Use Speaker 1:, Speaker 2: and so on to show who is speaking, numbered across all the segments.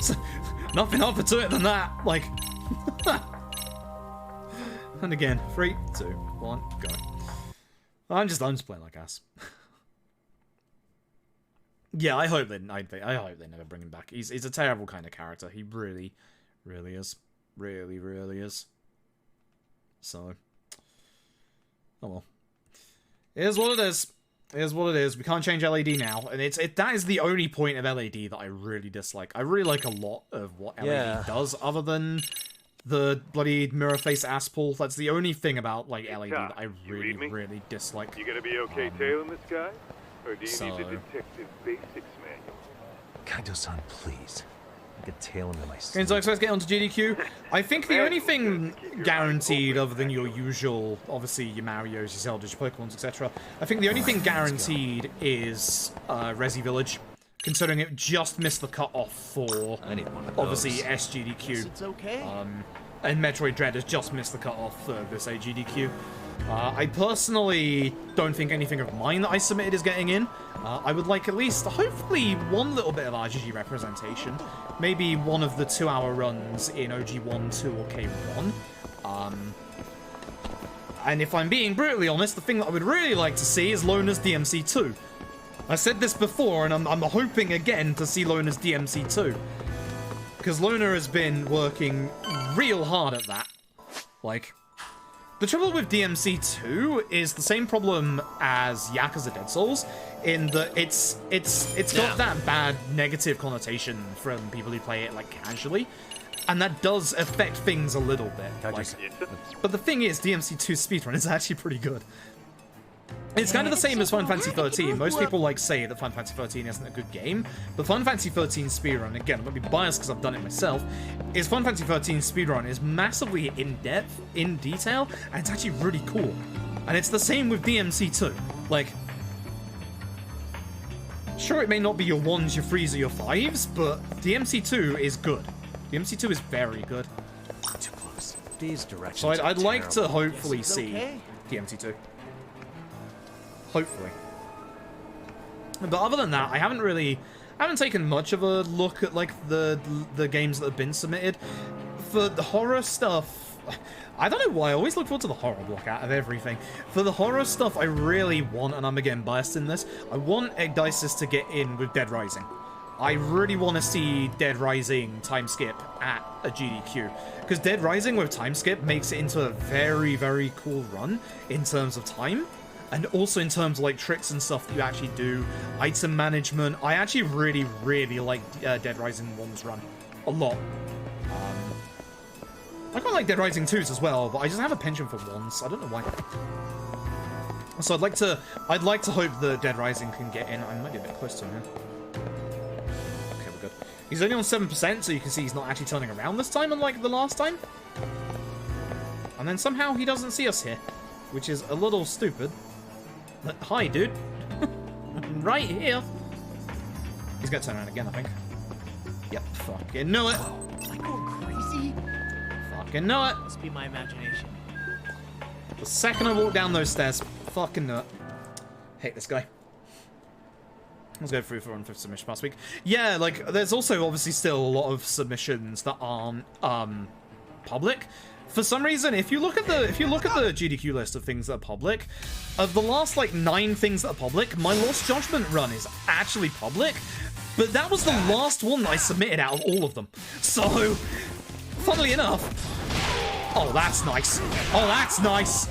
Speaker 1: So, nothing harder to it than that. Like, and again, 3, 2, 1, go. I'm just playing like ass. Yeah, I hope they never bring him back. He's a terrible kind of character. He really, really is. Really, really is. So, oh well. It is what it is. It is what it is. We can't change LAD now, and that is the only point of LAD that I really dislike. I really like a lot of what LAD does, other than the bloody mirror face ass pull. That's the only thing about like LAD that I really, really dislike.
Speaker 2: You gonna be okay tailing this guy, or do you need the detective basics manual?
Speaker 3: Kaido-san, please. I could tail him in my sleep.
Speaker 1: Okay, so let's get on to GDQ. I think the only thing guaranteed, other than your usual, obviously your Marios, your Zeldas, your Pokemons, etc. I think the only thing guaranteed is Resi Village, considering it just missed the cutoff for obviously SGDQ.
Speaker 4: It's okay.
Speaker 1: And Metroid Dread has just missed the cutoff for this AGDQ. I personally don't think anything of mine that I submitted is getting in. I would like at least, hopefully, one little bit of RGG representation. Maybe one of the 2-hour runs in OG1, 2, or K1. And if I'm being brutally honest, the thing that I would really like to see is Loner's DMC2. I said this before, and I'm hoping again to see Loner's DMC2. Because Loner has been working real hard at that. Like, the trouble with DMC2 is the same problem as Yakuza Dead Souls, in that it's got that bad negative connotation from people who play it like casually, and that does affect things a little bit. Like, but the thing is, DMC2 speedrun is actually pretty good. It's kind of the same as Final Fantasy 13. Most people like say that Final Fantasy 13 isn't a good game, but Final Fantasy 13 speedrun, again, I'm going to be biased because I've done it myself, is Final Fantasy 13 speedrun is massively in-depth, in detail, and it's actually really cool. And it's the same with DMC2. Like, sure, it may not be your 1s, your 3s, or your 5s, but DMC2 is good. DMC2 is very good.
Speaker 3: Too close. These directions.
Speaker 1: So I'd like to hopefully see DMC2. Hopefully. But other than that, I haven't taken much of a look at like the games that have been submitted. For the horror stuff, I don't know why, I always look forward to the horror block out of everything. For the horror stuff, I really want, and I'm again biased in this, I want Egdisis to get in with Dead Rising. I really want to see Dead Rising time skip at a GDQ. Because Dead Rising with time skip makes it into a very, very cool run in terms of time. And also in terms of like tricks and stuff that you actually do, item management. I actually really, really like Dead Rising 1's run a lot. I quite like Dead Rising 2's as well, but I just have a penchant for 1's. I don't know why. So I'd like to hope the Dead Rising can get in. I might be a bit close to him. Okay, we're good. He's only on 7%, so you can see he's not actually turning around this time, unlike the last time. And then somehow he doesn't see us here, which is a little stupid. Hi, dude. Right here. He's gonna turn around again, I think. Yep, fucking know it.
Speaker 4: I go crazy.
Speaker 1: Fucking know it.
Speaker 4: Must be my imagination.
Speaker 1: The second I walk down those stairs, fucking know it. Hate this guy. Let's go through for one for submission past week. Yeah, like, there's also obviously still a lot of submissions that aren't public. For some reason, if you look at the GDQ list of things that are public, of the last like 9 things that are public, my Lost Judgment run is actually public, but that was the last one that I submitted out of all of them. So, funnily enough, oh that's nice. Oh that's nice.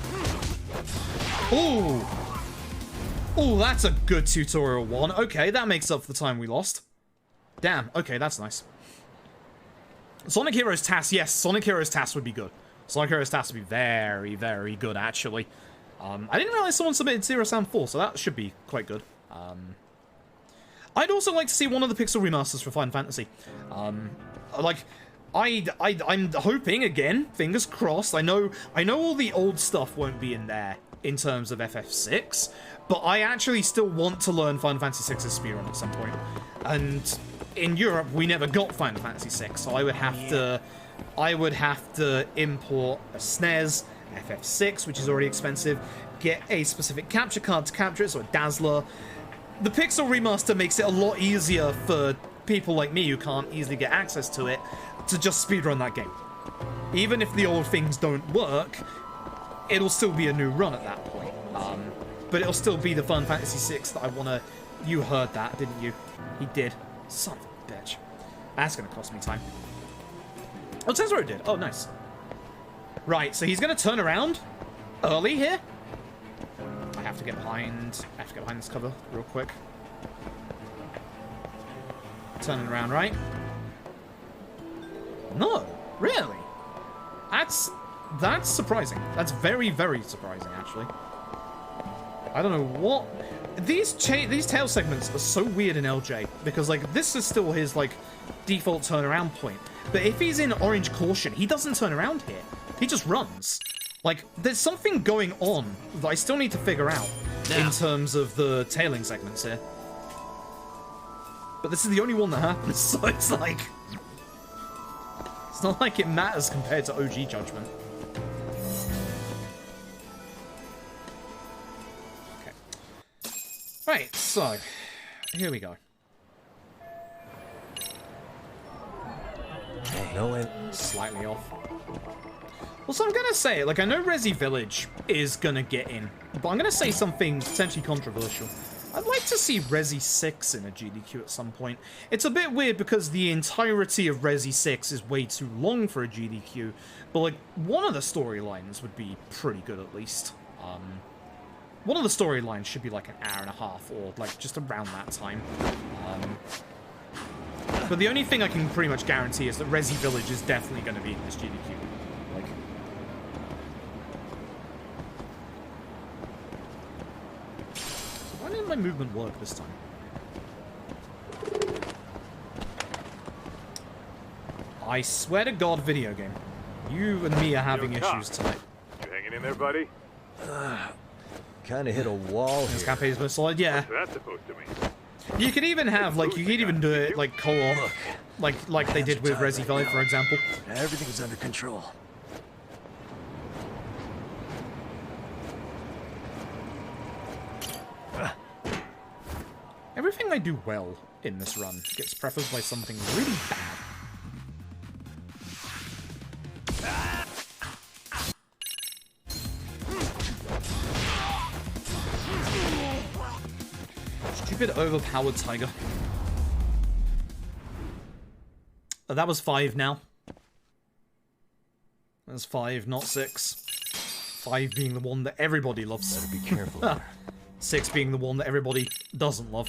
Speaker 1: Ooh. Ooh, that's a good tutorial one. Okay, that makes up for the time we lost. Damn. Okay, that's nice. Sonic Heroes TAS, yes, Sonic Heroes TAS would be good. Sonic Heroes TAS would be very, very good, actually. I didn't realize someone submitted Zero Sound 4, so that should be quite good. I'd also like to see one of the Pixel remasters for Final Fantasy. Like, I'm hoping, again, fingers crossed, I know all the old stuff won't be in there in terms of FF6, but I actually still want to learn Final Fantasy 6's speedrun at some point. And in Europe, we never got Final Fantasy 6, so I would have to import a SNES, FF6, which is already expensive, get a specific capture card to capture it, so a Dazzler. The Pixel remaster makes it a lot easier for people like me who can't easily get access to it to just speedrun that game. Even if the old things don't work, it'll still be a new run at that point. But it'll still be the Final Fantasy VI that I want to... You heard that, didn't you? He did. Son of a bitch. That's going to cost me time. Oh, Tezero did. Oh, nice. Right, so he's going to turn around early here. I have to get behind this cover real quick. Turning around, right? No, really? That's surprising. That's very, very surprising, actually. I don't know what... These tail segments are so weird in LJ, because, like, this is still his, like, default turnaround point. But if he's in Orange Caution, he doesn't turn around here. He just runs. Like, there's something going on that I still need to figure out in terms of the tailing segments here. But this is the only one that happens, so it's like... It's not like it matters compared to OG Judgment. Okay. Right, so... Here we go.
Speaker 3: No way.
Speaker 1: Slightly off. Well, so I'm gonna say, like, I know Resi Village is gonna get in, but I'm gonna say something potentially controversial. I'd like to see Resi 6 in a GDQ at some point. It's a bit weird because the entirety of Resi 6 is way too long for a GDQ, but, like, one of the storylines would be pretty good at least. One of the storylines should be like an hour and a half, or, like, just around that time. But the only thing I can pretty much guarantee is that Resi Village is definitely going to be in this GDQ. Like... Why didn't my movement work this time? I swear to God, video game. You and me are having issues tonight.
Speaker 2: You hanging in there, buddy?
Speaker 3: Kind of hit a wall
Speaker 1: This
Speaker 3: here.
Speaker 1: campaign's most solid, yeah.
Speaker 2: What's that supposed to mean?
Speaker 1: You could even have, like, you could even do it, like, co-op. Like they did with Resi Village, for example.
Speaker 3: Everything's under control.
Speaker 1: Everything I do well in this run gets prefaced by something really bad. Stupid overpowered tiger. Oh, that was 5 now. That's 5, not 6. 5 being the one that everybody loves.
Speaker 3: Better be careful there.
Speaker 1: 6 being the one that everybody doesn't love.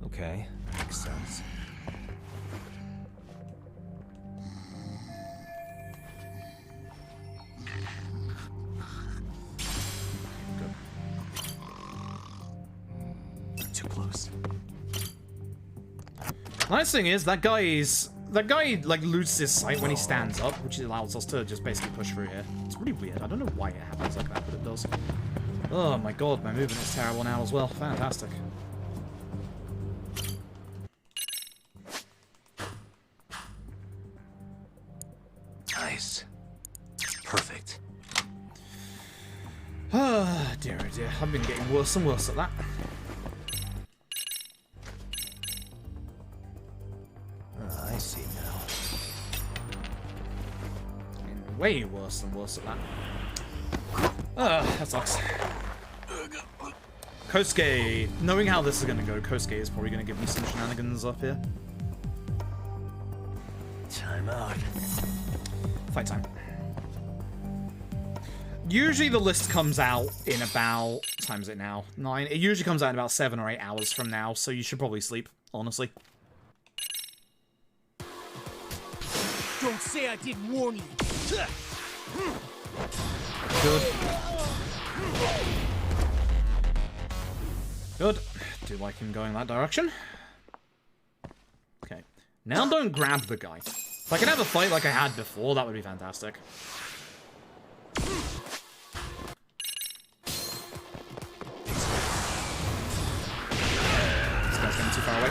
Speaker 3: Okay, makes sense. Too close.
Speaker 1: Nice thing is, that guy like loses his sight when he stands up, which allows us to just basically push through here. It's really weird. I don't know why it happens like that, but it does. Oh my god, my movement is terrible now as well. Fantastic.
Speaker 3: Nice. Perfect.
Speaker 1: Ah, dear oh dear. I've been getting worse and worse at that.
Speaker 3: I see now.
Speaker 1: Getting way worse and worse at that. That sucks. Kosuke, knowing how this is going to go, Kosuke is probably going to give me some shenanigans up here.
Speaker 3: Time out.
Speaker 1: Fight time. Usually the list comes out in about... What time is it now? 9? It usually comes out in about 7 or 8 hours from now, so you should probably sleep, honestly.
Speaker 4: Don't say I didn't warn you.
Speaker 1: Good. Good. Do like him going that direction. Okay. Now don't grab the guy. If I could have a fight like I had before, that would be fantastic. This guy's getting too far away.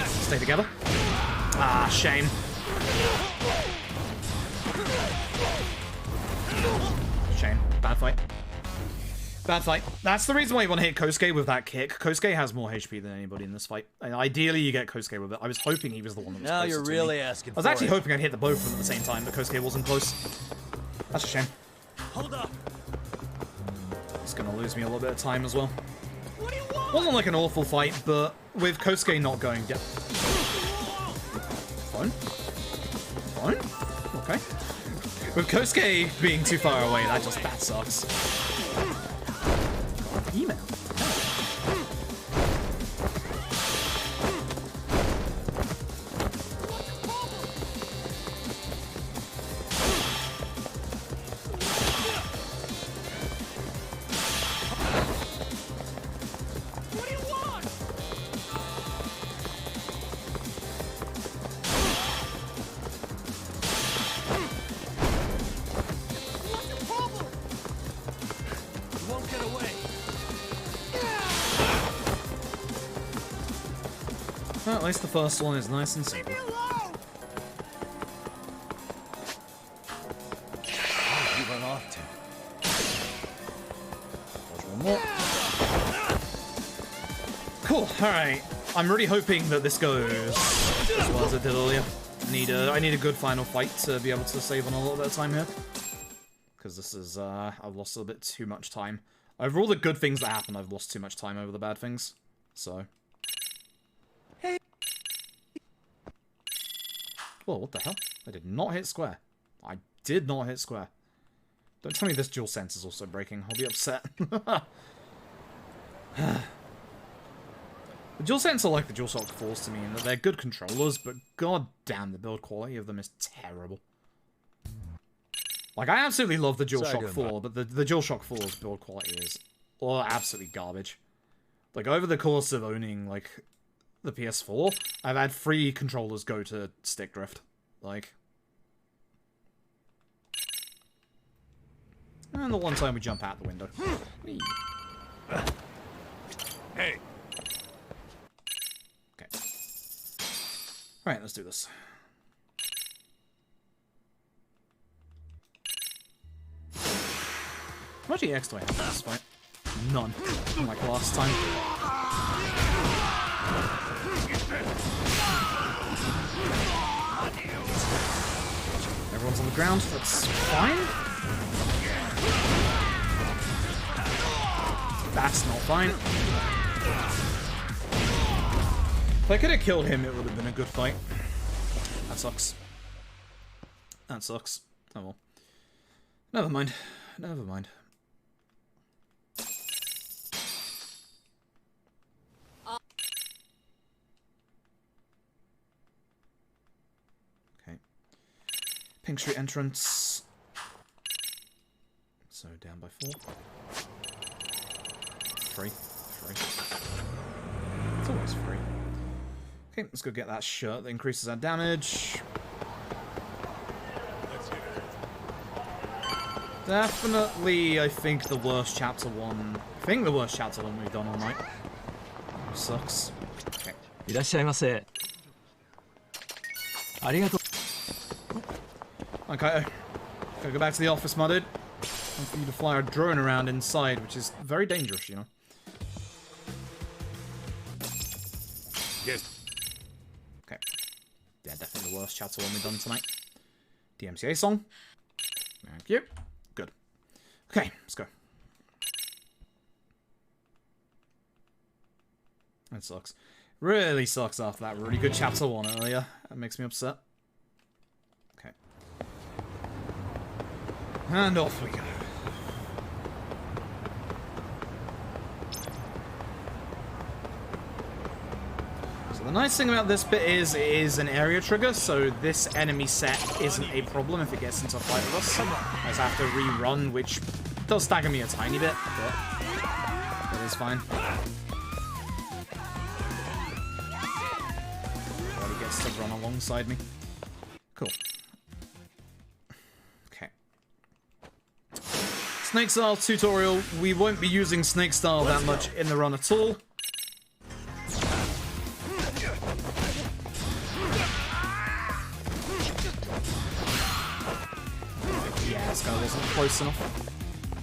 Speaker 1: Stay together. Ah, shame. shame. Bad fight. Bad fight. That's the reason why you want to hit Kosuke with that kick. Kosuke has more HP than anybody in this fight. And ideally, you get Kosuke with it. I was hoping he was the one that was
Speaker 4: Now
Speaker 1: closer
Speaker 4: you're
Speaker 1: to
Speaker 4: really
Speaker 1: me.
Speaker 4: asking
Speaker 1: I was
Speaker 4: for
Speaker 1: actually
Speaker 4: it.
Speaker 1: hoping I'd hit the both of them at the same time, but Kosuke wasn't close. That's a shame.
Speaker 4: Hold up.
Speaker 1: It's going to lose me a little bit of time as well.
Speaker 4: What do you want?
Speaker 1: Wasn't like an awful fight, but with Kosuke not going down. Fine. Fine. Okay. With Kosuke being too far away, that sucks. Email.
Speaker 4: What do you want? What's your problem? You won't get away.
Speaker 1: Well, at least the first one is nice and simple.
Speaker 4: Leave me alone!
Speaker 3: You run off to.
Speaker 1: There's one more. Cool. All right. I'm really hoping that this goes as well as it did earlier. I need a good final fight to be able to save on a little bit of time here, because this is I've lost a bit too much time. Over all the good things that happen, I've lost too much time over the bad things. So. Whoa, what the hell? I did not hit square. I did not hit square. Don't tell me this dual sense is also breaking. I'll be upset. The DualSense are like the DualShock 4s to me in that they're good controllers, but god damn, the build quality of them is terrible. Like, I absolutely love the DualShock 4, but the DualShock 4's build quality is absolutely garbage. Like, over the course of owning, like, the PS4, I've had 3 controllers go to stick drift. Like... And the one time we jump out the window. Whee.
Speaker 2: Hey,
Speaker 1: Okay. Alright, let's do this. How much EX do I have in this fight? None. Like last time. Everyone's on the ground, that's fine. That's not fine. If I could have killed him, it would have been a good fight. That sucks. That sucks. Oh well. Never mind. Never mind. Okay. Pink Street entrance. So down by 4. 3. It's always 3. Okay, let's go get that shirt that increases our damage. Definitely, I think the worst chapter 1. I think the worst chapter 1 we've done all night. Sucks. Okay.
Speaker 5: いらっしゃいませ。ありがとう。
Speaker 1: Okay, gotta go back to the office, my dude. Time for you to fly a drone around inside, which is very dangerous, you know.
Speaker 2: yes.
Speaker 1: Okay. Yeah, definitely the worst chapter 1 we've done tonight. DMCA song. Thank you. Good. Okay, let's go. That sucks. Really sucks after that really good chapter 1 earlier. That makes me upset. Okay. And off we go. So the nice thing about this bit is it is an area trigger, so this enemy set isn't a problem if it gets into a fight with us. I just have to rerun, which does stagger me a tiny bit, but that is fine. Everybody gets to run alongside me. Cool. Okay. Snake Style tutorial. We won't be using Snake Style that much in the run at all. Yeah, this guy wasn't close enough.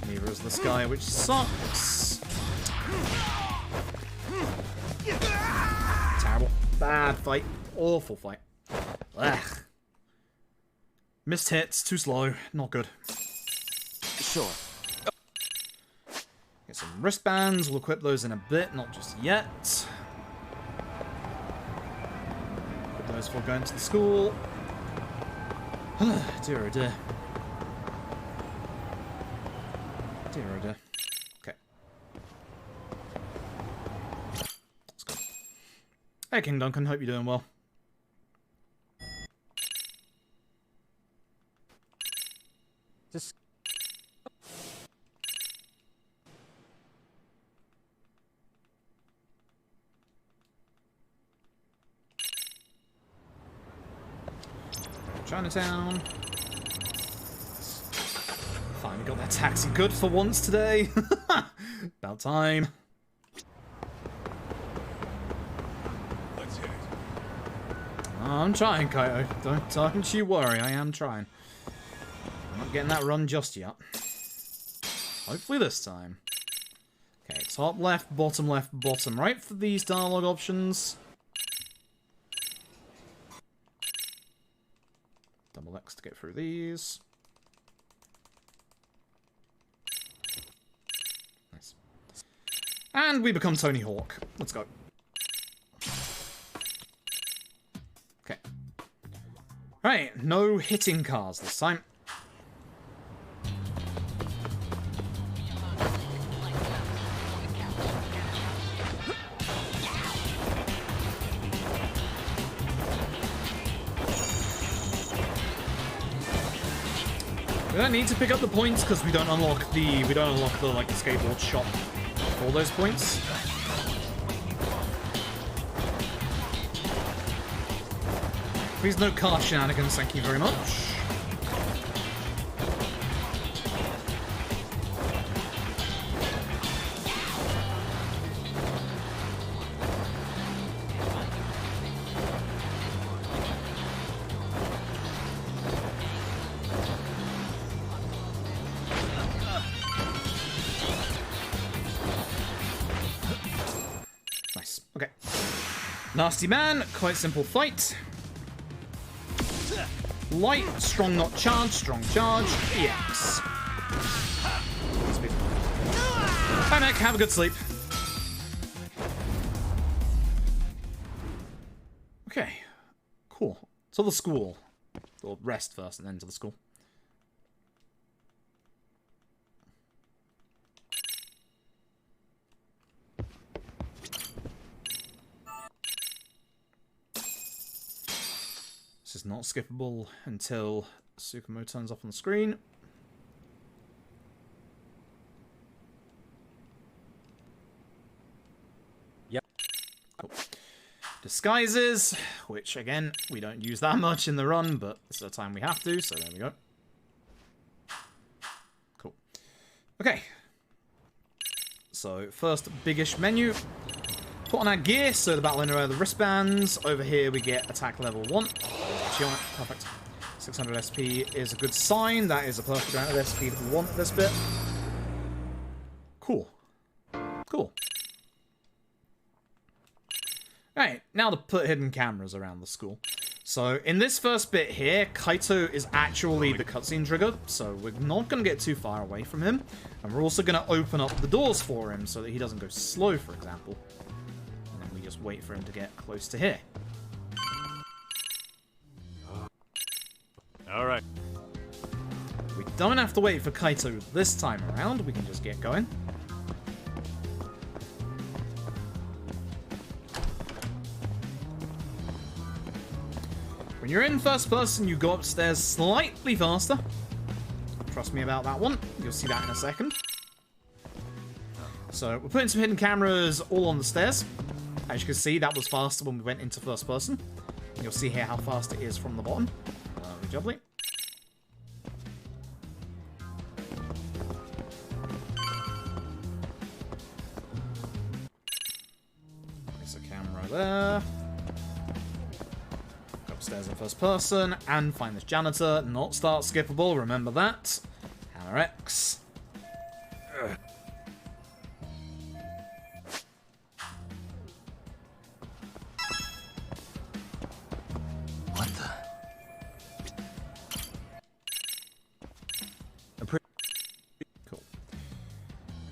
Speaker 1: Neither is this guy, which sucks. Terrible. Bad fight. Awful fight. Ugh. Missed hits, too slow, not good.
Speaker 4: Sure.
Speaker 1: Get some wristbands, we'll equip those in a bit, not just yet. Put those before going to the school. Dear oh dear. Dear oh dear. Okay. Let's go. Hey King Duncan, hope you're doing well.
Speaker 4: Just
Speaker 1: Chinatown. Finally got that taxi good for once today. About time.
Speaker 4: let's hit it.
Speaker 1: I'm trying, Kaito. Don't you worry, I am trying. I'm not getting that run just yet. Hopefully this time. Okay, top left, bottom right for these dialogue options. Double X to get through these. Nice. And we become Tony Hawk. Let's go. Okay. Right, no hitting cars this time. We don't need to pick up the points because we don't unlock the like the skateboard shop for those points. Please no car shenanigans, thank you very much. Nice. Okay. Nasty man, quite simple fight. Light, strong not charge, strong charge, EX. Bye Nick, have a good sleep. Okay, cool. To the school. Or rest first and then to the school. This is not skippable until Tsukumo turns off on the screen.
Speaker 4: Yep.
Speaker 1: Cool. Disguises, which again, we don't use that much in the run, but it's the time we have to, so there we go. Cool. Okay. So, first biggish menu. Put on our gear, so the battle in the wristbands. Over here we get attack level 1. Perfect. 600 SP is a good sign. That is a perfect amount of SP that we want at this bit. Cool. Cool. Alright, now to put hidden cameras around the school. So, in this first bit here, Kaito is actually the cutscene trigger, so we're not going to get too far away from him. And we're also going to open up the doors for him so that he doesn't go slow, for example. And then we just wait for him to get close to here.
Speaker 4: All right.
Speaker 1: We don't have to wait for Kaito this time around, we can just get going. When you're in first person, you go upstairs slightly faster. Trust me about that one. You'll see that in a second. So, we're putting some hidden cameras all on the stairs. As you can see, that was faster when we went into first person. You'll see here how fast it is from the bottom. Lovely. There's a camera there. Go upstairs in first person and find this janitor. Not start skippable, remember that. Hammer X.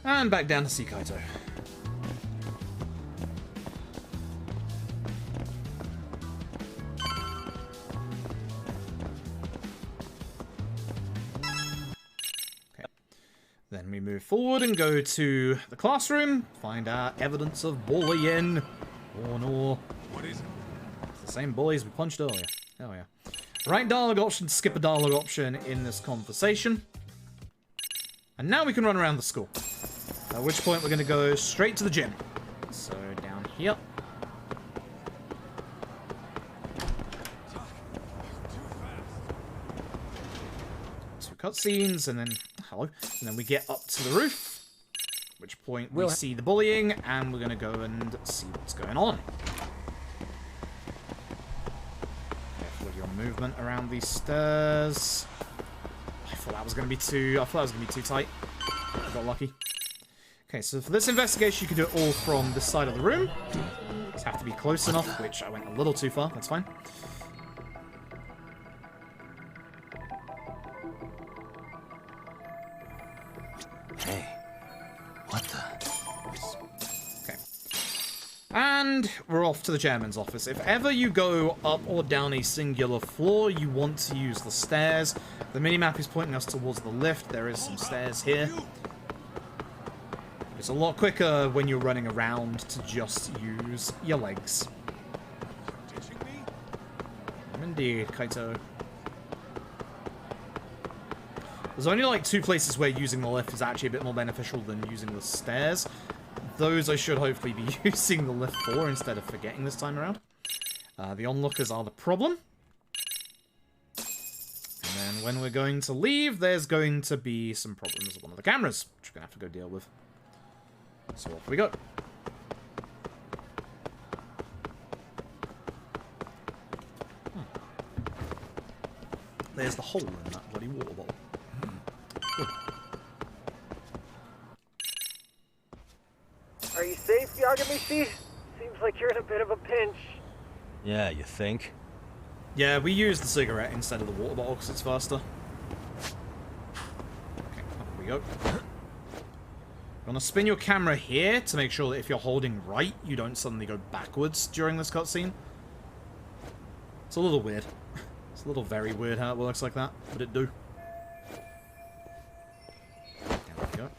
Speaker 1: And back down to see Kaito. Then we move forward and go to the classroom, find out evidence of bullying. Oh no.
Speaker 4: What is it?
Speaker 1: It's the same bullies we punched earlier. Hell yeah. Right dialogue option to skip a dialogue option in this conversation. And now we can run around the school. At which point we're going to go straight to the gym. So down here. Two cutscenes and then... Hello. And then we get up to the roof. At which point we see the bullying and we're going to go and see what's going on. Careful with your movement around these stairs. I thought that was going to be too tight. I got lucky. Okay, so for this investigation, you can do it all from this side of the room. Just have to be close enough, which I went a little too far. That's fine.
Speaker 3: Hey, what the?
Speaker 1: Okay. And we're off to the chairman's office. If ever you go up or down a singular floor, you want to use the stairs. The minimap is pointing us towards the lift. There is some stairs here. It's a lot quicker when you're running around to just use your legs. Indeed, Kaito. There's only like 2 places where using the lift is actually a bit more beneficial than using the stairs. Those I should hopefully be using the lift for instead of forgetting this time around. The onlookers are the problem. And then when we're going to leave, there's going to be some problems with one of the cameras, which we're going to have to go deal with. So off we go. There's the hole in that bloody water bottle. Good.
Speaker 5: Are you safe, Yagamishi? Seems like you're in a bit of a pinch.
Speaker 3: Yeah, you think?
Speaker 1: Yeah, we use the cigarette instead of the water bottle because it's faster. Okay, up we go. You want to spin your camera here to make sure that if you're holding right, you don't suddenly go backwards during this cutscene. It's a little weird. It's a little very weird how it works like that, but it do. There we go.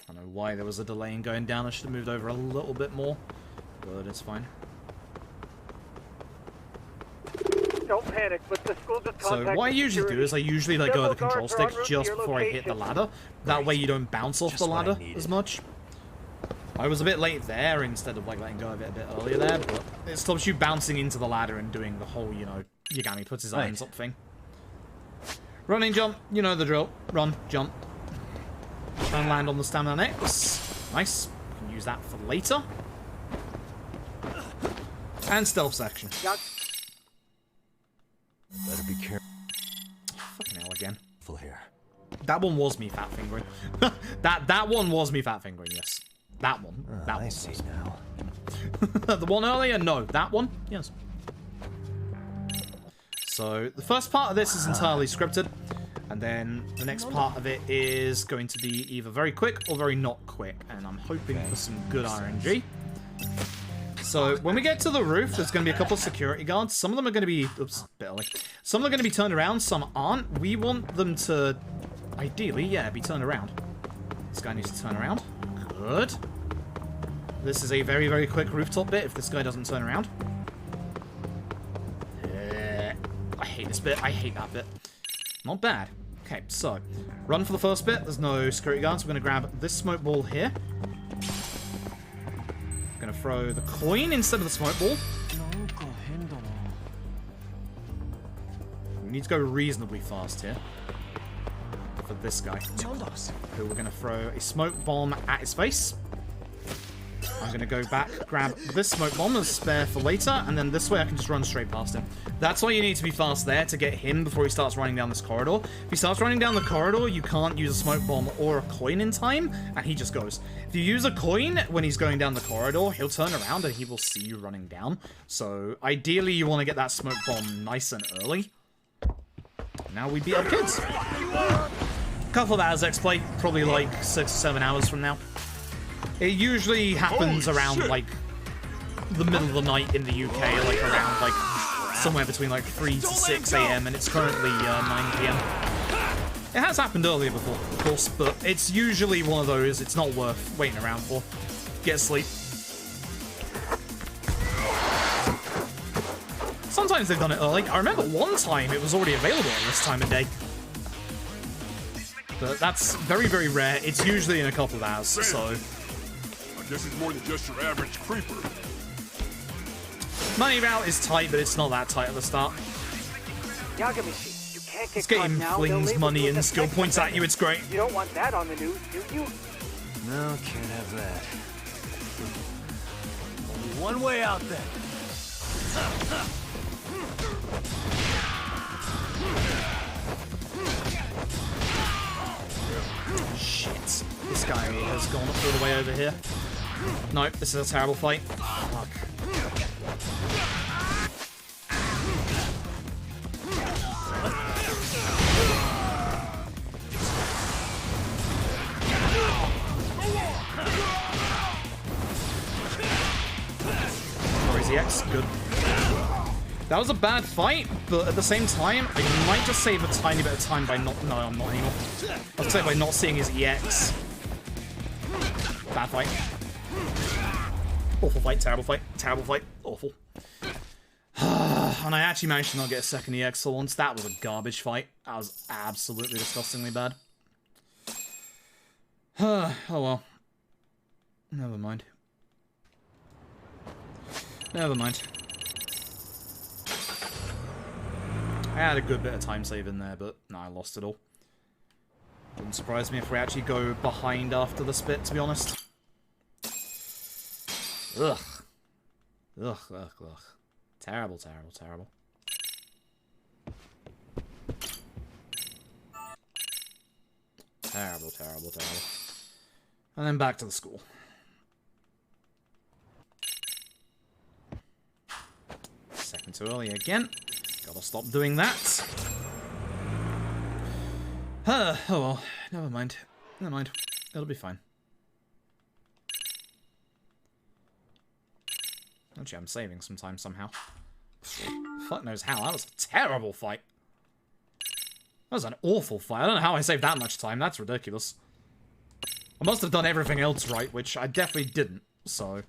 Speaker 1: I don't know why there was a delay in going down. I should have moved over a little bit more, but it's fine.
Speaker 5: Don't panic, but the school just
Speaker 1: So
Speaker 5: contacted
Speaker 1: what I usually
Speaker 5: security.
Speaker 1: do is I usually let go of the control
Speaker 5: Several
Speaker 1: stick
Speaker 5: guards are en route
Speaker 1: just
Speaker 5: to your
Speaker 1: before I hit the
Speaker 5: location.
Speaker 1: ladder. That way you don't bounce off
Speaker 3: Just
Speaker 1: the
Speaker 3: what I
Speaker 1: ladder
Speaker 3: needed.
Speaker 1: as much. I was a bit late there instead of like letting go of it a bit earlier there, but it stops you bouncing into the ladder and doing the whole, you know, Yagami puts his hands up thing. Running jump, you know the drill. Run, jump. Try and land on the stamina X. Nice. Can use that for later. And stealth section.
Speaker 3: Better be careful
Speaker 1: Fucking hell again.
Speaker 3: here.
Speaker 1: That one was me fat fingering. that one was me fat fingering, yes. That one. That
Speaker 3: I
Speaker 1: one.
Speaker 3: see now.
Speaker 1: The one earlier? No. That one? Yes. So, the first part of this is entirely scripted. And then the next part of it is going to be either very quick or very not quick. And I'm hoping for some good RNG. So, when we get to the roof, there's going to be a couple of security guards. Some of them are going to be... Oops, bit early. Some of them are going to be turned around, some aren't. We want them to, ideally, yeah, be turned around. This guy needs to turn around. Good. This is a very, very quick rooftop bit if this guy doesn't turn around. I hate this bit. I hate that bit. Not bad. Okay, so, run for the first bit. There's no security guards. We're going to grab this smoke ball here. Gonna throw the coin instead of the smoke ball. We need to go reasonably fast here. For this guy. Who we're gonna throw a smoke bomb at his face. I'm gonna go back, grab this smoke bomb as spare for later, and then this way I can just run straight past him. That's why you need to be fast there to get him before he starts running down this corridor. If he starts running down the corridor, you can't use a smoke bomb or a coin in time, and he just goes. If you use a coin when he's going down the corridor, he'll turn around and he will see you running down. So ideally you want to get that smoke bomb nice and early. Now we beat up kids. Couple of hours X-Play, probably like 6 or 7 hours from now. It usually happens around like the middle of the night in the UK, like around like somewhere between like 3 to 6 a.m. and it's currently 9 p.m. It has happened earlier before, of course, but it's usually one of those it's not worth waiting around for. Get sleep. Sometimes they've done it early. I remember one time it was already available at this time of day. But that's very, very rare. It's usually in a couple of hours, so...
Speaker 4: I guess it's more than just your average creeper.
Speaker 1: Money route is tight, but it's not that tight at the start.
Speaker 5: Yagami-shi, you can't
Speaker 1: This
Speaker 5: get caught
Speaker 1: game
Speaker 5: now.
Speaker 1: flings money and skill points at you, it's great.
Speaker 5: You don't want that on the news, do you?
Speaker 3: No, can't have that.
Speaker 4: Only one way out then.
Speaker 1: Shit. This guy has gone all the way over here. Nope, this is a terrible fight. Fuck. Crazy X, good. That was a bad fight, but at the same time, I might just save a tiny bit of time by not... No, I'm not anymore. I was say by not seeing his EX. Bad fight. Awful fight, terrible fight, awful. And I actually managed to not get a second EX for once. That was a garbage fight. That was absolutely disgustingly bad. Oh well. Never mind. Never mind. I had a good bit of time save in there, but no, I lost it all. Wouldn't surprise me if we actually go behind after the spit, to be honest. Ugh. Ugh, ugh, ugh. Terrible, terrible, terrible. Terrible, terrible, terrible. And then back to the school. Second too early again. Gotta stop doing that. Oh well, never mind. Never mind. It'll be fine. Actually, I'm saving some time somehow. Fuck knows how. That was a terrible fight. That was an awful fight. I don't know how I saved that much time. That's ridiculous. I must have done everything else right, which I definitely didn't, so...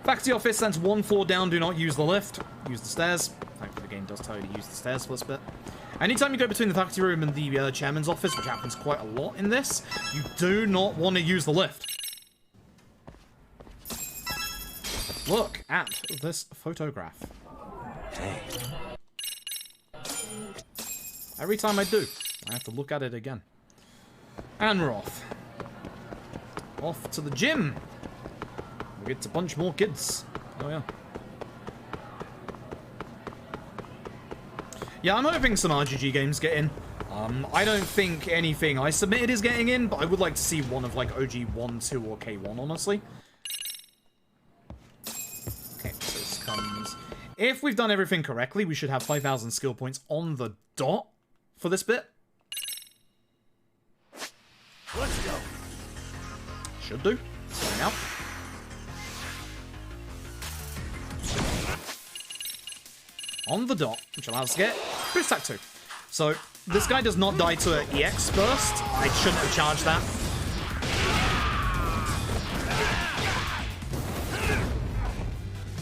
Speaker 1: Back to the office, sends 1 floor down, do not use the lift. Use the stairs. Thankfully the game does tell you to use the stairs for this bit. Anytime you go between the faculty room and the chairman's office, which happens quite a lot in this, you do not want to use the lift. Look at this photograph.
Speaker 3: Hey.
Speaker 1: Every time I do, I have to look at it again. And we're off. Off to the gym. We get to punch more kids. Oh yeah. Yeah, I'm hoping some RGG games get in. I don't think anything I submitted is getting in, but I would like to see one of like OG 1, 2, or K1, honestly. Okay, so this comes... If we've done everything correctly, we should have 5,000 skill points on the dot for this bit.
Speaker 4: Let's go.
Speaker 1: Should do. Starting out. On the dot, which allows us to get boost attack 2. So, this guy does not die to an EX burst. I shouldn't have charged that.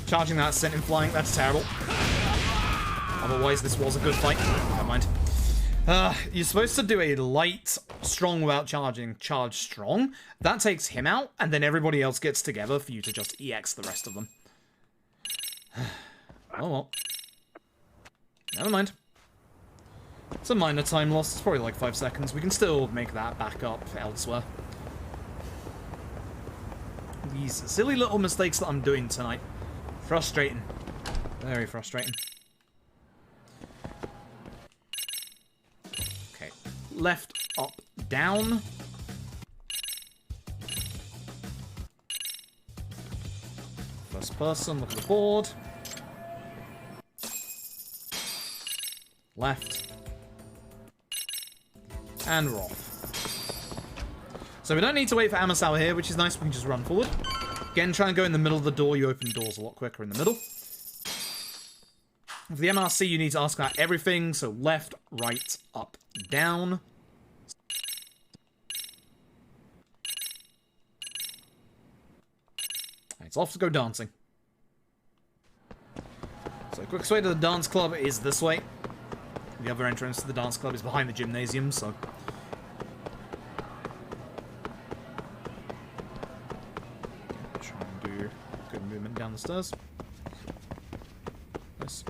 Speaker 1: Charging that sent him flying, that's terrible. Otherwise, this was a good fight. Never mind. You're supposed to do a light, strong without charging, charge strong. That takes him out, and then everybody else gets together for you to just EX the rest of them. Oh well. Never mind. It's a minor time loss. It's probably like 5 seconds. We can still make that back up elsewhere. These silly little mistakes that I'm doing tonight. Frustrating. Very frustrating. Okay. Left, up, down. First person, look at the board. left, and we're off. So we don't need to wait for Amasawa here, which is nice. We can just run forward. Again, try and go in the middle of the door. You open doors a lot quicker in the middle. For the MRC, you need to ask about everything. So left, right, up, down. It's off to go dancing. So quickest way to the dance club is this way. The other entrance to the dance club is behind the gymnasium, so... Try and do good movement down the stairs. Nice.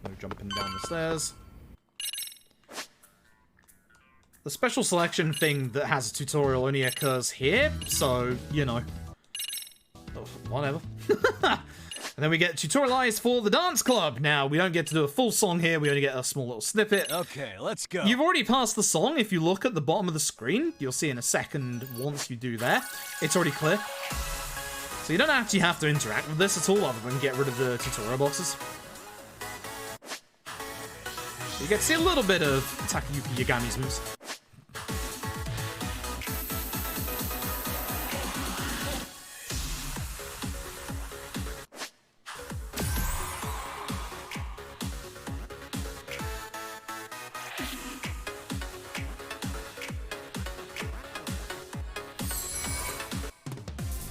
Speaker 1: No jumping down the stairs. The special selection thing that has a tutorial only occurs here, so, you know. Oh, whatever. And then we get tutorialized for the dance club. Now, we don't get to do a full song here, we only get a small little snippet.
Speaker 4: Okay, let's go.
Speaker 1: You've already passed the song. If you look at the bottom of the screen, you'll see in a second once you do there. It's already clear. So you don't actually have to interact with this at all other than get rid of the tutorial boxes. You get to see a little bit of Takayuki Yagami's moves.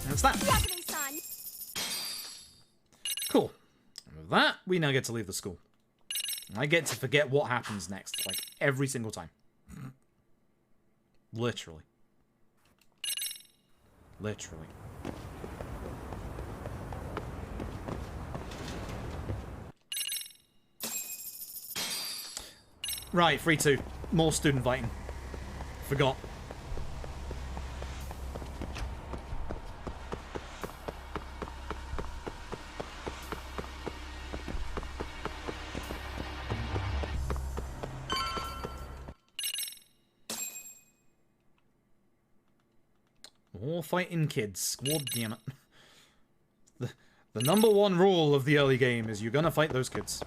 Speaker 1: That's that. Cool. And with that, we now get to leave the school. I get to forget what happens next, like, every single time. Literally. Literally. Right, 3-2. More student fighting. Forgot. More fighting kids. God damn it. The number one rule of the early game is you're gonna fight those kids.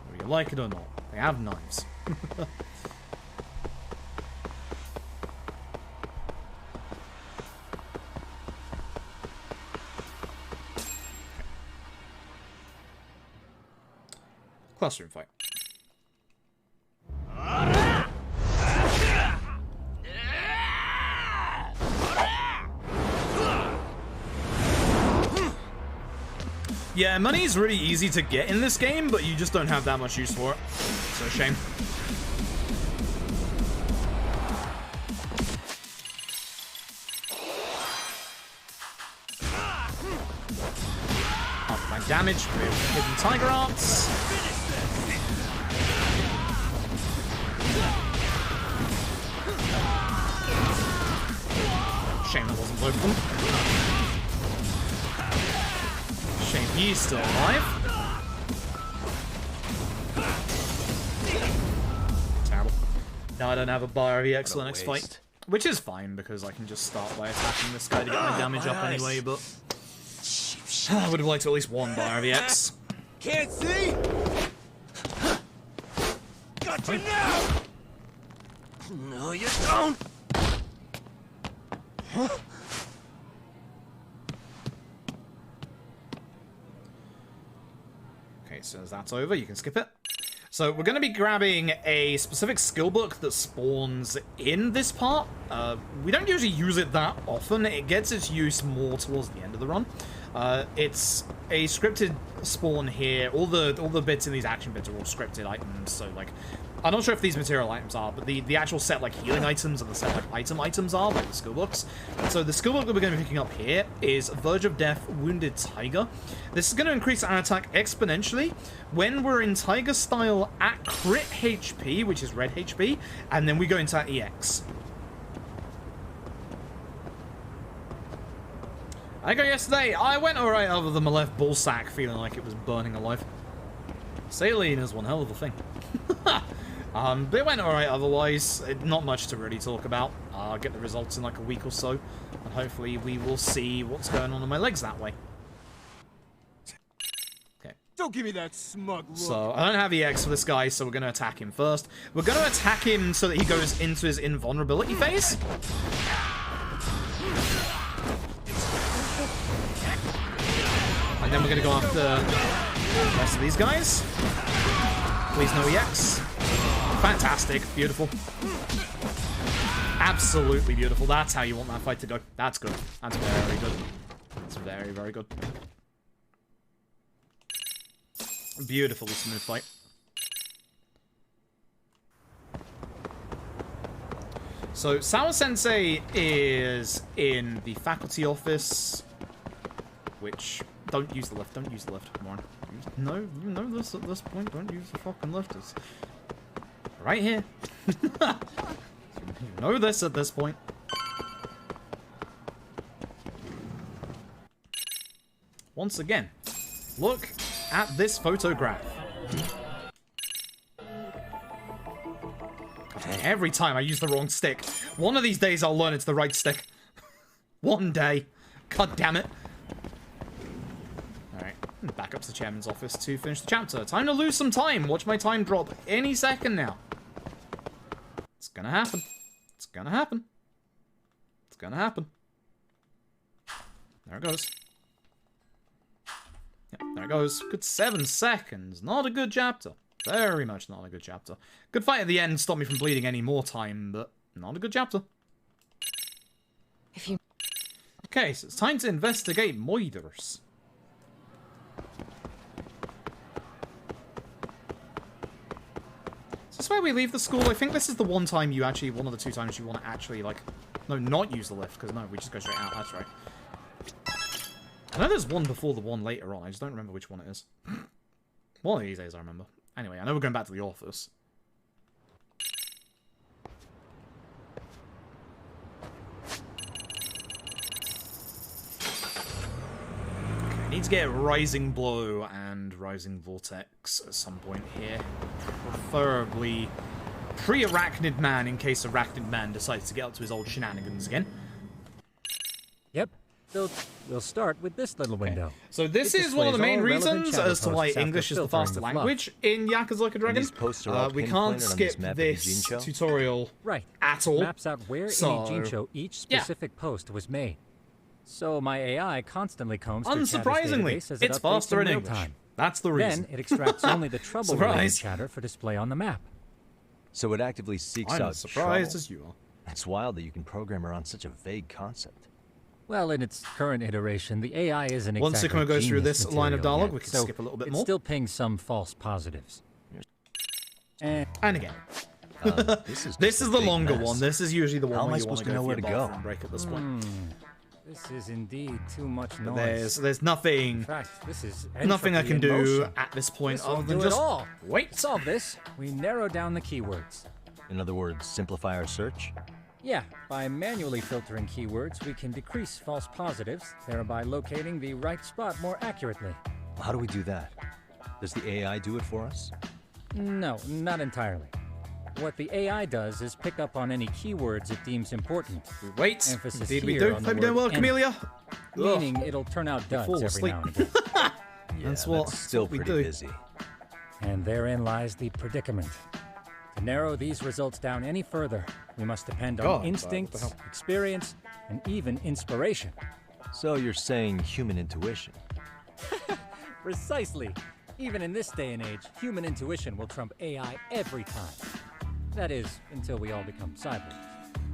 Speaker 1: Whether you like it or not. They have knives. Classroom fight. Yeah, money is really easy to get in this game, but you just don't have that much use for it. So a shame. Up my damage with hidden tiger arts. Shame that wasn't both of them. Shame he's still alive. Terrible. Now I don't have a bar VX for the next fight. Which is fine, because I can just start by attacking this guy to get my damage up anyway, but... I would have liked at least one bar VX.
Speaker 4: Can't see? Got you now! No, you don't!
Speaker 1: Okay, so as that's over, you can skip it. So we're going to be grabbing a specific skill book that spawns in this part. We don't usually use it that often. It gets its use more towards the end of the run. It's a scripted spawn here. All the bits in these action bits are all scripted items. So like, I'm not sure if these material items are, but the actual set like healing items and the set like items are, like the skill books. So the skill book that we're going to be picking up here is Verge of Death, Wounded Tiger. This is going to increase our attack exponentially when we're in Tiger style at crit HP, which is red HP, and then we go into EX. I go yesterday, I went alright other than my left ball sack feeling like it was burning alive. Saline is one hell of a thing. But it went alright otherwise. Not much to really talk about. I'll get the results in like a week or so, and hopefully we will see what's going on in my legs that way. Okay.
Speaker 4: Don't give me that smug look.
Speaker 1: So, I don't have EX for this guy, so we're going to attack him first. We're going to attack him so that he goes into his invulnerability phase. And then we're going to go after the rest of these guys. Please no EX. Fantastic. Beautiful. Absolutely beautiful. That's how you want that fight to go. That's good. That's very good. That's very, very good. Beautifully smooth fight. So, Sawa Sensei is in the faculty office, which... Don't use the lift. Don't use the lift. Come on. No, you know this at this point. Don't use the fucking lift. It's right here. You know this at this point. Once again, look at this photograph. Every time I use the wrong stick. One of these days I'll learn it's the right stick. One day. God damn it. Alright, back up to the chairman's office to finish the chapter. Time to lose some time. Watch my time drop any second now. It's gonna happen. It's gonna happen. It's gonna happen. There it goes. Yep, there it goes. Good 7 seconds. Not a good chapter. Very much not a good chapter. Good fight at the end. Stopped me from bleeding any more time, but not a good chapter.
Speaker 6: If you...
Speaker 1: Okay, so it's time to investigate murders. Is this where we leave the school? I think this is the one time you actually, one of the 2 times you want to actually, like, no, not use the lift, because no, we just go straight out, that's right. I know there's one before the one later on, I just don't remember which one it is. One of these days I remember. Anyway, I know we're going back to the office. Okay, I need to get Rising Blow and Rising Vortex at some point here. Preferably pre-Arachnid Man in case Arachnid Man decides to get up to his old shenanigans again.
Speaker 7: Yep. So we'll start with this little window.
Speaker 1: So this is one of the main reasons as to why English is the faster language in Yakuza Like a Dragon. We can't skip this tutorial at all.
Speaker 7: Maps out where in Jincho each specific post was made. So my AI constantly combs through Chatter's
Speaker 1: unsurprisingly,
Speaker 7: database as it
Speaker 1: it's
Speaker 7: updates
Speaker 1: faster in
Speaker 7: real
Speaker 1: English.
Speaker 7: time.
Speaker 1: That's the reason.
Speaker 7: Then it extracts only the trouble-related chatter for display on the map.
Speaker 3: So it actively seeks
Speaker 1: I'm
Speaker 3: out
Speaker 1: as surprised
Speaker 3: trouble.
Speaker 1: as you are.
Speaker 3: It's wild that you can program around such a vague concept.
Speaker 7: Well, in its current iteration, the AI isn't exactly
Speaker 1: Once Sycamore goes through
Speaker 7: genius
Speaker 1: this line of dialogue,
Speaker 7: yet,
Speaker 1: we can
Speaker 7: so
Speaker 1: skip a little bit
Speaker 7: it
Speaker 1: more.
Speaker 7: still pings some false positives.
Speaker 1: And again.
Speaker 3: This
Speaker 1: is the longer one. This is usually the one
Speaker 3: How am
Speaker 1: where
Speaker 3: I
Speaker 1: you want
Speaker 3: supposed
Speaker 1: to
Speaker 3: to know
Speaker 1: go
Speaker 3: where
Speaker 1: for
Speaker 3: to
Speaker 1: your
Speaker 3: go?
Speaker 1: bathroom break at this point.
Speaker 7: This is indeed too much noise.
Speaker 1: There's nothing,
Speaker 7: In fact, this is
Speaker 1: nothing I
Speaker 7: entropy
Speaker 1: can
Speaker 7: in
Speaker 1: do
Speaker 7: motion.
Speaker 1: at this point
Speaker 7: This
Speaker 1: other
Speaker 7: won't
Speaker 1: than
Speaker 7: do
Speaker 1: just
Speaker 7: it all.
Speaker 1: wait.
Speaker 7: To solve this, we narrow down the keywords.
Speaker 3: In other words, simplify our search?
Speaker 7: Yeah, by manually filtering keywords, we can decrease false positives, thereby locating the right spot more accurately.
Speaker 3: How do we do that? Does the AI do it for us?
Speaker 7: No, not entirely. What the AI does is pick up on any keywords it deems important.
Speaker 1: We wait.
Speaker 7: Emphasis
Speaker 1: Indeed we
Speaker 7: here
Speaker 1: do.
Speaker 7: on the
Speaker 1: Hope you're doing
Speaker 7: word
Speaker 1: well,
Speaker 7: "and",
Speaker 1: Camellia.
Speaker 7: meaning it'll turn out duds
Speaker 1: fall
Speaker 7: every
Speaker 1: asleep.
Speaker 7: now and again.
Speaker 1: That's
Speaker 3: Yeah,
Speaker 1: what
Speaker 3: that's still
Speaker 1: we
Speaker 3: pretty
Speaker 1: do.
Speaker 3: busy.
Speaker 7: And therein lies the predicament. To narrow these results down any further, we must depend on
Speaker 1: God, what the
Speaker 7: instincts,
Speaker 1: hell?
Speaker 7: experience, and even inspiration.
Speaker 3: So you're saying human intuition?
Speaker 7: Precisely. Even in this day and age, human intuition will trump AI every time. That is, until we all become cyborgs.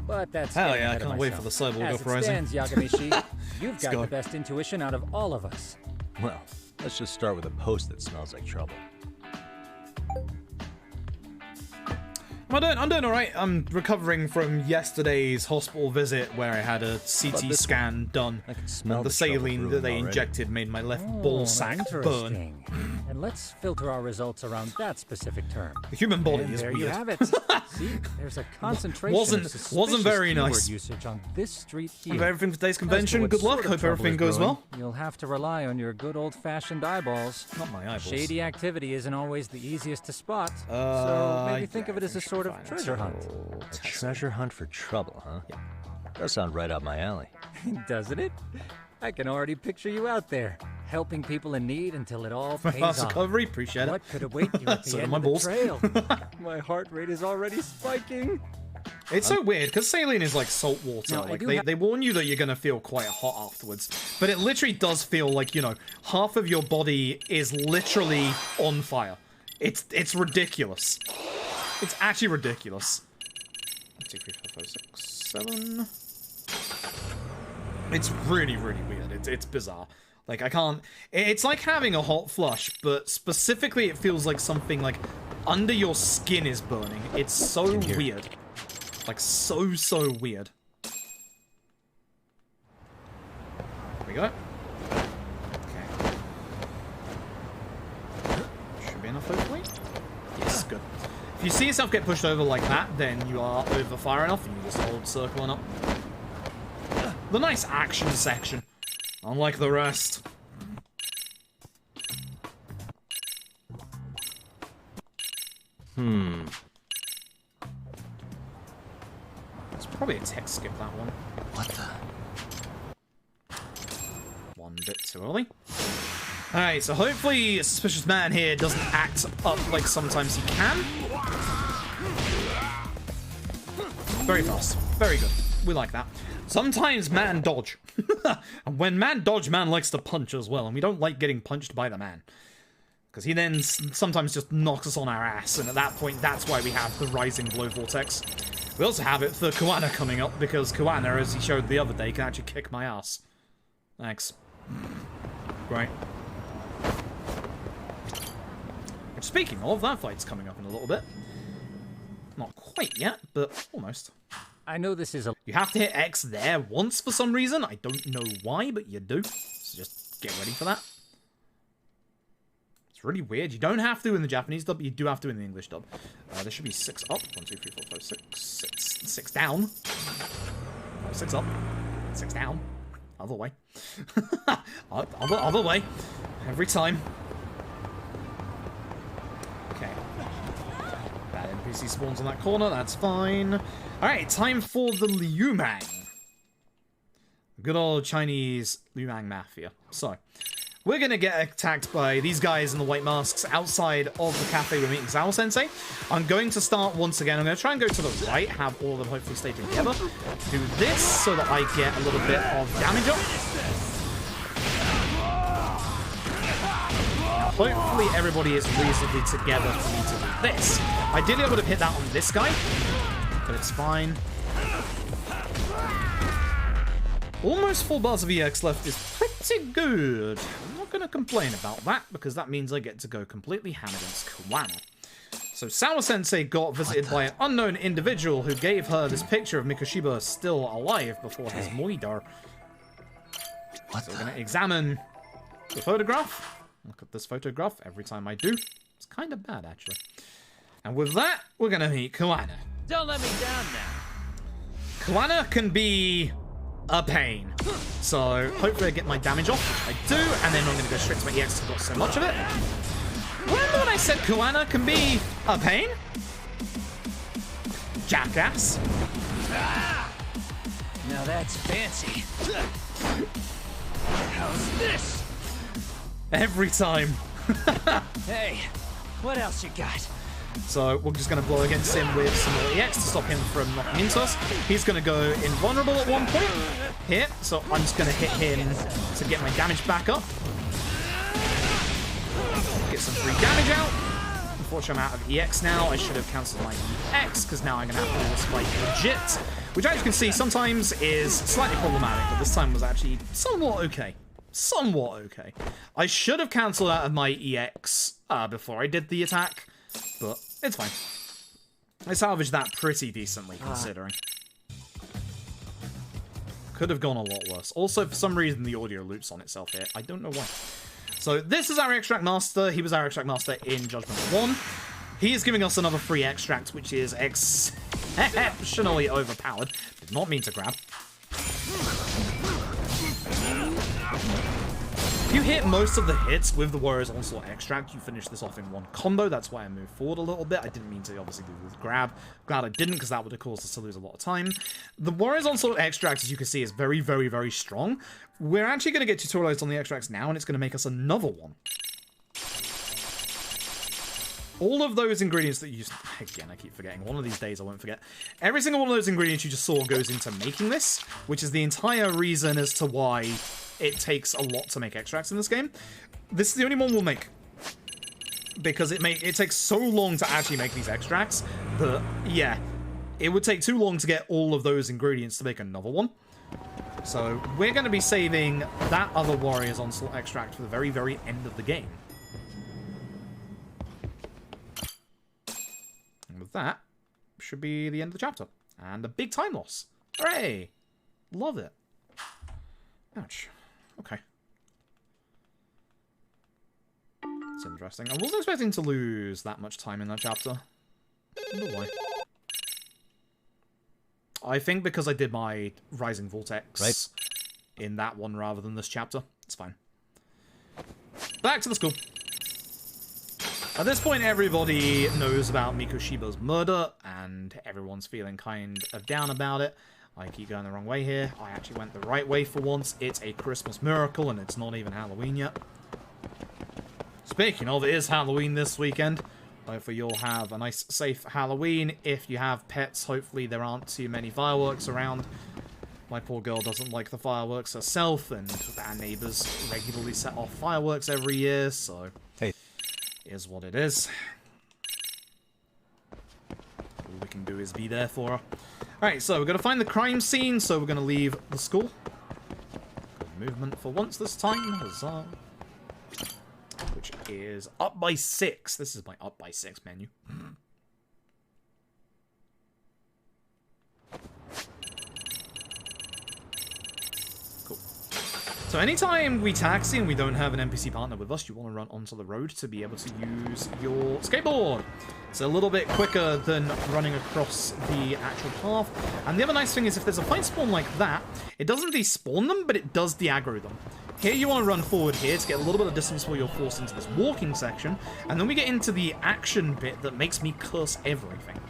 Speaker 7: But that's
Speaker 1: Hell
Speaker 7: getting
Speaker 1: yeah, I
Speaker 7: ahead of
Speaker 1: can't wait for
Speaker 7: myself.
Speaker 1: the cyborg
Speaker 7: As
Speaker 1: uprising.
Speaker 7: it stands, Yagamishi, you've got
Speaker 1: go.
Speaker 7: the best intuition out of all of us.
Speaker 3: Well, let's just start with a post that smells like trouble.
Speaker 1: I'm doing alright. I'm recovering from yesterday's hospital visit where I had a CT
Speaker 3: this
Speaker 1: scan done.
Speaker 3: I can smell
Speaker 1: The
Speaker 3: the trouble
Speaker 1: saline that
Speaker 3: brewing
Speaker 1: they
Speaker 3: already.
Speaker 1: injected made my left ball sack burn.
Speaker 7: Interesting. And let's filter our results around that specific term.
Speaker 1: The human body
Speaker 7: And
Speaker 1: is
Speaker 7: there
Speaker 1: weird.
Speaker 7: you have it. See, there's a concentration
Speaker 1: Wasn't
Speaker 7: of suspicious
Speaker 1: very
Speaker 7: keyword
Speaker 1: nice.
Speaker 7: usage on this street here.
Speaker 1: Of everything for today's
Speaker 7: As to
Speaker 1: convention.
Speaker 7: what
Speaker 1: Good luck.
Speaker 7: sort of
Speaker 1: Hope
Speaker 7: trouble
Speaker 1: everything
Speaker 7: is
Speaker 1: goes
Speaker 7: brewing,
Speaker 1: well.
Speaker 7: You'll have to rely on your good old-fashioned eyeballs.
Speaker 1: Not my eyeballs.
Speaker 7: Shady activity isn't always the easiest to spot, so maybe think of it as a sort of treasure hunt.
Speaker 3: A treasure hunt for trouble, huh? Yeah. Does sound right up my alley.
Speaker 7: Doesn't it? I can already picture you out there, helping people in need until it all pays
Speaker 1: Fast
Speaker 7: off.
Speaker 1: recovery, appreciate it.
Speaker 7: What could await you at
Speaker 1: So
Speaker 7: the
Speaker 1: do
Speaker 7: end
Speaker 1: my
Speaker 7: of the
Speaker 1: balls.
Speaker 7: trail? My heart rate is already spiking.
Speaker 1: It's so weird, because saline is like salt water.
Speaker 7: No, I
Speaker 1: Like,
Speaker 7: do
Speaker 1: they warn you that you're going to feel quite hot afterwards. But it literally does feel like, you know, half of your body is literally on fire. It's ridiculous. It's actually ridiculous. 1, 2, 3, 4, 5, 6, 7. It's really, really weird. It's bizarre. Like, I can't... It's like having a hot flush, but specifically it feels like something, like, under your skin is burning. It's so weird. Like, so weird. There we go. Okay. Should be enough, hopefully. Yes, good. If you see yourself get pushed over like that, then you are over far enough, and you just hold circle on up. The nice action section. Unlike the rest. It's probably a text skip, that one.
Speaker 3: What the?
Speaker 1: One bit too early. Alright, so hopefully a suspicious man here doesn't act up like sometimes he can. Very fast. Very good. We like that. Sometimes man dodge. And when man dodge, man likes to punch as well. And we don't like getting punched by the man. Because he then sometimes just knocks us on our ass. And at that point, that's why we have the rising blow vortex. We also have it for Kuwana coming up. Because Kuwana, as he showed the other day, can actually kick my ass. Thanks. Great. Which, speaking of, that fight's coming up in a little bit. Not quite yet, but almost.
Speaker 7: I know this is a...
Speaker 1: You have to hit X there once for some reason. I don't know why, but you do. So just get ready for that. It's really weird. You don't have to in the Japanese dub, but you do have to in the English dub. There should be 6 up. 1, 2, 3, 4, 5, 6. 6 down. 6 up. 6 down. Other way. Other way. Every time. Okay. Bad NPC spawns on that corner. That's fine. Alright, time for the Liumang. Good old Chinese Liumang Mafia. So, we're gonna get attacked by these guys in the white masks outside of the cafe we're meeting Zao Sensei. I'm going to start once again. I'm going to try and go to the right, have all of them hopefully stay together. Do this so that I get a little bit of damage up. Hopefully everybody is reasonably together for me to do this. Ideally I would have hit that on this guy, but it's fine. Almost 4 bars of EX left is pretty good. I'm not going to complain about that, because that means I get to go completely ham against Kuwana. So Sawa Sensei got visited by an unknown individual who gave her this picture of Mikoshiba still alive before his moidar. So we're going to examine the photograph. Look at this photograph every time I do. It's kind of bad, actually. And with that, we're going to meet Kuwana.
Speaker 4: Don't let me down now.
Speaker 1: Kuwana can be a pain. So hopefully I get my damage off, which I do, and then I'm going to go straight to my EX because I've got so much of it. Remember when I said Kuwana can be a pain? Jackass.
Speaker 4: Now that's fancy. How's this?
Speaker 1: Every time.
Speaker 4: Hey, what else you got?
Speaker 1: So we're just going to blow against him with some more EX to stop him from knocking into us. He's going to go invulnerable at one point here, so I'm just going to hit him to get my damage back up. Get some free damage out. Unfortunately, I'm out of EX now. I should have cancelled my EX, because now I'm going to have to do this fight legit. Which, as you can see, sometimes is slightly problematic, but this time was actually somewhat okay. Somewhat okay. I should have cancelled out of my EX before I did the attack, but it's fine. I salvaged that pretty decently, considering. Could have gone a lot worse. Also, for some reason, the audio loops on itself here. I don't know why. So, this is our extract master. He was our extract master in Judgment 1. He is giving us another free extract, which is exceptionally overpowered. Did not mean to grab. If you hit most of the hits with the Warriors Onslaught Extract, you finish this off in one combo. That's why I moved forward a little bit. I didn't mean to obviously do the grab. Glad I didn't, because that would have caused us to lose a lot of time. The Warriors Onslaught Extract, as you can see, is very, very, very strong. We're actually going to get tutorialized on the extracts now, and it's going to make us another one. All of those ingredients that you just... Again, I keep forgetting. One of these days I won't forget. Every single one of those ingredients you just saw goes into making this, which is the entire reason as to why it takes a lot to make extracts in this game. This is the only one we'll make. Because it takes so long to actually make these extracts that, yeah, it would take too long to get all of those ingredients to make another one. So we're going to be saving that other Warriors Onslaught extract for the very, very end of the game. And with that, should be the end of the chapter. And a big time loss. Hooray! Love it. Ouch. Okay. It's interesting. I wasn't expecting to lose that much time in that chapter. I wonder why. I think because I did my Rising Vortex in that one rather than this chapter. It's fine. Back to the school. At this point, everybody knows about Mikoshiba's murder, and everyone's feeling kind of down about it. I keep going the wrong way here. I actually went the right way for once. It's a Christmas miracle, and it's not even Halloween yet. Speaking of, it is Halloween this weekend. Hopefully you'll have a nice, safe Halloween. If you have pets, hopefully there aren't too many fireworks around. My poor girl doesn't like the fireworks herself, and our neighbors regularly set off fireworks every year, so...
Speaker 3: Hey.
Speaker 1: It is what it is. All we can do is be there for her. Alright, so we're going to find the crime scene, so we're going to leave the school. Good movement for once this time. Huzzah. Which is up by 6. This is my up by 6 menu. Cool. So anytime we taxi and we don't have an NPC partner with us, you want to run onto the road to be able to use your skateboard. It's a little bit quicker than running across the actual path. And the other nice thing is if there's a fight spawn like that, it doesn't despawn them, but it does de-aggro them. Here you want to run forward here to get a little bit of distance before you're forced into this walking section. And then we get into the action bit that makes me curse everything.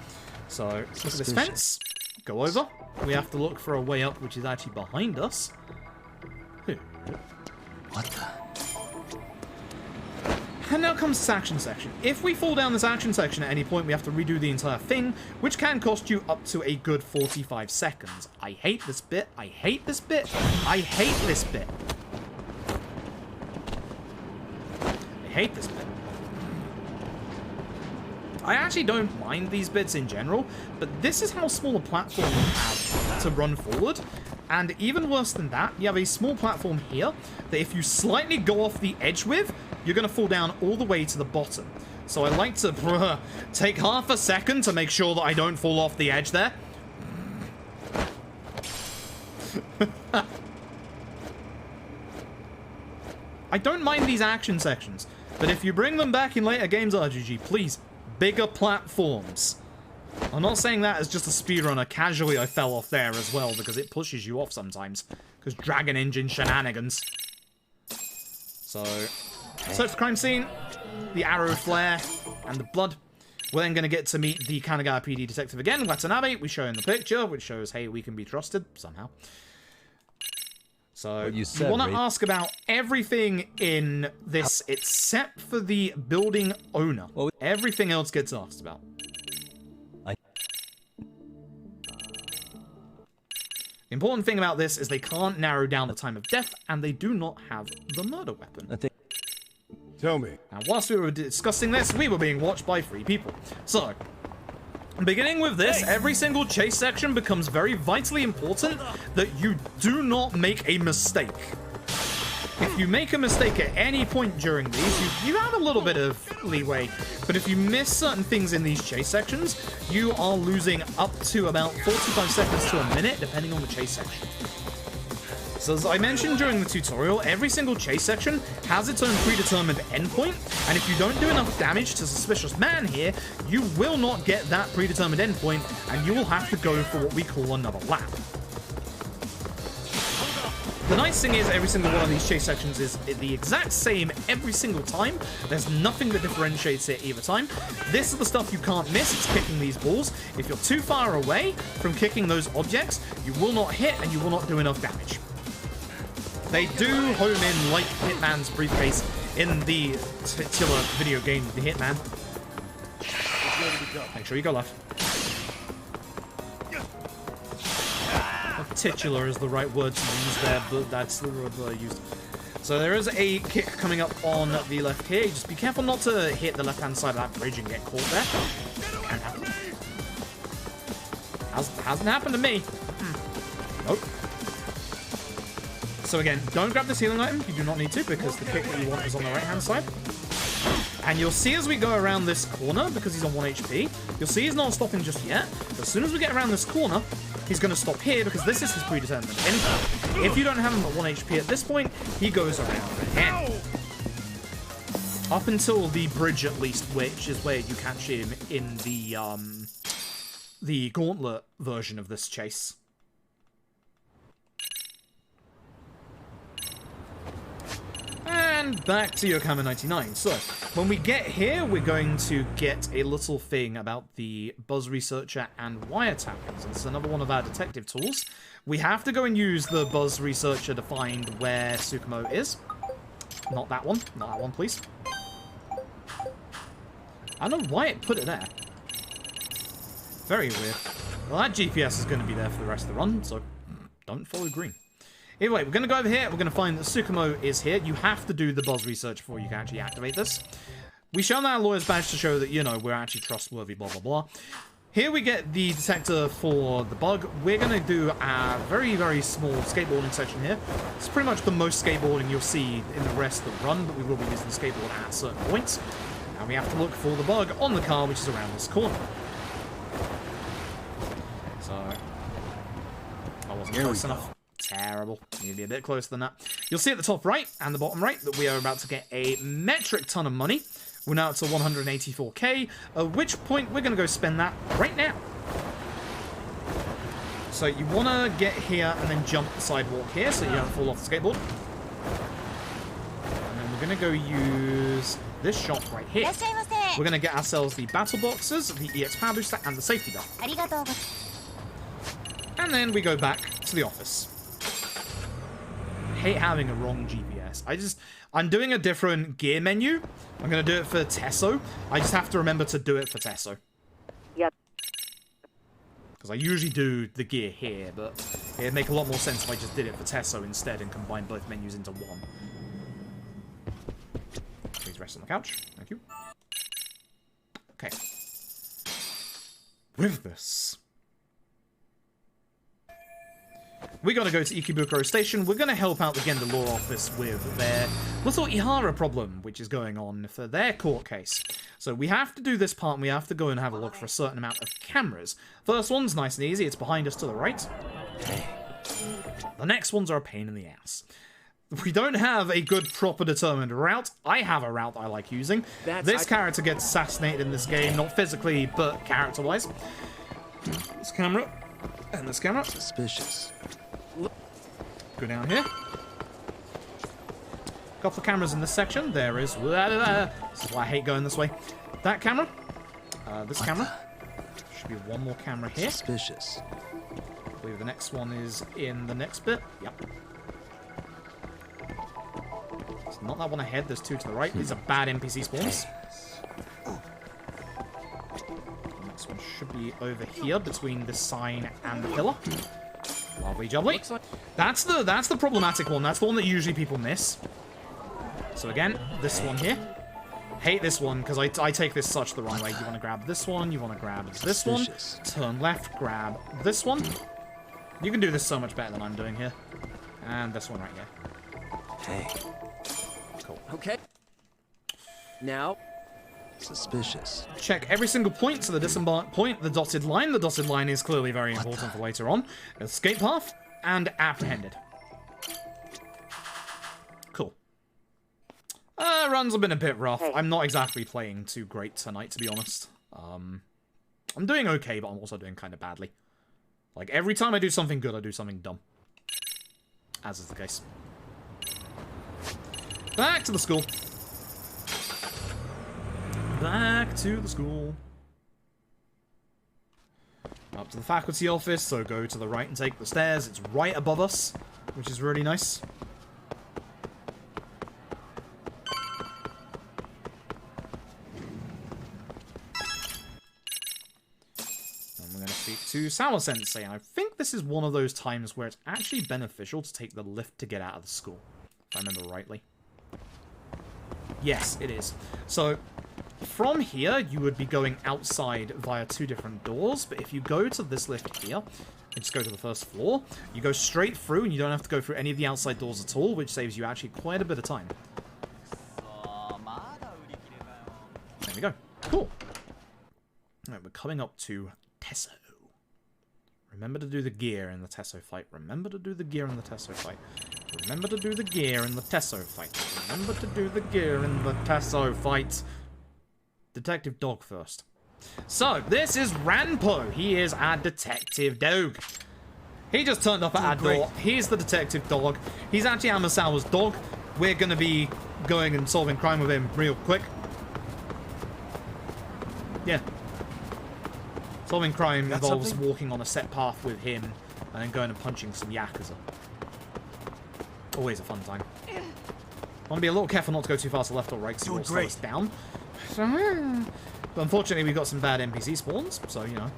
Speaker 1: So, look at this fence. Go over. We have to look for a way up, which is actually behind us.
Speaker 3: What the?
Speaker 1: And now comes this action section. If we fall down this action section at any point, we have to redo the entire thing, which can cost you up to a good 45 seconds. I hate this bit. I hate this bit. I hate this bit. I hate this bit. I actually don't mind these bits in general, but this is how small a platform you have to run forward. And even worse than that, you have a small platform here that if you slightly go off the edge with, you're going to fall down all the way to the bottom. So I like to take half a second to make sure that I don't fall off the edge there. I don't mind these action sections, but if you bring them back in later games, RGG, please, bigger platforms. I'm not saying that as just a speedrunner. Casually, I fell off there as well because it pushes you off sometimes. Because Dragon Engine shenanigans. So, search the crime scene, the arrow flare, and the blood. We're then going to get to meet the Kanagawa PD detective again, Watanabe. We show in the picture, which shows, hey, we can be trusted somehow. So, you want to ask about everything in this except for the building owner. Everything else gets asked about. The important thing about this is they can't narrow down the time of death, and they do not have the murder weapon.
Speaker 2: Tell me.
Speaker 1: And whilst we were discussing this, we were being watched by 3 people. So, beginning with this, every single chase section becomes very vitally important that you do not make a mistake. If you make a mistake at any point during these, you have a little bit of leeway, but if you miss certain things in these chase sections, you are losing up to about 45 seconds to a minute, depending on the chase section. So as I mentioned during the tutorial, every single chase section has its own predetermined endpoint, and if you don't do enough damage to Suspicious Man here, you will not get that predetermined endpoint, and you will have to go for what we call another lap. The nice thing is every single one of these chase sections is the exact same every single time. There's nothing that differentiates it either time. This is the stuff you can't miss. It's kicking these balls. If you're too far away from kicking those objects, you will not hit and you will not do enough damage. They do home in like Hitman's briefcase in the titular video game, The Hitman. Make sure you go left. Titular is the right word to use there, but that's the word that I used. So there is a kick coming up on the left here. Just be careful not to hit the left-hand side of that bridge and get caught there. Can happen. Hasn't happened to me. Nope. So again, don't grab this healing item. You do not need to, because the kick that you want is on the right-hand side. And you'll see as we go around this corner, because he's on 1 HP, you'll see he's not stopping just yet. But as soon as we get around this corner, he's going to stop here, because this is his predetermined end. If you don't have him at 1 HP at this point, he goes around again. Up until the bridge, at least, which is where you catch him in the gauntlet version of this chase. And back to Yokohama 99. So, when we get here, we're going to get a little thing about the Buzz Researcher and wiretappings. It's another one of our detective tools. We have to go and use the Buzz Researcher to find where Tsukumo is. Not that one. Not that one, please. I don't know why it put it there. Very weird. Well, that GPS is going to be there for the rest of the run, so don't follow green. Anyway, we're going to go over here. We're going to find that Tsukumo is here. You have to do the Buzz Research before you can actually activate this. We shown our lawyer's badge to show that, you know, we're actually trustworthy, blah, blah, blah. Here we get the detector for the bug. We're going to do a very, very small skateboarding section here. It's pretty much the most skateboarding you'll see in the rest of the run, but we will be using the skateboard at certain points. And we have to look for the bug on the car, which is around this corner. So, I wasn't close enough. Terrible. Need to be a bit closer than that. You'll see at the top right and the bottom right that we are about to get a metric ton of money. We're now up to 184k, at which point we're going to go spend that right now. So you want to get here and then jump the sidewalk here so you don't fall off the skateboard. And then we're going to go use this shop right here. We're going to get ourselves the battle boxes, the EX power booster, and the safety belt. And then we go back to the office. Hate having a wrong GPS. I'm doing a different gear menu. I'm going to do it for Tesso. I just have to remember to do it for Tesso.
Speaker 5: Yep.
Speaker 1: Because I usually do the gear here, but it'd make a lot more sense if I just did it for Tesso instead and combined both menus into one. Please rest on the couch. Thank you. Okay. With this, we're going to go to Ikebukuro Station. We're going to help out the Genda Law Office with their little Ihara problem, which is going on for their court case. So we have to do this part, and we have to go and have a look for a certain amount of cameras. First one's nice and easy. It's behind us to the right. The next ones are a pain in the ass. We don't have a good, proper, determined route. I have a route I like using. This character gets assassinated in this game, not physically, but character-wise. This camera. And this camera.
Speaker 3: Suspicious.
Speaker 1: Go down here. Couple of cameras in this section. There is. This is why I hate going this way. That camera. This camera. Should be one more camera here.
Speaker 3: Suspicious.
Speaker 1: I believe the next one is in the next bit. Yep. It's not that one ahead. There's two to the right. These are bad NPC spawns. The next one should be over here between the sign and the pillar. Lovely jubbly. That's the problematic one. That's the one that usually people miss. So again, this one here. Hate this one because I take this such the wrong way. You want to grab this one. You want to grab this one. Turn left. Grab this one. You can do this so much better than I'm doing here. And this one right here.
Speaker 3: Hey.
Speaker 1: Cool.
Speaker 4: Okay. Now.
Speaker 3: Suspicious.
Speaker 1: Check every single point to the disembark point, the dotted line. The dotted line is clearly very important for later on. Escape path and apprehended. Cool. Runs have been a bit rough. I'm not exactly playing too great tonight, to be honest. I'm doing okay, but I'm also doing kind of badly. Like, every time I do something good, I do something dumb. as is the case. Back to the school. Back to the school. Up to the faculty office, so go to the right and take the stairs. It's right above us, which is really nice. And we're going to speak to Sour Sensei. And I think this is one of those times where it's actually beneficial to take the lift to get out of the school, if I remember rightly. Yes, it is. So, from here, you would be going outside via 2 different doors, but if you go to this lift here, and just go to the first floor, you go straight through, and you don't have to go through any of the outside doors at all, which saves you actually quite a bit of time. There we go. Cool. Alright, we're coming up to Tesso. Remember to do the gear in the Tesso fight. Remember to do the gear in the Tesso fight. Remember to do the gear in the Tesso fight. Remember to do the gear in the Tesso fight. Detective Dog first. So, this is Ranpo. He is our detective dog. He just turned up at our door. He's the detective dog. He's actually Amasawa's dog. We're going to be going and solving crime with him real quick. Yeah. Solving crime involves walking on a set path with him and then going and punching some Yakuza. Always a fun time. I want to be a little careful not to go too fast to left or right because he will slow us down. But unfortunately, we've got some bad NPC spawns, so, you know.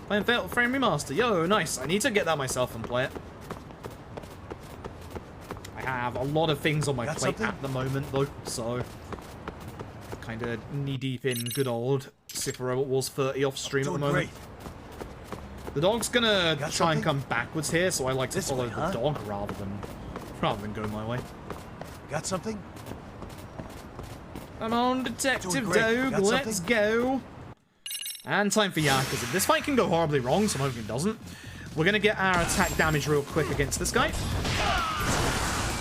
Speaker 1: Playing Fatal Frame Remaster. Yo, nice. I need to get that myself and play it. I have a lot of things on my plate at the moment, though, so... kind of knee-deep in good old Super Robot Wars 30 off stream at the moment. The dog's gonna try and come backwards here, so I like to follow the dog rather than go my way.
Speaker 3: Got something?
Speaker 1: Come on, Detective Dog, let's go. And time for Yakuza. This fight can go horribly wrong, so I'm hoping it doesn't. We're gonna get our attack damage real quick against this guy.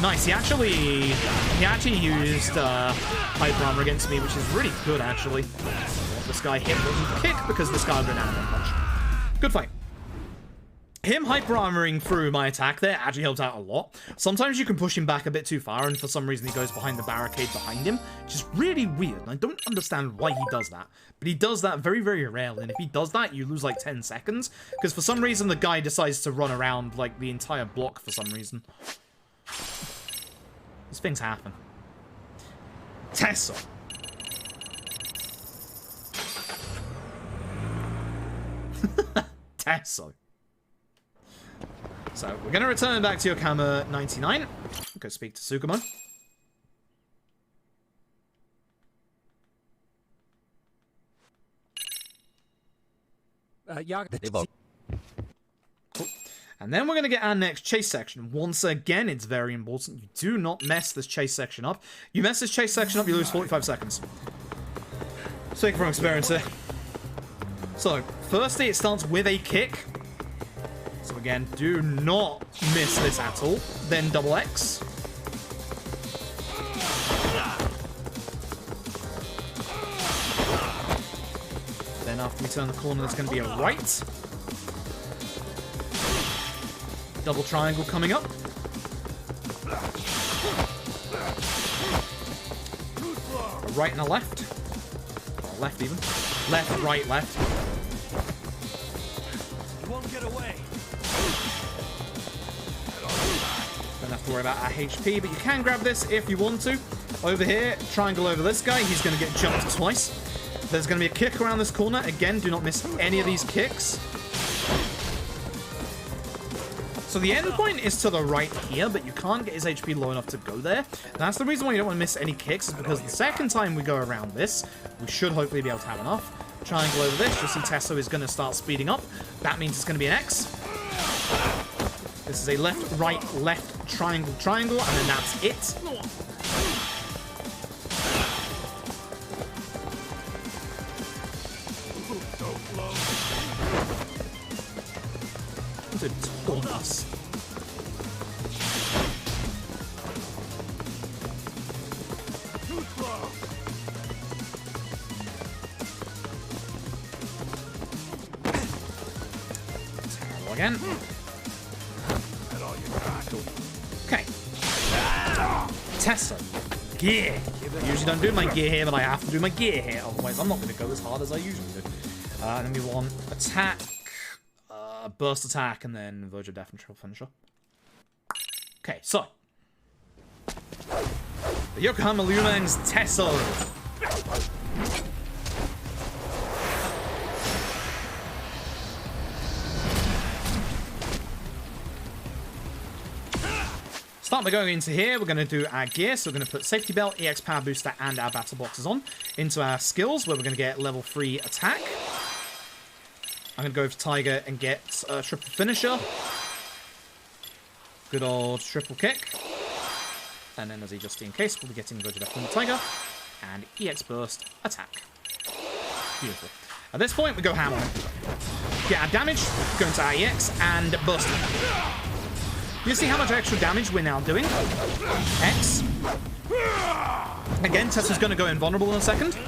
Speaker 1: Nice, he actually used hyper armor against me, which is really good, actually. This guy hit with a kick because this guy will go down in one punch. Good fight. Him hyper armoring through my attack there actually helped out a lot. Sometimes you can push him back a bit too far, and for some reason he goes behind the barricade behind him, which is really weird, and I don't understand why he does that. But he does that very, very rarely, and if he does that, you lose like 10 seconds, because for some reason the guy decides to run around like the entire block for some reason. These things happen. Tesso. Tesso. So, we're going to return back to Yokohama 99. Go speak to Tsukumo.
Speaker 7: Cool.
Speaker 1: And then we're going to get our next chase section. Once again, it's very important. You do not mess this chase section up. You mess this chase section up, you lose 45 seconds. Speaking from experience here. So, firstly, it starts with a kick. So again, do not miss this at all. Then double X. Then after we turn the corner, there's going to be a right. Double triangle coming up. A right and a left. Or left even. Left, right, left.
Speaker 4: You won't get away.
Speaker 1: Don't have to worry about our HP, but you can grab this if you want to. Over here, triangle over this guy. He's going to get jumped twice. There's going to be a kick around this corner. Again, do not miss any of these kicks. So the end point is to the right here, but you can't get his HP low enough to go there. That's the reason why you don't want to miss any kicks, is because the second time we go around this, we should hopefully be able to have enough. Triangle over this, you'll see Tesso is going to start speeding up. That means it's going to be an X. This is a left, right, left, triangle, triangle, and then that's it. To taunt us. Go again. Okay. Tessa. Gear. I usually don't do my gear here, but I have to do my gear here. Otherwise, I'm not going to go as hard as I usually do. And then we want attack, burst attack, and then verge of death and triple finisher. Okay, so. The Yokohama Liumang's Tessa. Start by going into here, we're going to do our gear, so we're going to put safety belt, EX power booster, and our battle boxes on. Into our skills, where we're going to get level 3 attack. I'm going to go for Tiger and get a triple finisher. Good old triple kick. And then as a just in case, we'll be getting Verge of Death from the Tiger. And EX burst attack. Beautiful. At this point, we go ham on. Get our damage, go into our EX, and burst it. You see how much extra damage we're now doing? X. Again, Tessa's going to go invulnerable in a second.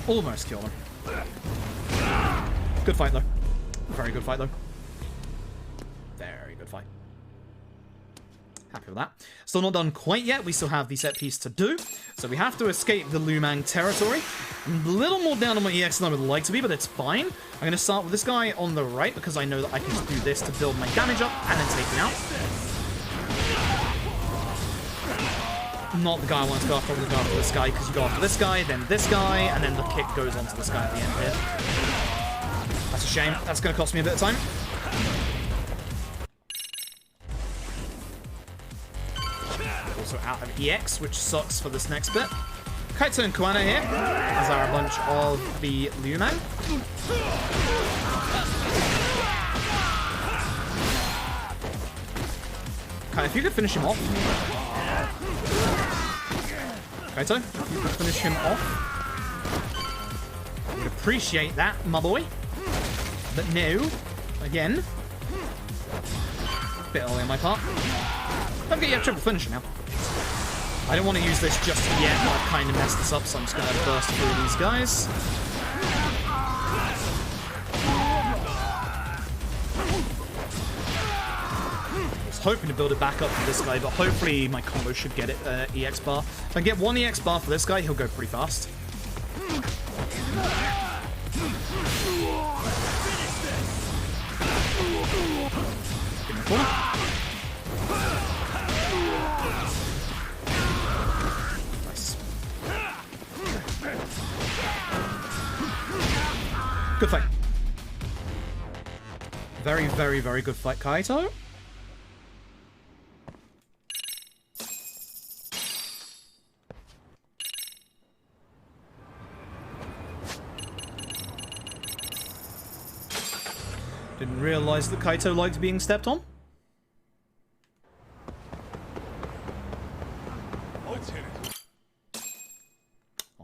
Speaker 1: Almost killed him. Good fight, though. Very good fight, though. Very good fight. Happy with that. Still not done quite yet. We still have the set piece to do. So we have to escape the Liumang territory. I'm a little more down on my EX than I would like to be, but it's fine. I'm going to start with this guy on the right because I know that I can just do this to build my damage up and then take him out. Not the guy I want to go after. I'm going to go after this guy because you go after this guy, then this guy, and then the kick goes onto this guy at the end here. That's a shame. That's going to cost me a bit of time. Also out of EX, which sucks for this next bit. Kaito and Koana here, as are a bunch of the Liumang. Okay, if you could finish him off. Kaito, if you could finish him off. I would appreciate that, my boy. But no, again. Bit early on my part. Don't get your triple finisher now. I don't want to use this just yet, but I've kind of messed this up, so I'm just going to burst through these guys. I was hoping to build it back up for this guy, but hopefully my combo should get it EX bar. If I get one EX bar for this guy, he'll go pretty fast. Give me a corner. Good fight. Very, very, very good fight, Kaito. Didn't realize that Kaito liked being stepped on.
Speaker 4: Let's hit it.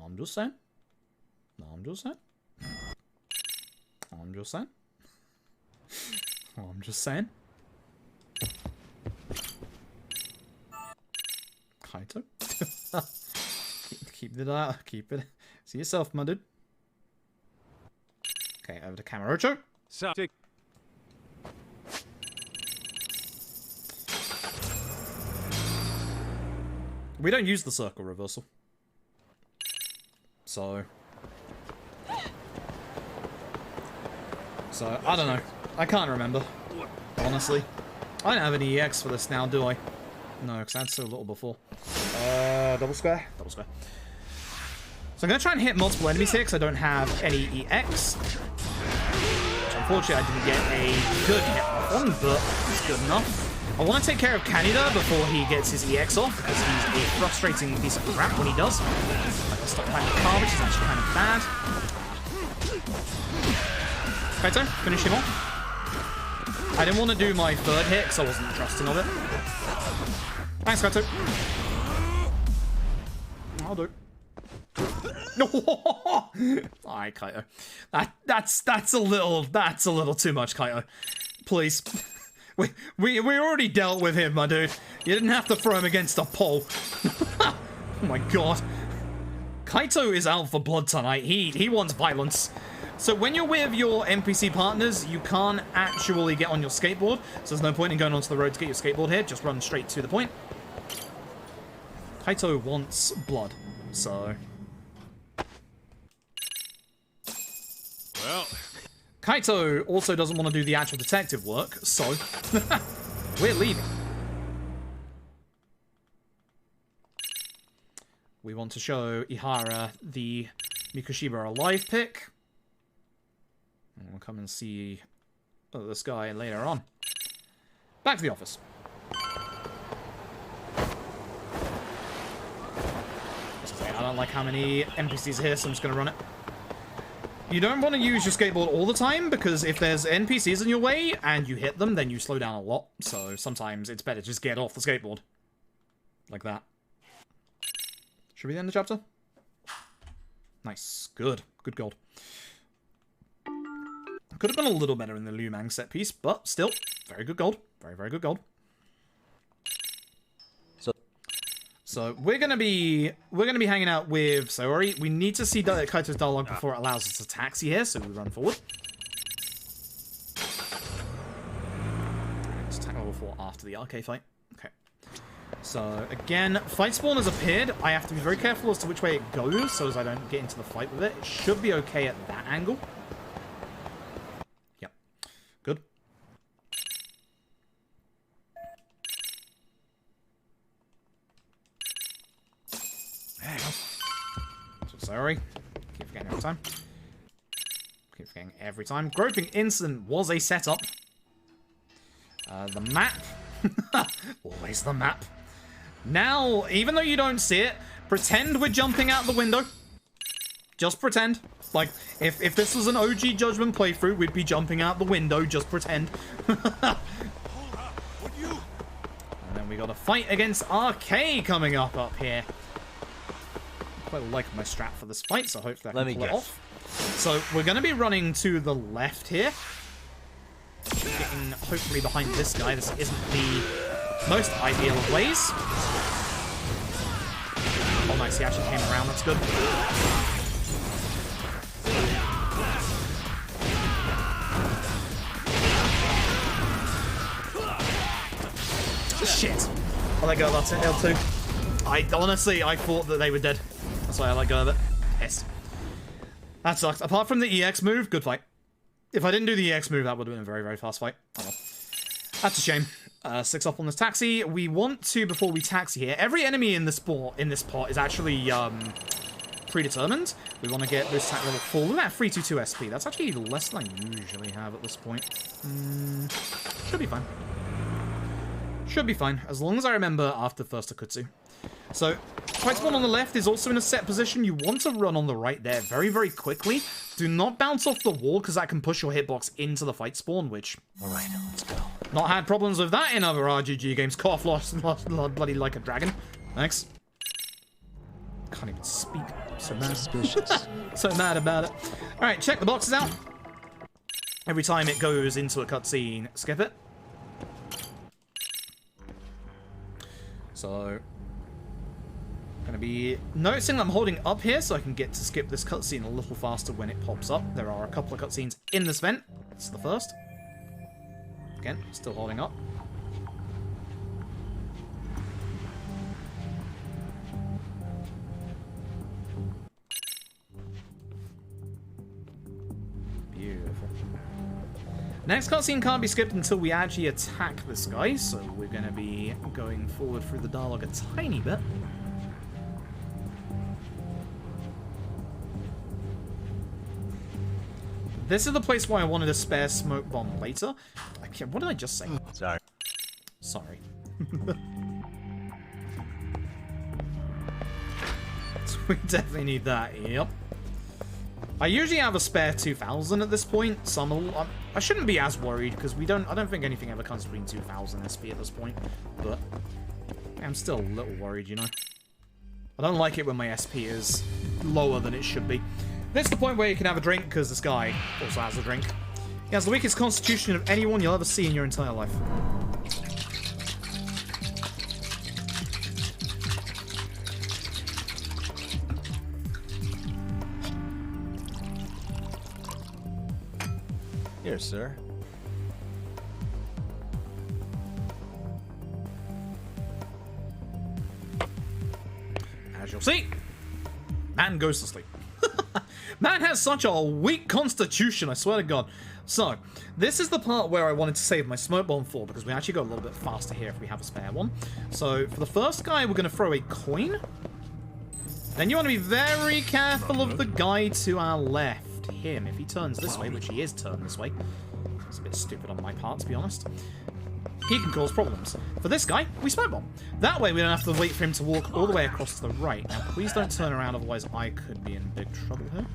Speaker 1: I'm just saying. I'm just saying. I'm just saying. I'm just saying. Kaito. keep it out. Keep it. See yourself, my dude. Okay, over to Kamurocho.
Speaker 4: So,
Speaker 1: We don't use the circle reversal. So, I don't know. I can't remember, honestly. I don't have any EX for this now, do I? No, because I had so little before. Double square? Double square. So I'm going to try and hit multiple enemies here because I don't have any EX. Which unfortunately I didn't get a good hit on, but it's good enough. I want to take care of Kaneda before he gets his EX off, because he's a frustrating piece of crap when he does. Like, I stop playing the car, which is actually kind of bad. Kaito, finish him off. I didn't want to do my third hit, because I wasn't trusting of it. Thanks, Kaito. I'll do. Alright, Kaito. That's a little too much, Kaito. Please. We already dealt with him, my dude. You didn't have to throw him against a pole. Oh my god. Kaito is out for blood tonight. He wants violence. So when you're with your NPC partners, you can't actually get on your skateboard. So there's no point in going onto the road to get your skateboard here. Just run straight to the point. Kaito wants blood, so...
Speaker 4: Well...
Speaker 1: Kaito also doesn't want to do the actual detective work, so... we're leaving. We want to show Ihara the Mikoshiba alive pic. And we'll come and see this guy later on. Back to the office. I don't like how many NPCs here, so I'm just going to run it. You don't want to use your skateboard all the time, because if there's NPCs in your way and you hit them, then you slow down a lot. So sometimes it's better to just get off the skateboard. Like that. Should we end the chapter? Nice. Good. Good gold. Could have been a little better in the Liumang set piece, but still, very good gold. Very, very good gold. So we're gonna be hanging out with Sayori. We need to see Kaito's dialogue before it allows us to taxi here, so we run forward. Let's attack level 4 after the arcade fight. Okay. So again, fight spawn has appeared. I have to be very careful as to which way it goes, so as I don't get into the fight with it. It should be okay at that angle. Yep. Good. Sorry. Keep forgetting every time. Keep forgetting every time. Groping Incident was a setup. The map. Always the map. Now, even though you don't see it, pretend we're jumping out the window. Just pretend. Like, if this was an OG Judgment playthrough, we'd be jumping out the window. Just pretend.
Speaker 4: Hold up, would you?
Speaker 1: And then we got a fight against RK coming up here. Quite like my strat for this fight, so hopefully I can pull it off. So we're going to be running to the left here. Getting hopefully behind this guy. This isn't the most ideal of ways. Oh nice, he actually came around, that's good. Shit. I let go of that L2. I thought that they were dead. That's why I let go of it. Pissed. That sucks. Apart from the EX move, good fight. If I didn't do the EX move, that would have been a very, very fast fight. Oh well. That's a shame. 6 up on this taxi. We want to, before we taxi here, every enemy in this pot is actually predetermined. We want to get this attack level 4. Look at that 322 SP. That's actually less than I usually have at this point. Should be fine. Should be fine, as long as I remember after first Akutsu. So, fight spawn on the left is also in a set position. You want to run on the right there very, very quickly. Do not bounce off the wall, because that can push your hitbox into the fight spawn, which...
Speaker 3: Alright, let's go.
Speaker 1: Not had problems with that in other RGG games. Cough, lost bloody like a dragon. Thanks. Can't even speak. So mad.
Speaker 3: Suspicious.
Speaker 1: So mad about it. Alright, check the boxes out. Every time it goes into a cutscene, skip it. So... Gonna be noticing I'm holding up here so I can get to skip this cutscene a little faster when it pops up. There are a couple of cutscenes in this vent. It's the first. Again, still holding up. Beautiful. Next cutscene can't be skipped until we actually attack this guy, so we're gonna be going forward through the dialogue a tiny bit. This is the place where I wanted a spare smoke bomb later. What did I just say?
Speaker 3: Sorry.
Speaker 1: Sorry. So we definitely need that. Yep. I usually have a spare 2000 at this point, so I shouldn't be as worried because I don't think anything ever comes between 2000 SP at this point. But I'm still a little worried, you know. I don't like it when my SP is lower than it should be. This is the point where you can have a drink, because this guy also has a drink. He has the weakest constitution of anyone you'll ever see in your entire life.
Speaker 3: there, sir.
Speaker 1: As you'll see, man goes to sleep. Man has such a weak constitution, I swear to God. So, this is the part where I wanted to save my smoke bomb for, because we actually go a little bit faster here if we have a spare one. So, for the first guy, we're going to throw a coin. Then you want to be very careful of the guy to our left. Him, if he turns this way, which he is turned this way. It's a bit stupid on my part, to be honest. He can cause problems. For this guy, we smoke bomb. That way we don't have to wait for him to walk all the way across to the right. Now, please don't turn around, otherwise I could be in big trouble here.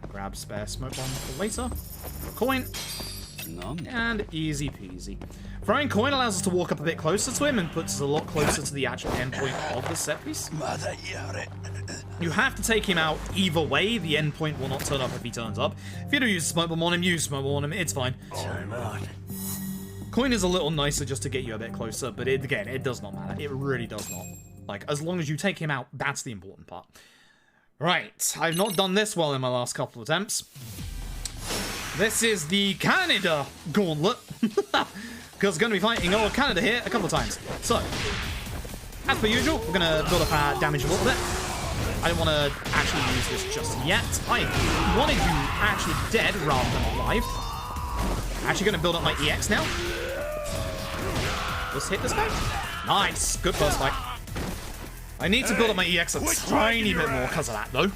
Speaker 1: Grab spare smoke bomb for later. Coin. And easy peasy. Throwing coin allows us to walk up a bit closer to him and puts us a lot closer to the actual endpoint of the set piece. You have to take him out either way. The endpoint will not turn up if he turns up. If you do use smoke bomb on him, use smoke bomb on him. It's fine. Coin is a little nicer just to get you a bit closer, but again, it does not matter. It really does not. Like, as long as you take him out, that's the important part. Right, I've not done this well in my last couple of attempts. This is the Canada Gauntlet. Because we're going to be fighting old Canada here a couple of times. So, as per usual, we're going to build up our damage a little bit. I don't want to actually use this just yet. I wanted you actually dead rather than alive. Actually going to build up my EX now. Just hit this guy. Nice. Good first fight. I need to build up my EX a tiny bit more because of that, though.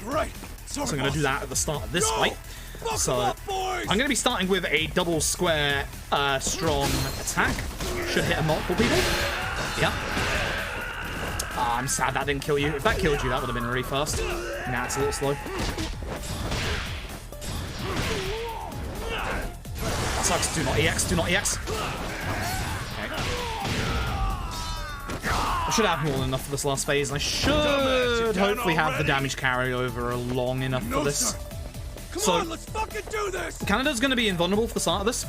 Speaker 4: Right.
Speaker 1: So I'm going to do that at the start of this fight. So I'm going to be starting with a double square strong attack. Should hit multiple people. Yeah. I'm sad that didn't kill you. If that killed you, that would have been really fast. Nah, it's a little slow. That sucks. Do not EX. Do not EX. I should have more than enough for this last phase, and I should hopefully have the damage carryover long enough for this.
Speaker 4: Come on, let's fucking do this!
Speaker 1: Canada's going to be invulnerable for the start of this.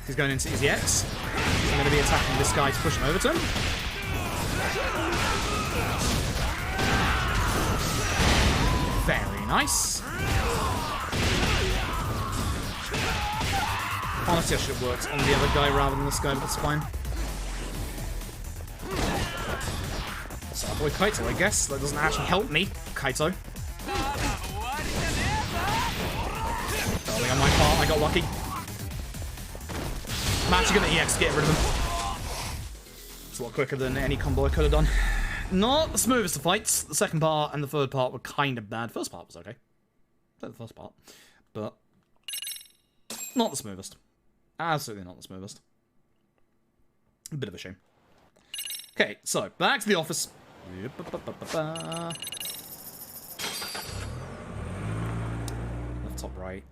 Speaker 1: He's going into his EX. I'm going to be attacking this guy to push him over to him. Very nice. Honestly, I should have worked on the other guy rather than this guy, but it's fine. So, boy, Kaito, I guess. That doesn't actually help me, Kaito. Darling, on my part, I got lucky. I'm actually going to EX to get rid of him. It's a lot quicker than any combo I could have done. Not the smoothest of fights. The second part and the third part were kind of bad. First part was okay. The first part. But not the smoothest. Absolutely not the smoothest. A bit of a shame. Okay, so back to the office. Left, top, right.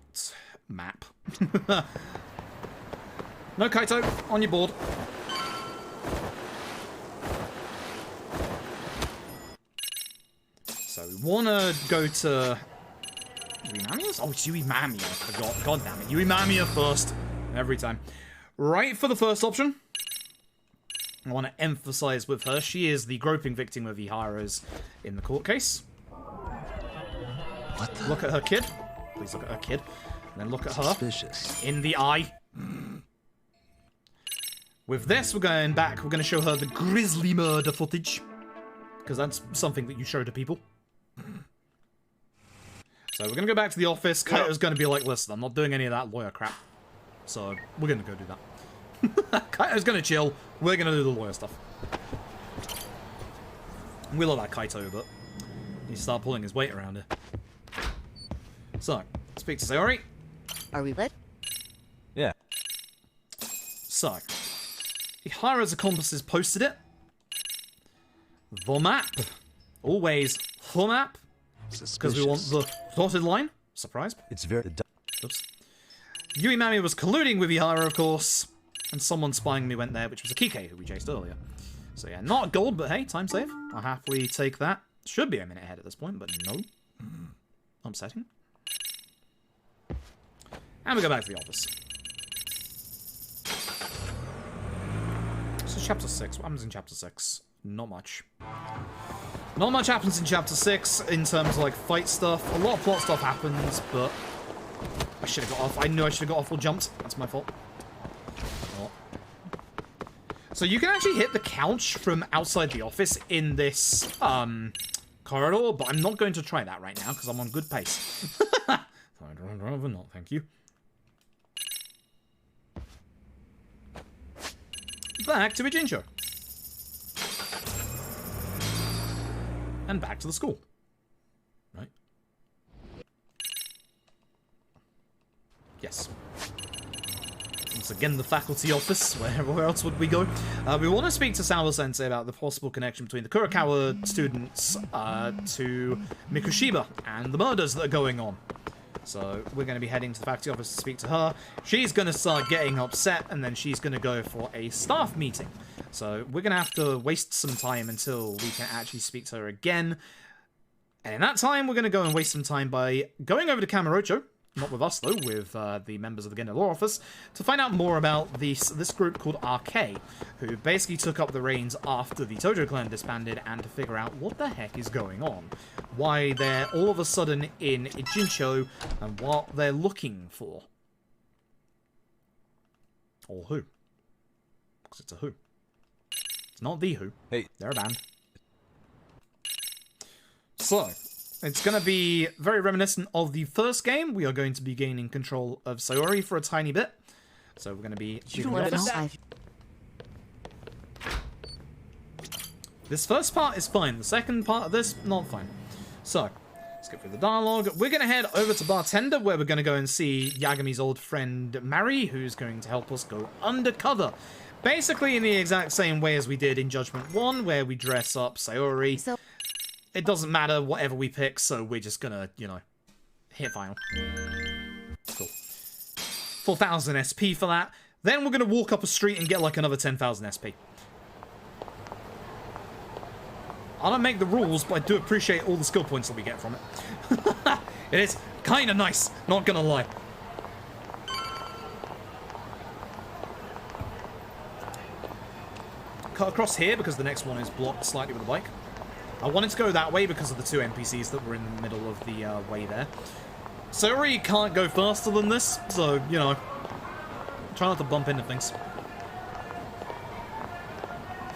Speaker 1: Map. No Kaito, on your board. So we want to go to Uemamiya? Oh, it's Uemamiya. I forgot. God damn it. Uemamiya first. Every time. Right for the first option. I want to emphasize with her, she is the groping victim of Ihara's in the court case.
Speaker 3: What the?
Speaker 1: Look at her kid. Please look at her kid. And then look at her.
Speaker 3: Suspicious.
Speaker 1: In the eye. With this, we're going back. We're going to show her the grisly murder footage. Because that's something that you show to people. So we're going to go back to the office. Kaito's going to be like, listen, I'm not doing any of that lawyer crap. So we're going to go do that. Kaito's going to chill. We're going to do the lawyer stuff. We love that Kaito, but he start pulling his weight around here. So, speak to Sayori.
Speaker 6: Are we lit?
Speaker 3: Yeah.
Speaker 1: So, Ihara's accomplices posted it. The map. Always the map. Because we want the dotted line. Surprise.
Speaker 3: It's very...
Speaker 1: Oops. Uemamiya was colluding with Ihara, of course. And someone spying me went there, which was a Kike, who we chased earlier. So yeah, not gold, but hey, time save. I'll happily take that. Should be a minute ahead at this point, but no. Upsetting. And we go back to the office. So chapter 6. What happens in chapter 6? Not much. Not much happens in chapter 6 in terms of like fight stuff. A lot of plot stuff happens, but I should have got off. I knew I should have got off or jumped. That's my fault. Oh. So you can actually hit the couch from outside the office in this corridor, but I'm not going to try that right now because I'm on good pace. I'd rather not, thank you. Back to Ijincho. And back to the school. Right? Yes. Once again, the faculty office. Where else would we go? We want to speak to Sawa Sensei about the possible connection between the Kurokawa students to Mikushiba and the murders that are going on. So we're going to be heading to the faculty office to speak to her. She's going to start getting upset, and then she's going to go for a staff meeting. So we're going to have to waste some time until we can actually speak to her again. And in that time, we're going to go and waste some time by going over to Kamurocho. Not with us, though, with the members of the Gendo Law Office, to find out more about this group called RK, who basically took up the reins after the Tojo clan disbanded, and to figure out what the heck is going on. Why they're all of a sudden in Ijincho, and what they're looking for. Or who. Because it's a who. It's not the who.
Speaker 3: Hey.
Speaker 1: They're a band. So, it's going to be very reminiscent of the first game. We are going to be gaining control of Sayori for a tiny bit. So we're going to be... This first part is fine. The second part of this, not fine. So, let's get through the dialogue. We're going to head over to Bartender, where we're going to go and see Yagami's old friend Mari, who's going to help us go undercover. Basically in the exact same way as we did in Judgment 1, where we dress up Sayori. It doesn't matter whatever we pick, so we're just gonna, you know, hit final. Cool. 4,000 SP for that. Then we're gonna walk up a street and get like another 10,000 SP. I don't make the rules, but I do appreciate all the skill points that we get from it. It is kind of nice, not gonna lie. Cut across here because the next one is blocked slightly with a bike. I wanted to go that way because of the two NPCs that were in the middle of the way there. Sayori can't go faster than this, so, you know, try not to bump into things.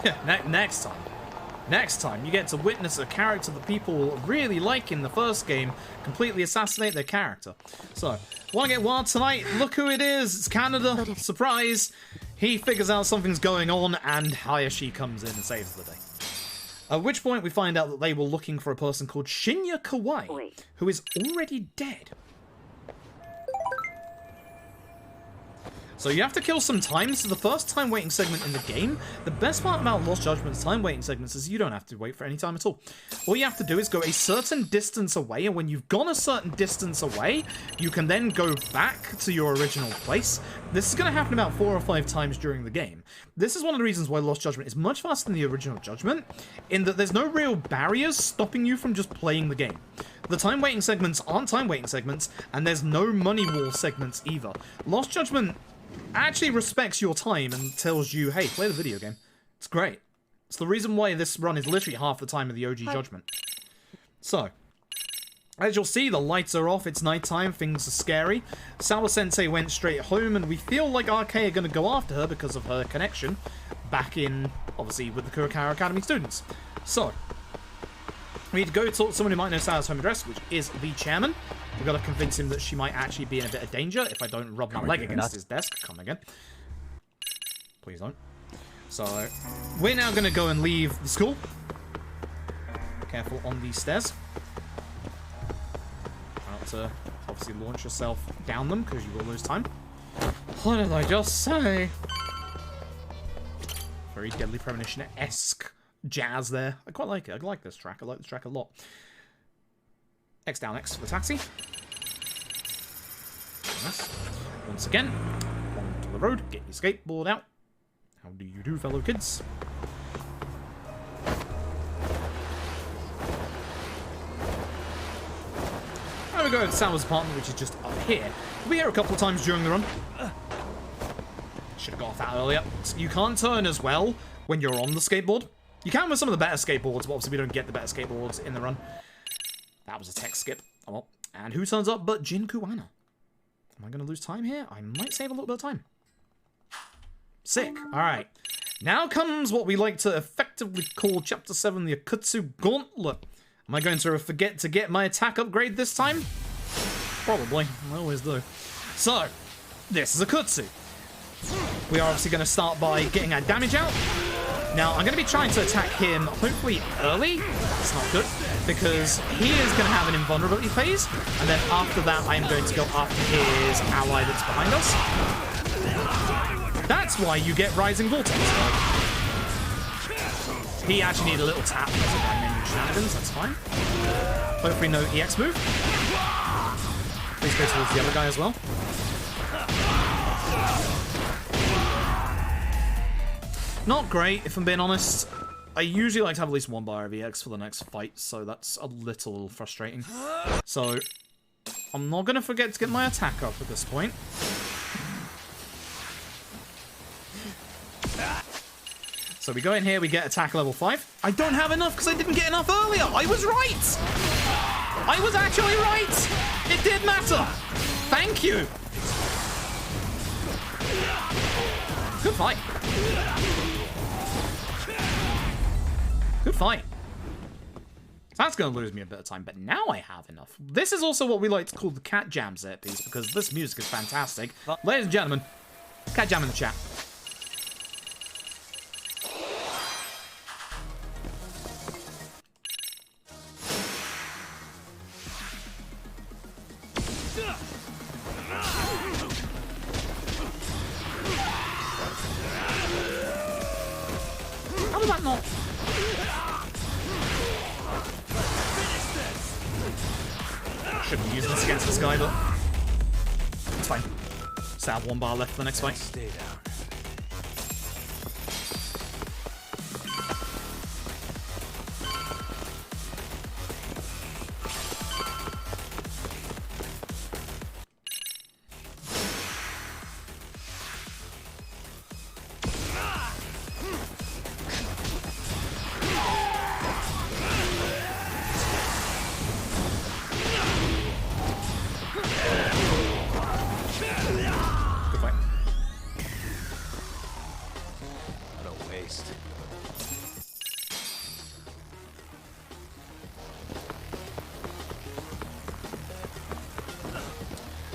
Speaker 1: Yeah, next time, you get to witness a character that people really like in the first game completely assassinate their character. So, want to get wild tonight? Look who it is! It's Canada! Surprise! He figures out something's going on, and Hayashi comes in and saves the day. At which point we find out that they were looking for a person called Shinya Kawai, who is already dead. So you have to kill some time. So the first time waiting segment in the game, the best part about Lost Judgment's time waiting segments is you don't have to wait for any time at all. All you have to do is go a certain distance away, and when you've gone a certain distance away, you can then go back to your original place. This is going to happen about 4 or 5 times during the game. This is one of the reasons why Lost Judgment is much faster than the original Judgment, in that there's no real barriers stopping you from just playing the game. The time waiting segments aren't time waiting segments, and there's no money wall segments either. Lost Judgment actually respects your time and tells you, hey, play the video game. It's great. It's the reason why this run is literally half the time of the OG Judgment. So, as you'll see, the lights are off, it's nighttime, things are scary. Sawa Sensei went straight home, and we feel like RK are going to go after her because of her connection back in, obviously, with the Kurokawa Academy students. So, we need to go talk to someone who might know Sawa's home address, which is the chairman. We've got to convince him that she might actually be in a bit of danger if I don't rub my leg against his desk. Come again. Please don't. So, we're now going to go and leave the school. Careful on these stairs. Try not to, obviously, launch yourself down them, because you will lose time. What did I just say? Very Deadly Premonition-esque jazz there. I quite like it. I like this track. I like this track a lot. X down X for the taxi. Nice. Once again, onto the road. Get your skateboard out. How do you do, fellow kids? Now we go to Sawa's apartment, which is just up here. We'll be here a couple of times during the run. Should have got off that earlier. So you can't turn as well when you're on the skateboard. You can with some of the better skateboards, but obviously we don't get the better skateboards in the run. That was a tech skip. Oh well. And who turns up but Jin Kuwana? Am I going to lose time here? I might save a little bit of time. Sick. Alright. Now comes what we like to effectively call Chapter 7, the Akutsu Gauntlet. Am I going to forget to get my attack upgrade this time? Probably. I always do. So, this is Akutsu. We are obviously going to start by getting our damage out. Now, I'm going to be trying to attack him, hopefully, early. That's not good, because he is going to have an invulnerability phase, and then after that, I am going to go after his ally that's behind us. That's why you get Rising Vortex. He actually needed a little tap because of my menu shenanigans, that's fine. Hopefully no EX move. Please go towards the other guy as well. Not great, if I'm being honest. I usually like to have at least one bar of EX for the next fight, so that's a little frustrating. So, I'm not going to forget to get my attack up at this point. So we go in here, we get attack level 5. I don't have enough because I didn't get enough earlier. I was right. I was actually right. It did matter. Thank you. Good fight. Good fight. That's going to lose me a bit of time, but now I have enough. This is also what we like to call the cat jam set piece, because this music is fantastic. Ladies and gentlemen, cat jam in the chat. How was that not? Shouldn't be using this against this guy, but it's fine. Still have one bar left for the next fight.
Speaker 3: Stay down.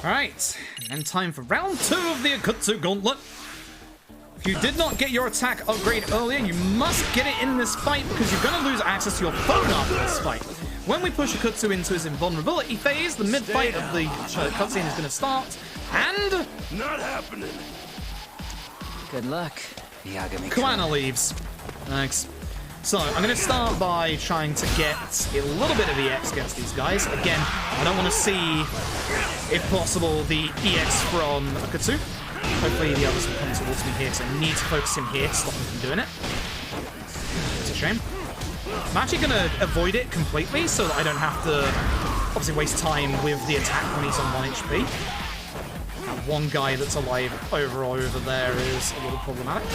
Speaker 1: Alright, and time for round 2 of the Akutsu Gauntlet. If you did not get your attack upgrade earlier, you must get it in this fight because you're going to lose access to your phone after this fight. When we push Akutsu into his invulnerability phase, the mid-fight of the cutscene is going to start, and...
Speaker 4: Not happening.
Speaker 5: Good luck, Yagami.
Speaker 1: Koana leaves. Thanks. So, I'm going to start by trying to get a little bit of EX against these guys. Again, I don't want to see, if possible, the EX from Akutsu. Hopefully the others will come towards me here, because I need to focus him here to stop him from doing it. It's a shame. I'm actually going to avoid it completely, so that I don't have to, obviously, waste time with the attack when he's on 1 HP. That one guy that's alive over there is a little problematic.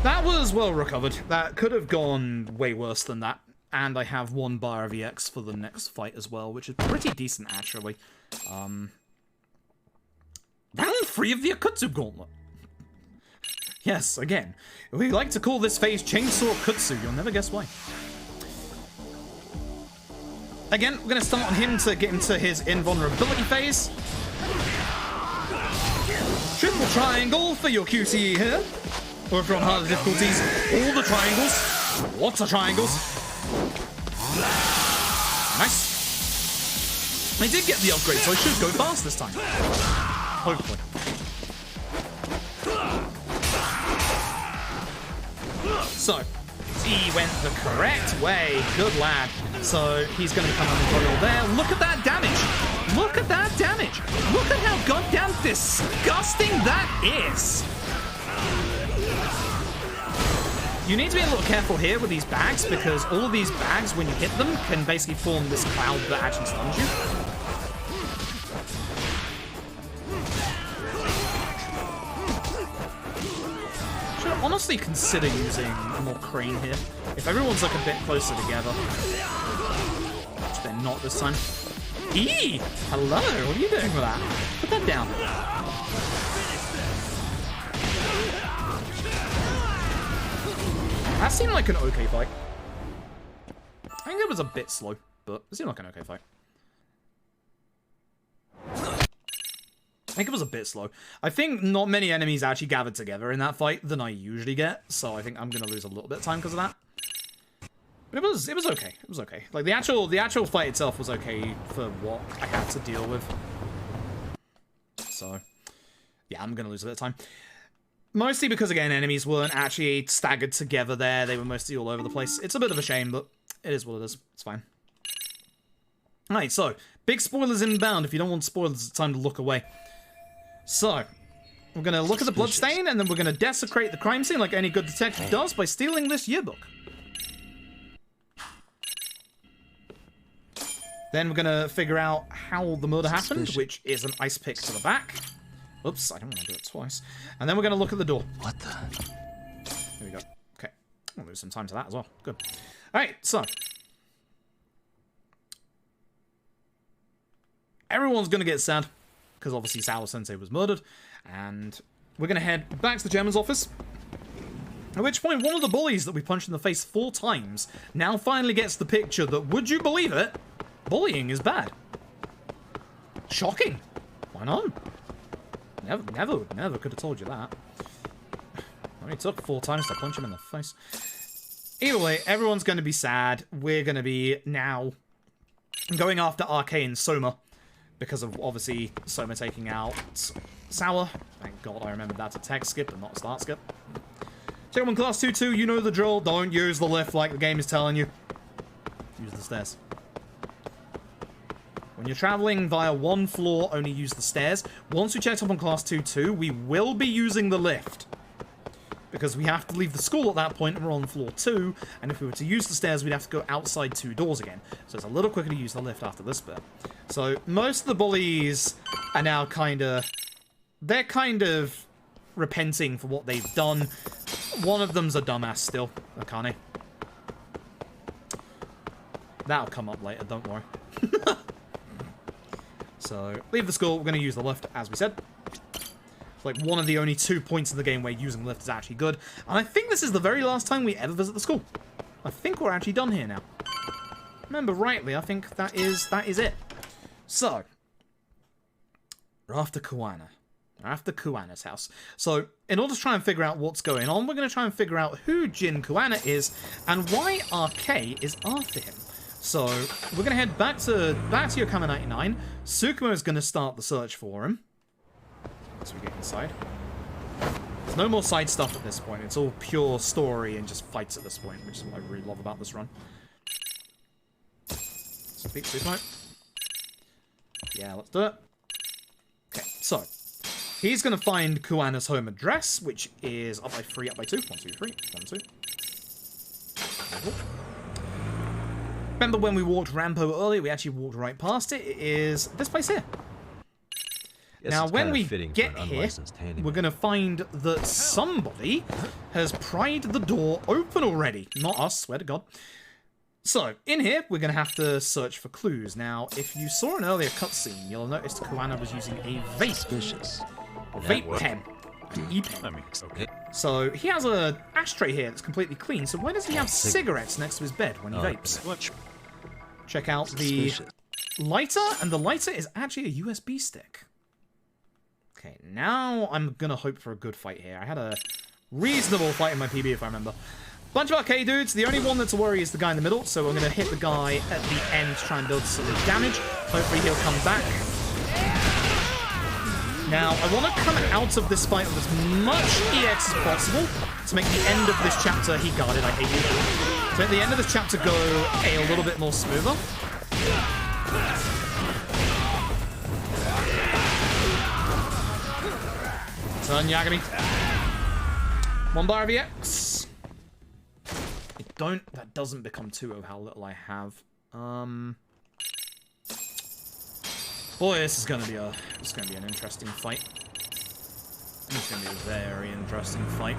Speaker 1: That was well recovered. That could have gone way worse than that. And I have 1 bar of EX for the next fight as well, which is pretty decent, actually. Round 3 of the Akutsu Gauntlet. Yes, again. We like to call this phase Chainsaw Akutsu. You'll never guess why. Again, we're going to start on him to get into his invulnerability phase. Triple triangle for your QTE here. Or if you're on harder difficulties, all the triangles. Lots of triangles. Nice. I did get the upgrade, so I should go fast this time. Hopefully. So, he went the correct way. Good lad. So, he's going to become uncontrollable there. Look at that damage. Look at that damage. Look at how goddamn disgusting that is. You need to be a little careful here with these bags, because all of these bags, when you hit them, can basically form this cloud that actually stuns you. Should honestly consider using more crane here. If everyone's like a bit closer together. They're not this time. Eee! Hello, what are you doing with that? Put that down. That seemed like an okay fight. I think it was a bit slow, but it seemed like an okay fight. I think it was a bit slow. I think not many enemies actually gathered together in that fight than I usually get, so I think I'm gonna lose a little bit of time because of that. But it was okay. It was okay. Like the actual fight itself was okay for what I had to deal with. So yeah, I'm gonna lose a bit of time. Mostly because again, enemies weren't actually staggered together there. They were mostly all over the place. It's a bit of a shame, but it is what it is. It's fine. Alright, so big spoilers inbound. If you don't want spoilers, it's time to look away. So, we're going to look at the bloodstain, and then we're going to desecrate the crime scene like any good detective does by stealing this yearbook. Then we're going to figure out how the murder happened, which is an ice pick to the back. Oops, I don't want to do it twice. And then we're going to look at the door.
Speaker 3: What the?
Speaker 1: Here we go. Okay, I'll lose some time to that as well. Good. Alright, so. Everyone's going to get sad. Because obviously Sour Sensei was murdered, and we're going to head back to the chairman's office. At which point, one of the bullies that we punched in the face 4 times now finally gets the picture that, would you believe it, bullying is bad. Shocking. Why not? Never could have told you that. Only took 4 times to punch him in the face. Either way, everyone's going to be sad. We're going to be now going after Arcane Soma. Because of, obviously, Soma taking out Sour. Thank God I remembered that's a text skip and not a start skip. Check on class 2-2, you know the drill. Don't use the lift like the game is telling you. Use the stairs. When you're traveling via one floor, only use the stairs. Once we checked up on class 2-2, we will be using the lift. Because we have to leave the school at that point and we're on floor 2. And if we were to use the stairs, we'd have to go outside 2 doors again. So it's a little quicker to use the lift after this bit. So most of the bullies are now they're kind of repenting for what they've done. One of them's a dumbass still, Akane. That'll come up later, don't worry. So, leave the school, we're going to use the lift, as we said. It's like one of the only 2 points in the game where using the lift is actually good. And I think this is the very last time we ever visit the school. I think we're actually done here now. Remember rightly, I think that is it. So, we're after Kuwana. We're after Kuwana's house. So, in order to try and figure out what's going on, we're going to try and figure out who Jin Kuwana is and why RK is after him. So, we're going to head back to Yokohama 99. Tsukumo is going to start the search for him. As we get inside. There's no more side stuff at this point. It's all pure story and just fights at this point, which is what I really love about this run. Speak, Tsukumo. Yeah, let's do it. Okay, so he's going to find Kuwana's home address, which is up by 3, up by 2. 1, 2, 3. 1, 2. Remember when we walked Rampo earlier? We actually walked right past it. It is this place here. Now, when we get here, we're going to find that somebody has pried the door open already. Not us, swear to God. So, in here, we're going to have to search for clues. Now, if you saw an earlier cutscene, you'll have noticed Kuwana was using a vape. A vape pen. An e-pen. So, he has an ashtray here that's completely clean. So, why does he have cigarettes next to his bed when he vapes? Check out the lighter, and the lighter is actually a USB stick. Okay, now I'm going to hope for a good fight here. I had a reasonable fight in my PB, if I remember. Bunch of arcade dudes. The only one that's a worry is the guy in the middle, so I'm going to hit the guy at the end to try and build some damage. Hopefully he'll come back. Now, I want to come out of this fight with as much EX as possible to make the end of this chapter... He guarded, I hate you. To make the end of this chapter go a little bit more smoother. Turn, Yagami. 1 bar of EX. That doesn't become 2 of how little I have. Boy, this is gonna be an interesting fight. It's gonna be a very interesting fight.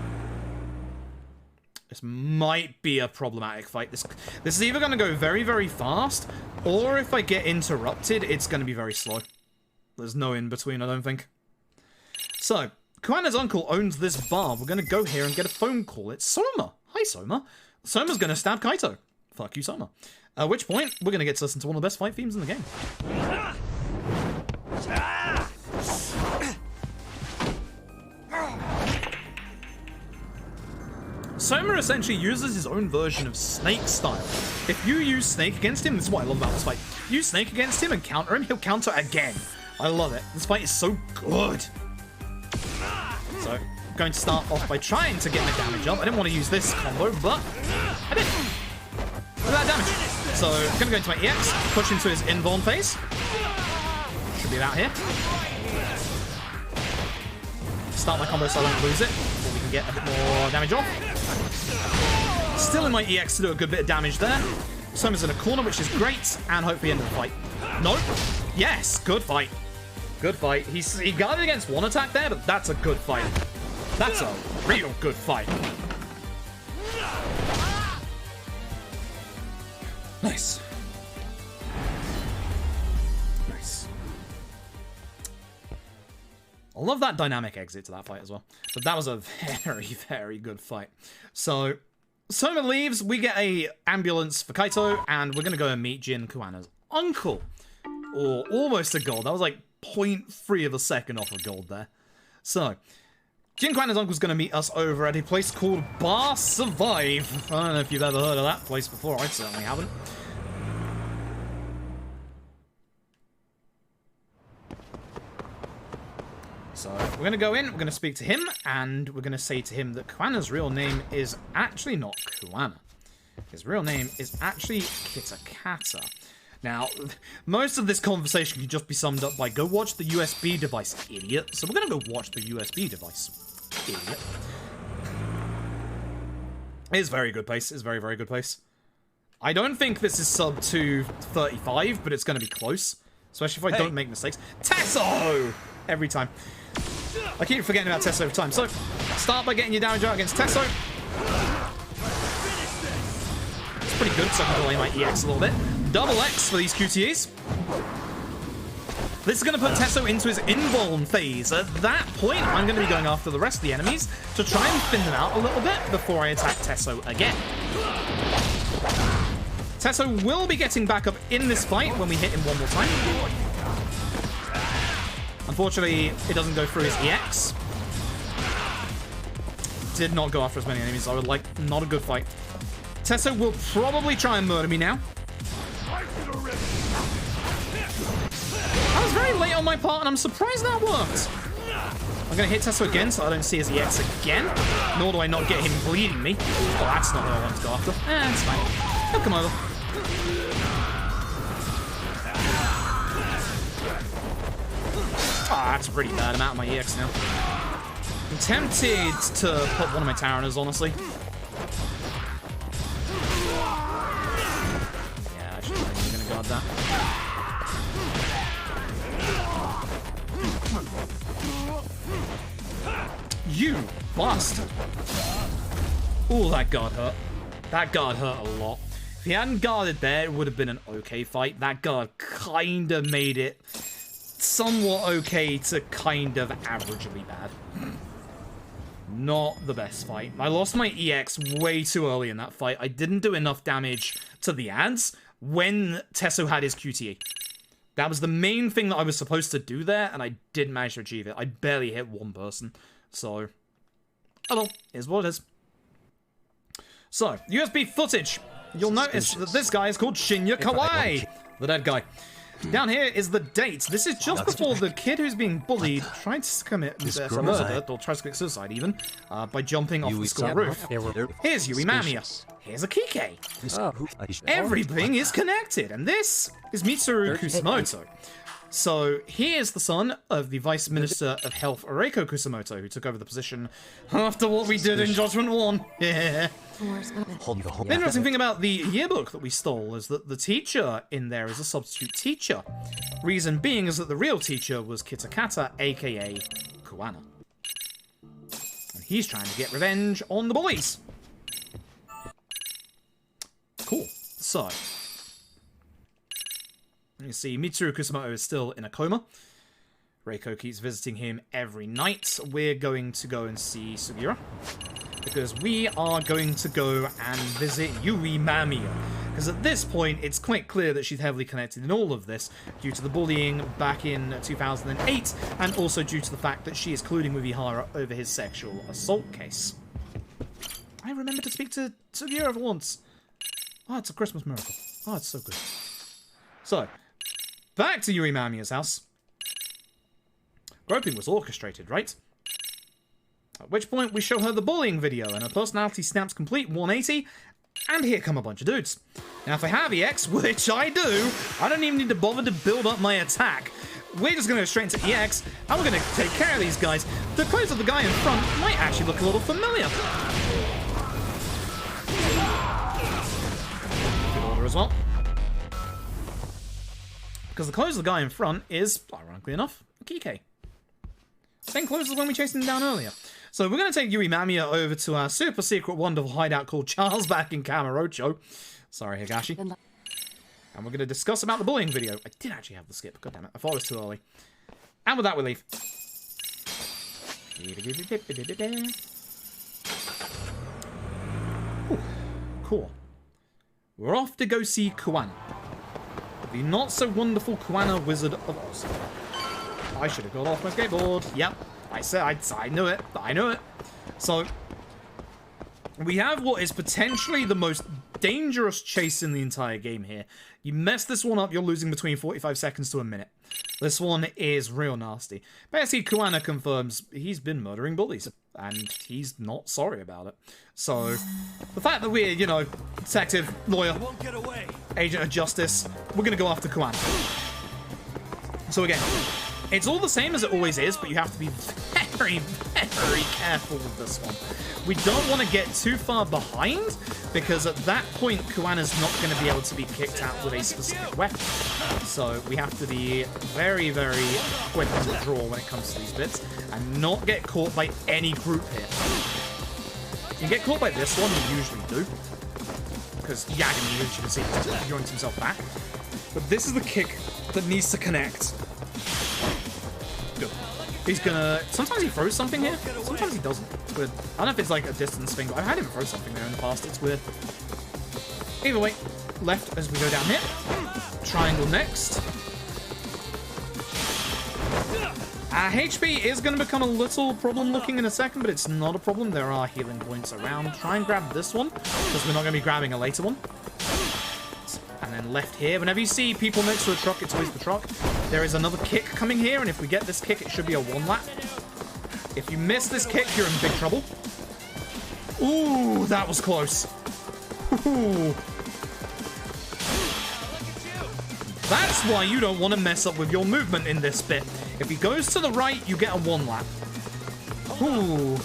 Speaker 1: This might be a problematic fight. This is either going to go very, very fast, or if I get interrupted, it's going to be very slow. There's no in-between, I don't think. So, Kuana's uncle owns this bar. We're going to go here and get a phone call. It's Soma. Hi, Soma. Soma's going to stab Kaito. Fuck you, Soma. At which point, we're going to get to listen to one of the best fight themes in the game. Soma essentially uses his own version of Snake style. If you use Snake against him, this is what I love about this fight. Use Snake against him and counter him, he'll counter again. I love it. This fight is so good. So, I'm going to start off by trying to get my damage up. I didn't want to use this combo, but I did. Look at that damage. So, I'm going to go into my EX, push into his invuln phase. Should be about here. Start my combo so I don't lose it, before we can get a bit more damage off. Still in my EX to do a good bit of damage there. Soma's in a corner, which is great, and hopefully end of the fight. Nope. Yes, good fight. Good fight. He guarded against one attack there, but that's a good fight. That's a real good fight. Nice. Nice. I love that dynamic exit to that fight as well. But that was a very, very good fight. So, Soma leaves, we get a ambulance for Kaito, and we're going to go and meet Jin, Kuana's uncle. Or almost a gold. That was like 0.3 of a second off of gold there. So, Jin Kuana's uncle's going to meet us over at a place called Bar Survive. I don't know if you've ever heard of that place before. I certainly haven't. So, we're going to go in, we're going to speak to him, and we're going to say to him that Kuana's real name is actually not Kuana. His real name is actually Kitakata. Now, most of this conversation can just be summed up by, go watch the USB device, idiot. So we're going to go watch the USB device, idiot. It is very good pace. It's very, very good pace. I don't think this is sub to 35, but it's going to be close. Especially if I don't make mistakes. Tesso! Every time. I keep forgetting about Tesso every time. So, start by getting your damage out against Tesso. It's pretty good, so I can delay my EX a little bit. Double X for these QTEs. This is going to put Tesso into his invuln phase. At that point, I'm going to be going after the rest of the enemies to try and thin them out a little bit before I attack Tesso again. Tesso will be getting back up in this fight when we hit him one more time. Unfortunately, it doesn't go through his EX. Did not go after as many enemies as I would like. Not a good fight. Tesso will probably try and murder me now. That was very late on my part, and I'm surprised that worked. I'm going to hit Tesso again, so I don't see his EX again. Nor do I not get him bleeding me. Oh, that's not what I want to go after. It's fine. He'll come over. Ah, that's pretty bad. I'm out of my EX now. I'm tempted to put one of my Tyranners, honestly. Yeah, actually, I'm going to guard that. You bastard! Ooh, that guard hurt. That guard hurt a lot. If he hadn't guarded there, it would have been an okay fight. That guard kind of made it somewhat okay to kind of averagely bad. Not the best fight. I lost my EX way too early in that fight. I didn't do enough damage to the ads when Tesso had his QTE. That was the main thing that I was supposed to do there, and I didn't manage to achieve it. I barely hit one person. So, oh well, here's what it is. So, USB footage. You'll notice that this guy is called Shinya Kawai, the dead guy. Down here is the date. This is just before the kid who's being bullied tried to commit murder, or tries to commit suicide even, by jumping off the school roof. Here's Yui Mamiya. Here's a Kike. Everything is connected, and this is Mitsuru Kusamoto. So, he is the son of the Vice Minister of Health, Reiko Kusamoto, who took over the position after what we did in Judgment 1. Yeah. The interesting thing about the yearbook that we stole is that the teacher in there is a substitute teacher. Reason being is that the real teacher was Kitakata, aka Kuana. And he's trying to get revenge on the bullies. Cool. So, you see, Mitsuru Kusumoto is still in a coma. Reiko keeps visiting him every night. We're going to go and see Sugiura, because we are going to go and visit Yui Mamiya. Because at this point, it's quite clear that she's heavily connected in all of this, due to the bullying back in 2008, and also due to the fact that she is colluding with Ihara over his sexual assault case. I remember to speak to Sugiura for once. Oh, it's a Christmas miracle. Oh, it's so good. So, back to Yui Mamiya's house. Groping was orchestrated, right? At which point we show her the bullying video, and her personality snaps complete 180, and here come a bunch of dudes. Now if I have EX, which I do, I don't even need to bother to build up my attack. We're just going to go straight into EX, and we're going to take care of these guys. The clothes of the guy in front might actually look a little familiar. Good order as well. Because the clothes of the guy in front is, ironically enough, a Kike. Same clothes as when we chased him down earlier. So we're going to take Yui Mamiya over to our super secret wonderful hideout called Charles back in Kamurocho. Sorry, Higashi. And we're going to discuss about the bullying video. I did actually have the skip. God damn it. I thought it was too early. And with that, we leave. Ooh, cool. We're off to go see Kuwana, the not-so-wonderful Kuwana Wizard of Oz. I should have got off my skateboard. Yep, I knew it. I knew it. So, we have what is potentially the most dangerous chase in the entire game here. You mess this one up, you're losing between 45 seconds to a minute. This one is real nasty. Basically, Kuwana confirms he's been murdering bullies, and he's not sorry about it. So, the fact that we're, you know, detective, lawyer, agent of justice, we're gonna go after Kuwana. So again, it's all the same as it always is, but you have to be very, very careful with this one. We don't want to get too far behind, because at that point, Kuwana's not going to be able to be kicked out with a specific weapon. So we have to be very, very quick on the draw when it comes to these bits, and not get caught by any group hit. You get caught by this one, you usually do, because Yagami, as you can see, yoinks himself back. But this is the kick that needs to connect. Good. He's gonna... Sometimes he throws something here. Sometimes he doesn't. It's weird. I don't know if it's like a distance thing, but I've had him throw something there in the past. It's weird. Either way, left as we go down here. Triangle next. HP is going to become a little problem looking in a second, but it's not a problem. There are healing points around. Try and grab this one, because we're not going to be grabbing a later one. And then left here. Whenever you see people next to a truck, it's always the truck. There is another kick coming here, and if we get this kick, it should be a one-lap. If you miss this kick, you're in big trouble. Ooh, that was close. Ooh. That's why you don't want to mess up with your movement in this bit. If he goes to the right, you get a one-lap. Ooh.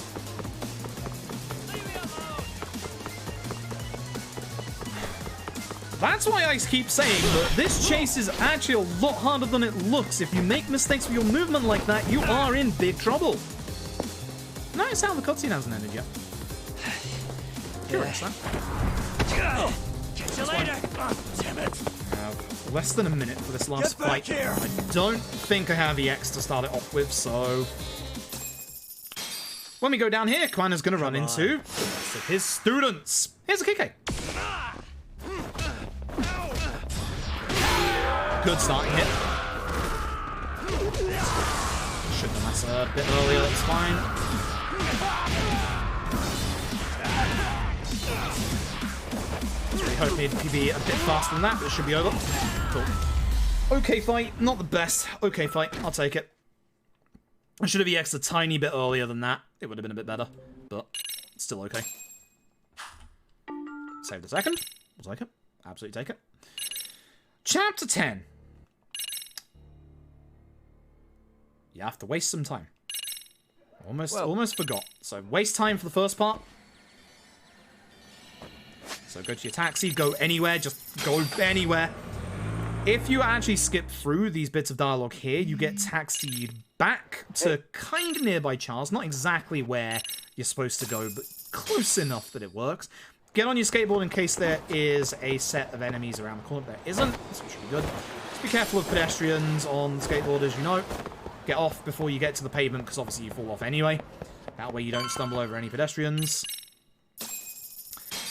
Speaker 1: That's why I keep saying that this chase is actually a lot harder than it looks. If you make mistakes with your movement like that, you are in big trouble. Notice how the cutscene hasn't ended yet. Curious, huh?
Speaker 4: Catch you later. Damn it.
Speaker 1: Less than a minute for this last fight. I don't think I have EX to start it off with, so... When we go down here, Kwana's going to run into the rest of his students. Here's a Kike. Good starting hit. Should have done that a bit earlier, that's fine. I was really hoping he'd be a bit faster than that, but it should be over. Cool. Okay fight, not the best. Okay fight, I'll take it. I should have EX'd a tiny bit earlier than that. It would have been a bit better, but still okay. Saved a second. We'll take it. Absolutely take it. Chapter 10. You have to waste some time. Almost forgot. So waste time for the first part. So go to your taxi, go anywhere, just go anywhere. If you actually skip through these bits of dialogue here, you get taxied back to kind of nearby Charles. Not exactly where you're supposed to go, but close enough that it works. get on your skateboard in case there is a set of enemies around the corner. There isn't, so it should be good. Just be careful of pedestrians on skateboarders, you know. Get off before you get to the pavement, because obviously you fall off anyway. That way you don't stumble over any pedestrians.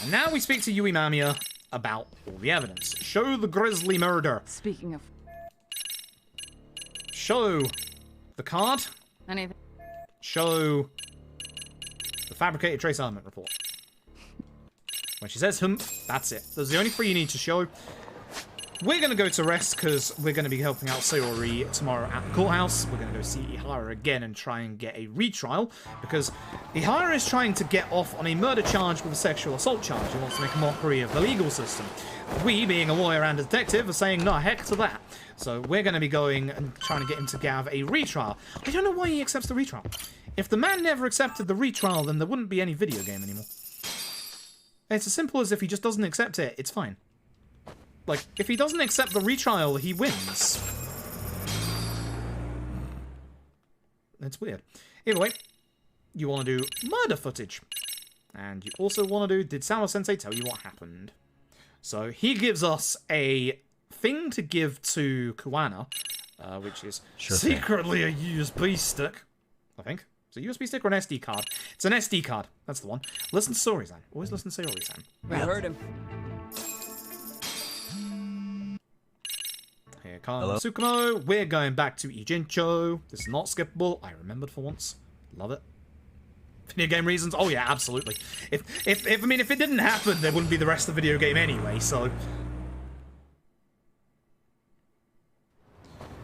Speaker 1: And now we speak to Yui Mamiya about all the evidence. Show the grisly murder.
Speaker 6: Speaking of
Speaker 1: Show the card.
Speaker 6: anything,
Speaker 1: Show the fabricated trace element report. When she says that's it. Those are the only three you need to show. We're going to go to rest because we're going to be helping out Sayori tomorrow at the courthouse. We're going to go see Ihara again and try and get a retrial because Ihara is trying to get off on a murder charge with a sexual assault charge. He wants to make a mockery of the legal system. We, being a lawyer and a detective, are saying no heck to that. So we're going to be going and trying to get him to have a retrial. I don't know why he accepts the retrial. If the man never accepted the retrial, then there wouldn't be any video game anymore. It's as simple as if he just doesn't accept it, it's fine. Like, if he doesn't accept the retrial, he wins. It's weird. Either way, you want to do murder footage. And you also want to do, did Sawa-sensei tell you what happened? So, he gives us a thing to give to Kuwana, which is secretly a USB stick, I think. It's a USB stick or an SD card? It's an SD card. That's the one. Listen to Sayori-san. Always listen to Sayori-san.
Speaker 6: we heard him.
Speaker 1: Here comes Tsukumo. We're going back to Ijincho. This is not skippable. I remembered for once. Love it. Video game reasons? Oh yeah, absolutely. If it didn't happen, there wouldn't be the rest of the video game anyway, so.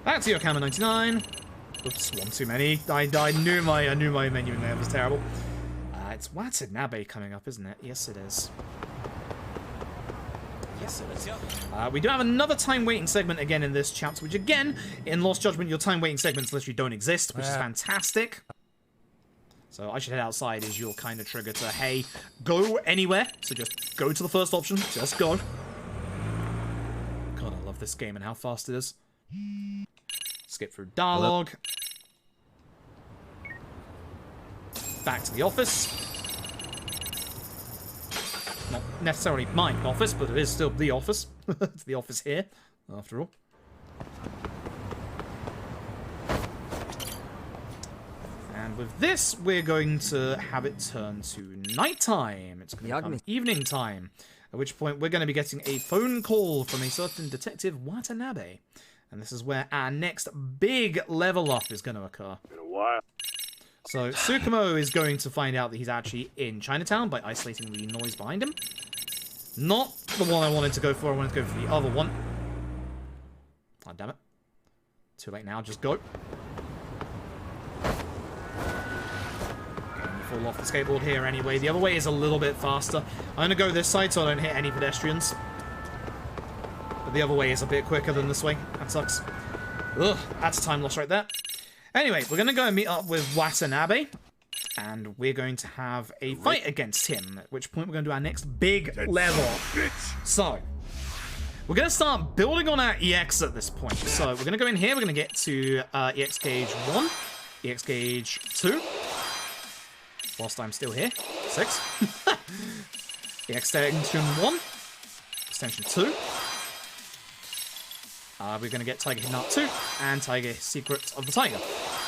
Speaker 1: Back to Yokohama 99. Oops, one too many. I knew my menu in there was terrible. It's Watanabe coming up, isn't it? Yes, it is. Yes, it is. We do have another time waiting segment again in this chapter, which again, in Lost Judgment, your time waiting segments literally don't exist, which is fantastic. So I should head outside as your kind of trigger to, hey, go anywhere. So just go to the first option. Just go. God, I love this game and how fast it is. Skip through dialogue. Back to the office. Not necessarily my office, but it is still the office. It's the office here, after all. And with this, we're going to have it turn to nighttime. It's going to become evening time. At which point, we're going to be getting a phone call from a certain Detective Watanabe. And this is where our next big level up is going to occur.
Speaker 2: Been a while.
Speaker 1: So, Tsukumo is going to find out that he's actually in Chinatown by isolating the noise behind him. Not the one I wanted to go for. I wanted to go for the other one. Oh, damn it. Too late now. Just go. Okay, you fall off the skateboard here anyway. The other way is a little bit faster. I'm going to go this side so I don't hit any pedestrians. But the other way is a bit quicker than this way. That sucks. Ugh, that's a time loss right there. Anyway, we're going to go and meet up with Watanabe, and we're going to have a fight against him, at which point we're going to do our next big level. So, we're going to start building on our EX at this point. So, we're going to go in here, we're going to get to EX gauge 1, EX gauge 2, whilst I'm still here, 6, extension 1, extension 2. We're going to get Tiger Hidden 2 and Tiger Secret of the Tiger.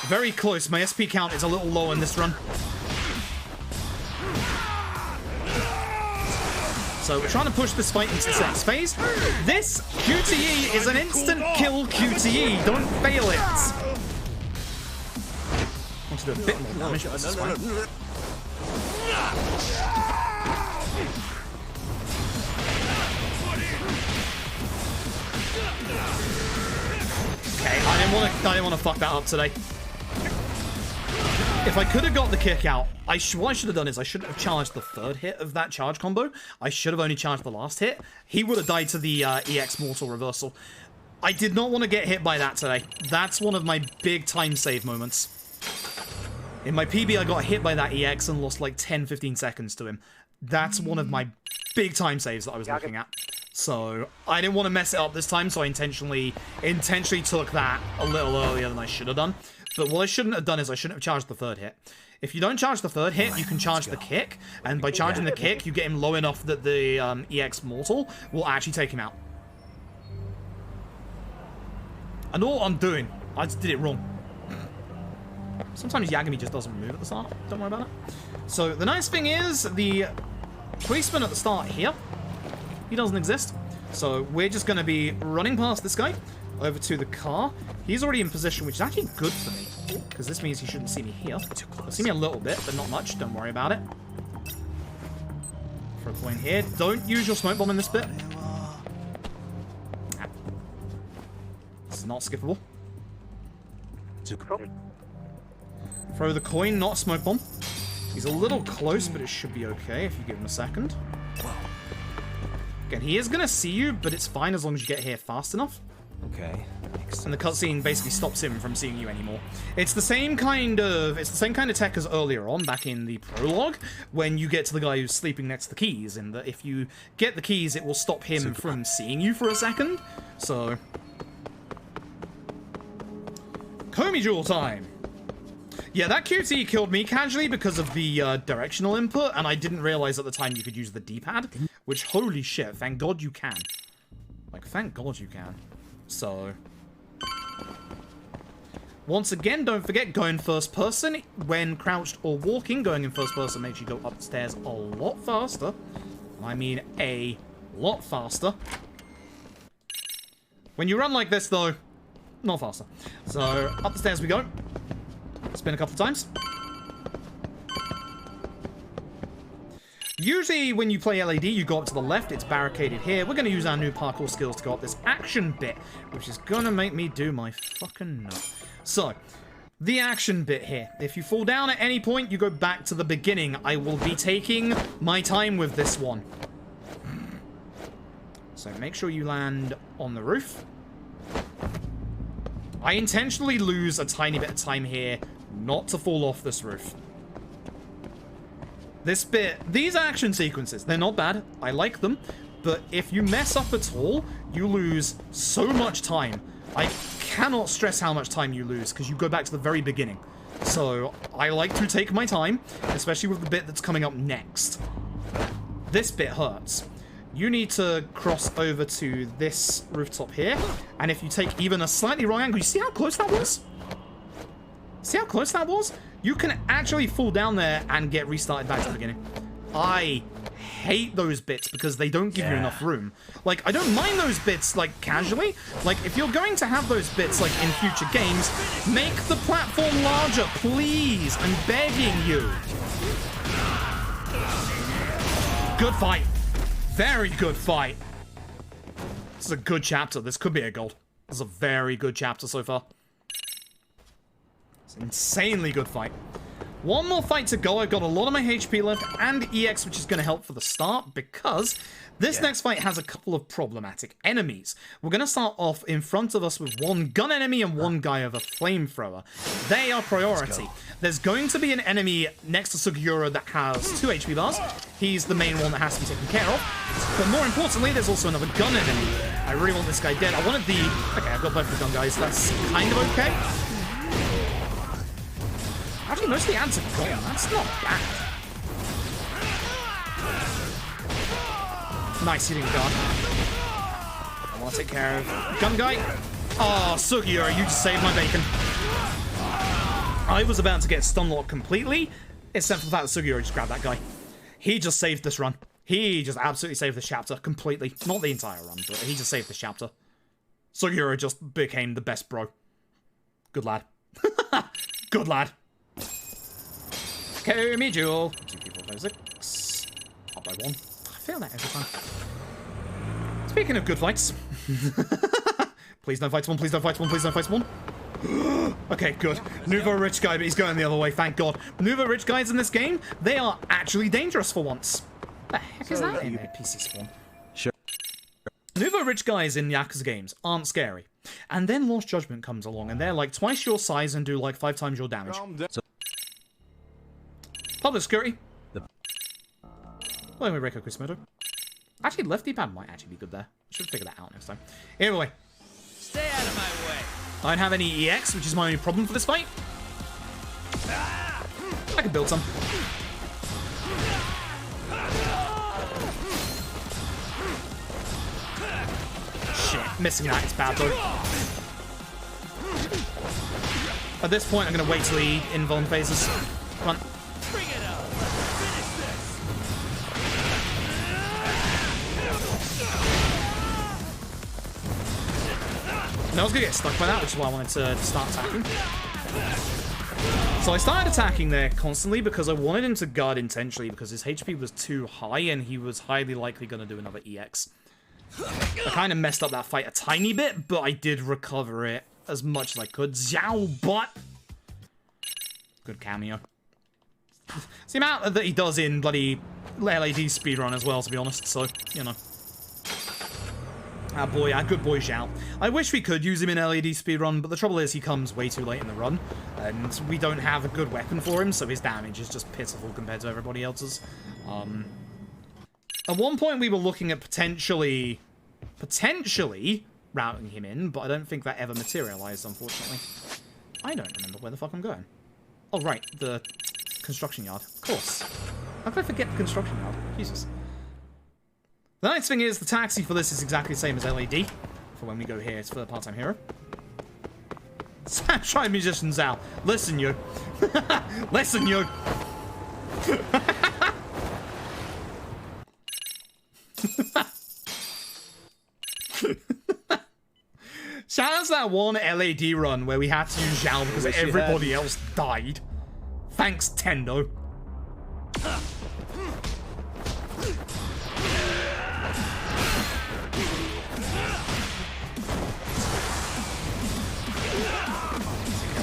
Speaker 1: Very close. My SP count is a little low in this run. So we're trying to push this fight into the next phase. This QTE is an instant kill QTE. Don't fail it. I want to do a bit more damage. This is fine. Okay, I didn't want to fuck that up today. If I could have got the kick out, what I should have done is I shouldn't have charged the third hit of that charge combo. I should have only charged the last hit. He would have died to the EX Mortal Reversal. I did not want to get hit by that today. That's one of my big time save moments. In my PB, I got hit by that EX and lost like 10-15 seconds to him. That's one of my big time saves that I was looking at. So, I didn't want to mess it up this time, so I intentionally took that a little earlier than I should have done. But what I shouldn't have done is I shouldn't have charged the third hit. If you don't charge the third hit, you can charge the kick, and by charging the kick, you get him low enough that the EX Mortal will actually take him out. I know what I'm doing. I just did it wrong. Sometimes Yagami just doesn't move at the start. Don't worry about it. So the nice thing is, the policeman at the start here, he doesn't exist. So we're just going to be running past this guy over to the car. He's already in position, which is actually good for me, because this means he shouldn't see me here. He'll see me a little bit, but not much. Don't worry about it. Throw a coin here. Don't use your smoke bomb in this bit. This is not skippable. Throw the coin, not smoke bomb. He's a little close, but it should be okay if you give him a second. Again, he is going to see you, but it's fine as long as you get here fast enough.
Speaker 3: Okay.
Speaker 1: And the cutscene basically stops him from seeing you anymore. It's the same kind of tech as earlier on, back in the prologue, when you get to the guy who's sleeping next to the keys, and that if you get the keys, it will stop him from seeing you for a second. So, Comey Jewel time. Yeah, that QT killed me casually because of the directional input, and I didn't realize at the time you could use the D-pad, which, holy shit, thank God you can. Like, thank God you can. So, once again, don't forget, go in first person. When crouched or walking, going in first person makes you go up the stairs a lot faster. I mean, a lot faster. When you run like this, though, not faster. So, up the stairs we go. Spin a couple of times. Usually when you play LED, you go up to the left. It's barricaded here. We're going to use our new parkour skills to go up this action bit, which is going to make me do my fucking nut. So, the action bit here. If you fall down at any point, you go back to the beginning. I will be taking my time with this one. So make sure you land on the roof. I intentionally lose a tiny bit of time here not to fall off this roof. This bit, these action sequences, they're not bad. I like them. But if you mess up at all, you lose so much time. I cannot stress how much time you lose because you go back to the very beginning. So I like to take my time, especially with the bit that's coming up next. This bit hurts. You need to cross over to this rooftop here, and if you take even a slightly wrong angle, you see how close that was? See how close that was? You can actually fall down there and get restarted back to the beginning. I hate those bits because they don't give you enough room. Like, I don't mind those bits, like, casually. Like, if you're going to have those bits, like, in future games, make the platform larger, please. I'm begging you. Good fight. Very good fight. This is a good chapter. This could be a gold. This is a very good chapter so far. It's an insanely good fight. One more fight to go. I've got a lot of my HP left and EX, which is going to help for the start because this next fight has a couple of problematic enemies. We're going to start off in front of us with one gun enemy and one guy with a flamethrower. They are priority. There's going to be an enemy next to Sugiura that has 2 HP bars. He's the main one that has to be taken care of. But more importantly, there's also another gun enemy. I really want this guy dead. I wanted the... Okay, I've got both the gun guys. That's kind of okay. Actually, most of the ads are gone. That's not bad. Nice hitting guard. I want to take care of gun guy. Oh, Sugiura, you just saved my bacon. I was about to get stun locked completely, except for the fact that Sugiura just grabbed that guy. He just saved this run. He just absolutely saved this chapter completely. Not the entire run, but he just saved this chapter. Sugiura just became the best bro. Good lad. Good lad. Comey Jewel. 2, 3, 4, 5, 6. Up by 1. I fail that every time. Speaking of good fights. Please no fight spawn, please no fight spawn, please no fight spawn. Okay, good. Nouveau rich guy, but he's going the other way, thank God. Nouveau rich guys in this game, they are actually dangerous for once. The heck is that in a PC spawn?
Speaker 3: Sure.
Speaker 1: Nouveau rich guys in Yakuza games aren't scary. And then Lost Judgment comes along, and they're like twice your size and do like 5 times your damage. Public security. Well, we Reiko Quismodo. Actually, left D-pad might actually be good there. Should figure that out next time. Anyway.
Speaker 4: Stay out of my way.
Speaker 1: I don't have any EX, which is my only problem for this fight. I could build some. Shit, missing that is bad though. At this point, I'm going to wait till he invuln phases. Come on.
Speaker 4: Bring it up. Finish this.
Speaker 1: No, I was going to get stuck by that, which is why I wanted to start attacking. So I started attacking there constantly because I wanted him to guard intentionally because his HP was too high and he was highly likely going to do another EX. I kind of messed up that fight a tiny bit, but I did recover it as much as I could. Xiao butt! Good cameo. It's the amount that he does in bloody LAD speedrun as well, to be honest, so, you know. Our boy, our good boy Xiao. I wish we could use him in LAD speedrun, but the trouble is he comes way too late in the run, and we don't have a good weapon for him, so his damage is just pitiful compared to everybody else's. At one point we were looking at potentially routing him in, but I don't think that ever materialized, unfortunately. I don't remember where the fuck I'm going. Oh, right, the construction yard. Of course. How could I forget the construction yard? Jesus. The nice thing is, the taxi for this is exactly the same as LAD. For when we go here, it's for the part-time hero. Try musicians out. Listen, you. Listen, you. Shout out to that one LAD run where we had to use Zhao because everybody else died. Thanks, Tendo.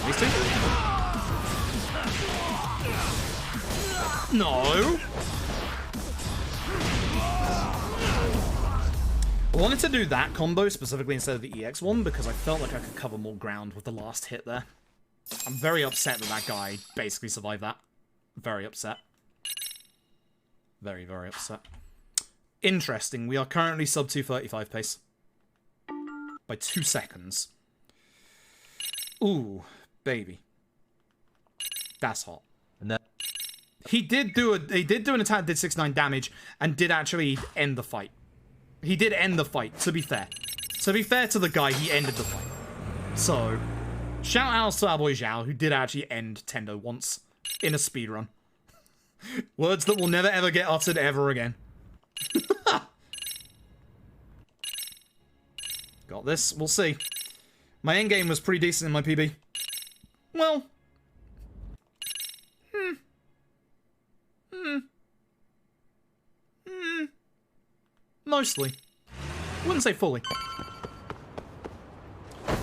Speaker 1: These two? No. I wanted to do that combo specifically instead of the EX one because I felt like I could cover more ground with the last hit there. I'm very upset that that guy basically survived that. Very upset. Very, very upset. Interesting. We are currently sub 235 pace. By 2 seconds. Ooh, baby. That's hot.
Speaker 3: And that
Speaker 1: He did do an attack that did 6-9 damage and did actually end the fight. He did end the fight, to be fair. To be fair to the guy, he ended the fight. So, shout out to our boy Zhao, who did actually end Tendo once in a speedrun. Words that will never ever get uttered ever again. Got this, we'll see. My endgame was pretty decent in my PB. Well. Mostly. Wouldn't say fully.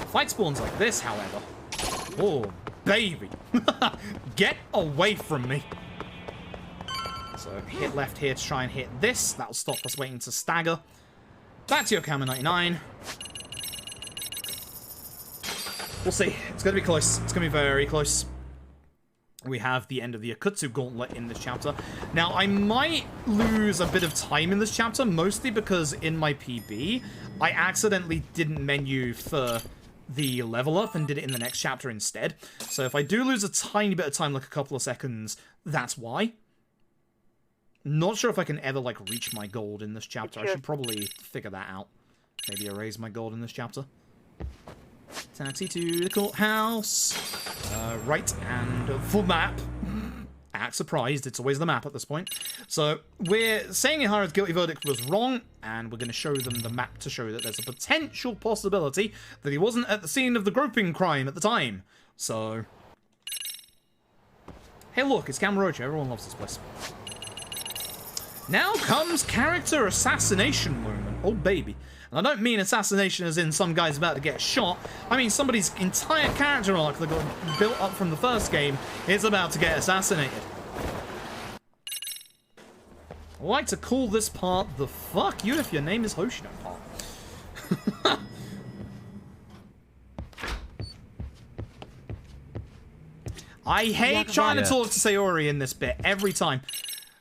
Speaker 1: Fight spawns like this, however. Oh, baby. Get away from me. So, hit left here to try and hit this. That'll stop us waiting to stagger. Back to your camera 99. We'll see. It's going to be close. It's going to be very close. We have the end of the Akutsu gauntlet in this chapter. Now, I might lose a bit of time in this chapter, mostly because in my PB, I accidentally didn't menu for the level up and did it in the next chapter instead. So if I do lose a tiny bit of time, like a couple of seconds, that's why. Not sure if I can ever, like, reach my gold in this chapter. I should probably figure that out. Maybe erase my gold in this chapter. Taxi to the courthouse. Right, and full map. Act surprised, it's always the map at this point. So, we're saying Ihara's guilty verdict was wrong, and we're going to show them the map to show that there's a potential possibility that he wasn't at the scene of the groping crime at the time. So... Hey look, it's Kamurocho, everyone loves this place. Now comes character assassination moment. Oh baby. And I don't mean assassination as in some guy's about to get shot. I mean somebody's entire character arc that got built up from the first game is about to get assassinated. I like to call this part the fuck you if your name is Hoshino part. I hate trying to talk to Sayori in this bit every time.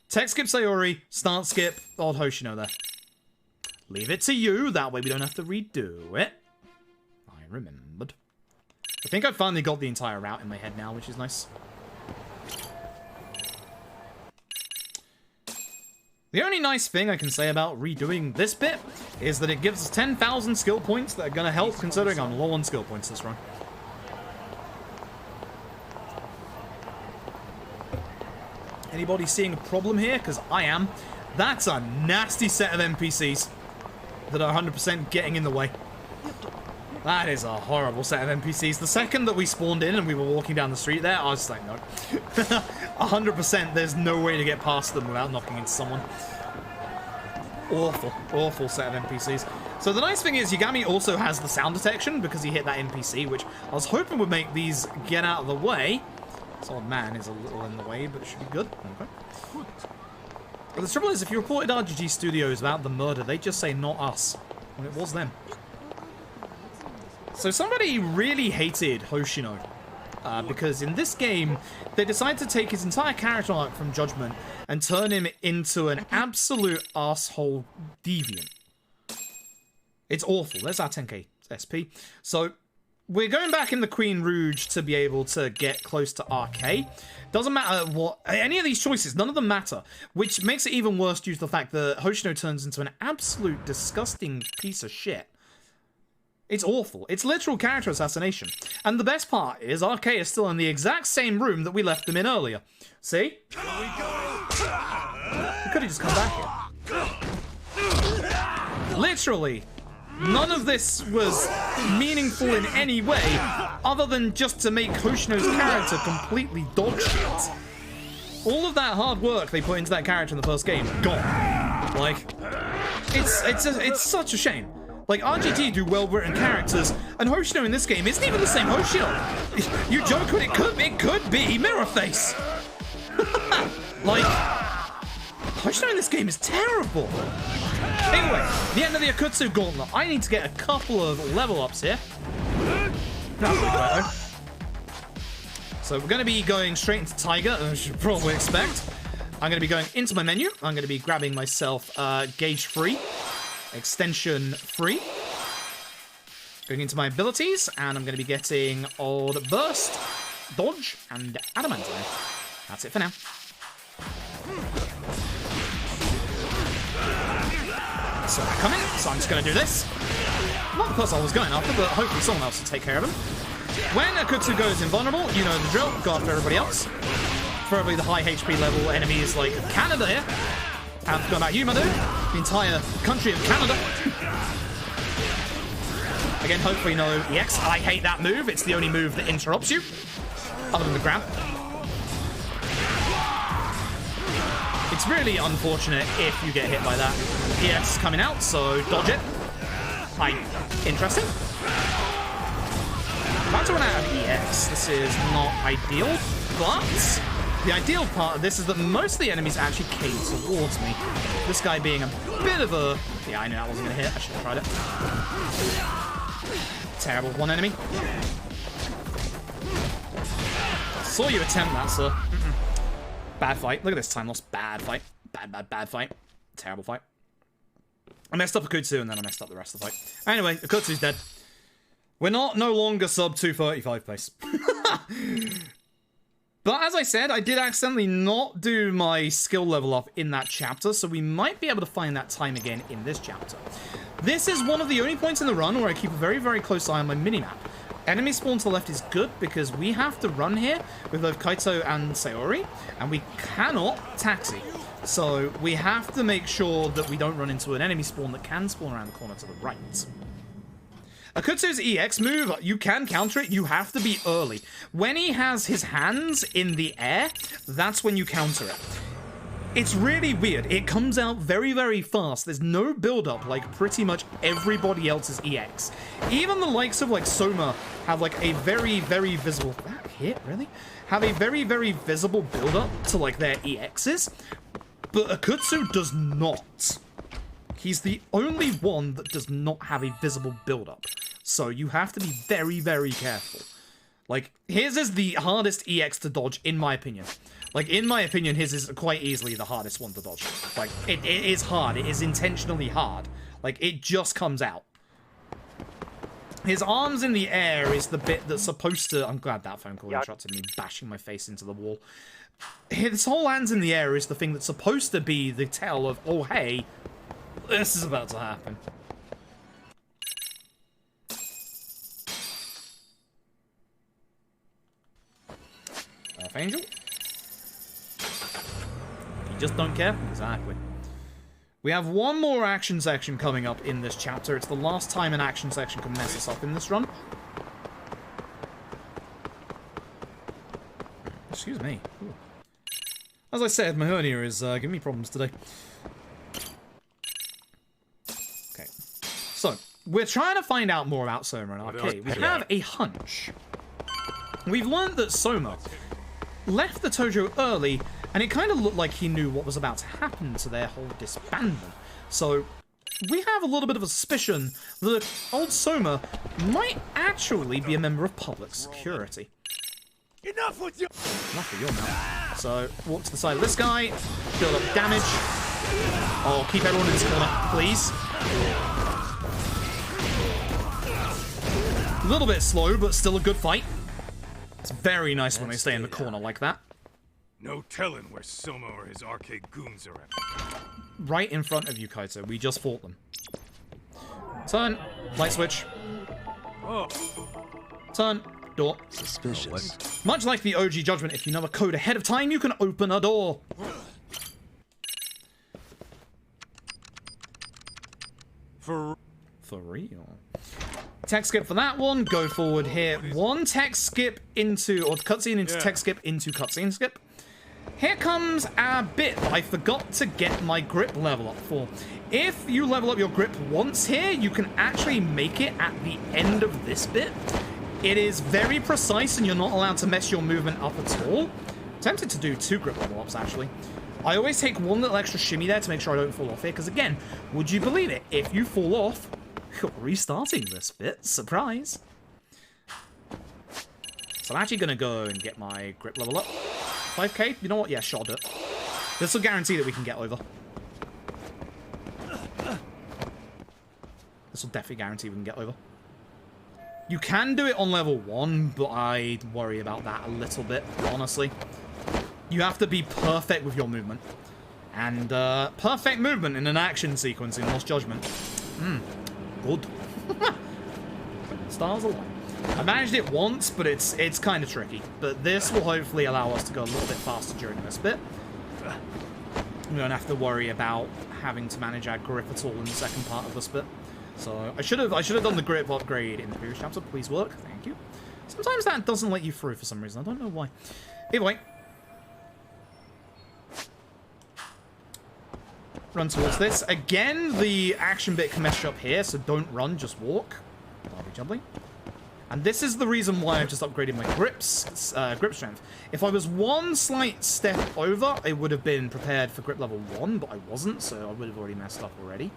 Speaker 1: Text skip Sayori, start skip old Hoshino there. Leave it to you, that way we don't have to redo it. I remembered. I think I finally got the entire route in my head now, which is nice. The only nice thing I can say about redoing this bit is that it gives us 10,000 skill points that are going to help, considering I'm low on skill points this run. Anybody seeing a problem here? Because I am. That's a nasty set of NPCs that are 100% getting in the way. That is a horrible set of NPCs. The second that we spawned in and we were walking down the street there, I was just like, no. 100%, there's no way to get past them without knocking into someone. Awful, awful set of NPCs. So the nice thing is Yagami also has the sound detection because he hit that NPC, which I was hoping would make these get out of the way. This old man is a little in the way, but it should be good. Okay. But the trouble is, if you reported RGG Studios about the murder, they just say not us, when it was them. So somebody really hated Hoshino, because in this game, they decided to take his entire character arc from Judgment and turn him into an absolute asshole deviant. It's awful. There's our 10k SP. So we're going back in the Queen Rouge to be able to get close to RK. Doesn't matter what, any of these choices, none of them matter, which makes it even worse due to the fact that Hoshino turns into an absolute disgusting piece of shit. It's awful. It's literal character assassination. And the best part is RK is still in the exact same room that we left him in earlier. See? We could have just come back here. Literally, none of this was meaningful in any way other than just to make Hoshino's character completely dog shit. All of that hard work they put into that character in the first game, gone. Like, it's such a shame. Like, RGT do well-written characters, and Hoshino in this game isn't even the same Hoshino. You joke, but it could be Mirrorface. Like, Hoshino in this game is terrible. Anyway, the end of the Akutsu Gauntlet. I need to get a couple of level ups here. So we're going to be going straight into Tiger, as you should probably expect. I'm going to be going into my menu. I'm going to be grabbing myself Gauge Free. Extension free. Going into my abilities, and I'm going to be getting Old Burst, Dodge, and Adamantine. That's it for now. So they're coming, so I'm just going to do this. Not the person I was going after, but hopefully someone else will take care of him. When Akutsu goes invulnerable, you know the drill. Go after everybody else. Preferably the high HP level enemies like Canada here. I haven't forgotten about you, my dude. The entire country of Canada. Again, hopefully no EX. I hate that move. It's the only move that interrupts you. Other than the grab. It's really unfortunate if you get hit by that. EX is coming out, so dodge it. Interesting. About to run out of EX. This is not ideal, but the ideal part of this is that most of the enemies actually came towards me. This guy being a bit of a... Yeah, I knew that wasn't going to hit. I should have tried it. Terrible. One enemy. Saw you attempt that, sir. Bad fight. Look at this time loss. Bad fight. Bad fight. Terrible fight. I messed up Akutsu and then I messed up the rest of the fight. Anyway, Akutsu's dead. We're no longer sub 235 pace. But as I said, I did accidentally not do my skill level up in that chapter, so we might be able to find that time again in this chapter. This is one of the only points in the run where I keep a very, very close eye on my minimap. Enemy spawn to the left is good because we have to run here with both Kaito and Sayori, and we cannot taxi. So we have to make sure that we don't run into an enemy spawn that can spawn around the corner to the right. Akutsu's EX move, you can counter it, you have to be early. When he has his hands in the air, that's when you counter it. It's really weird. It comes out very, very fast. There's no build-up like pretty much everybody else's EX. Even the likes of like Soma have like a very, very visible... That hit, really? Have a very, very visible build-up to like their EXs. But Akutsu does not. He's the only one that does not have a visible build-up. So you have to be very, very careful. Like, his is the hardest EX to dodge, in my opinion. Like, in my opinion, his is quite easily the hardest one to dodge. Like, it is hard. It is intentionally hard. Like, it just comes out. His arms in the air is the bit that's supposed to... I'm glad that phone call interrupted me bashing my face into the wall. His whole hands in the air is the thing that's supposed to be the tell of, oh, hey, this is about to happen. Earth Angel? You just don't care? Exactly. We have one more action section coming up in this chapter. It's the last time an action section can mess us up in this run. Excuse me. Ooh. As I said, my hernia is giving me problems today. Okay. So, we're trying to find out more about Soma and Arcade. We have a hunch. We've learned that Soma left the Tojo early, and it kind of looked like he knew what was about to happen to their whole disbandment. So, we have a little bit of a suspicion that old Soma might actually be a member of public security.
Speaker 4: Enough with you!
Speaker 1: Enough with your mouth. So, walk to the side of this guy, build up damage. Oh, keep everyone in this corner, please. A little bit slow, but still a good fight. It's very nice when they stay in the corner like that.
Speaker 2: No telling where Soma or his arcade goons are at.
Speaker 1: Right in front of you, Kaito. We just fought them. Turn. Light switch.
Speaker 2: Oh.
Speaker 1: Turn. Door.
Speaker 3: Suspicious.
Speaker 1: Much like the OG Judgment, if you know a code ahead of time, you can open a door.
Speaker 2: For
Speaker 1: real. Text skip for that one. Go forward here. One text skip into, or cutscene into text skip into cutscene skip. Here comes a bit that I forgot to get my grip level up for. If you level up your grip once here, you can actually make it at the end of this bit. It is very precise and you're not allowed to mess your movement up at all. I'm tempted to do 2 grip level ups actually. I always take one little extra shimmy there to make sure I don't fall off here, because again, would you believe it? If you fall off, you're restarting this bit. Surprise. So I'm actually going to go and get my grip level up. 5k? You know what? Yeah, sure, I'll do it. This will guarantee that we can get over. This will definitely guarantee we can get over. You can do it on level 1, but I'd worry about that a little bit, honestly. You have to be perfect with your movement. And perfect movement in an action sequence in Lost Judgment. Good. Stars align. I managed it once, but it's kind of tricky. But this will hopefully allow us to go a little bit faster during this bit. We don't have to worry about having to manage our grip at all in the second part of this bit. So I should have done the grip upgrade in the previous chapter. Please work. Thank you. Sometimes that doesn't let you through for some reason. I don't know why. Either way. Run towards this. Again, the action bit can mess you up here, so don't run, just walk. I'll be jumbling. And this is the reason why I've just upgraded my grip strength. If I was one slight step over, I would have been prepared for grip level 1, but I wasn't, so I would have already messed up already.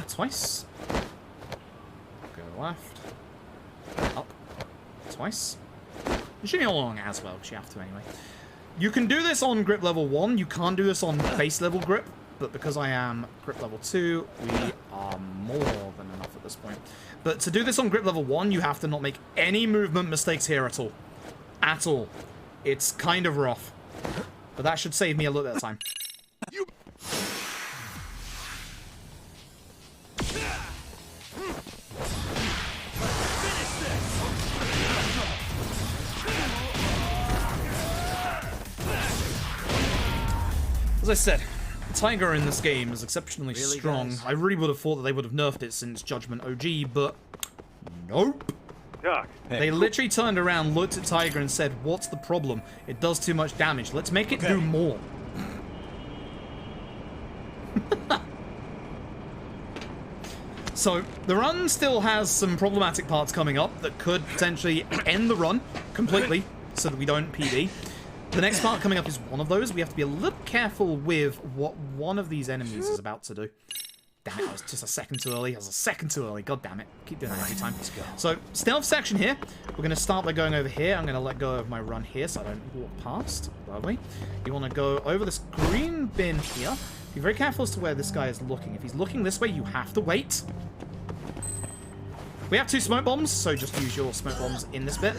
Speaker 1: Twice. Go left. Up. Twice. You should be along as well, because you have to anyway. You can do this on grip level 1. You can't do this on base level grip, but because I am grip level 2, we are more than enough at this point. But to do this on grip level 1, you have to not make any movement mistakes here at all. At all. It's kind of rough. But that should save me a little bit of time. As I said, Tiger in this game is exceptionally strong. I really would have thought that they would have nerfed it since Judgment OG, but nope.
Speaker 2: Doc.
Speaker 1: They literally turned around, looked at Tiger and said, what's the problem? It does too much damage. Let's make it do more. So, the run still has some problematic parts coming up that could potentially end the run completely so that we don't PD. The next part coming up is one of those. We have to be a little careful with what one of these enemies is about to do. Damn it, I was just a second too early. I was a second too early. God damn it. Keep doing that every time. Let's go. So, stealth section here. We're going to start by going over here. I'm going to let go of my run here so I don't walk past. Lovely. You want to go over this green bin here. Be very careful as to where this guy is looking. If he's looking this way, you have to wait. We have 2 smoke bombs, so just use your smoke bombs in this bit.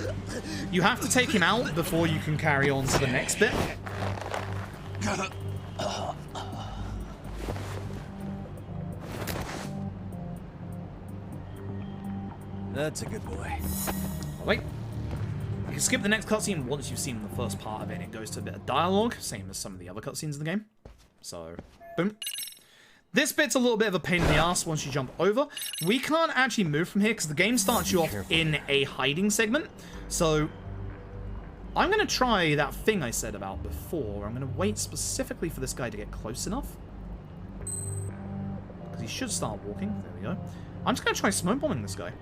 Speaker 1: You have to take him out before you can carry on to the next bit.
Speaker 3: That's a good boy.
Speaker 1: Wait. You can skip the next cutscene once you've seen the first part of it, and it goes to a bit of dialogue, same as some of the other cutscenes in the game. So, boom. This bit's a little bit of a pain in the ass once you jump over. We can't actually move from here because the game starts you off in a hiding segment. So, I'm going to try that thing I said about before. I'm going to wait specifically for this guy to get close enough. Because he should start walking. There we go. I'm just going to try smoke bombing this guy.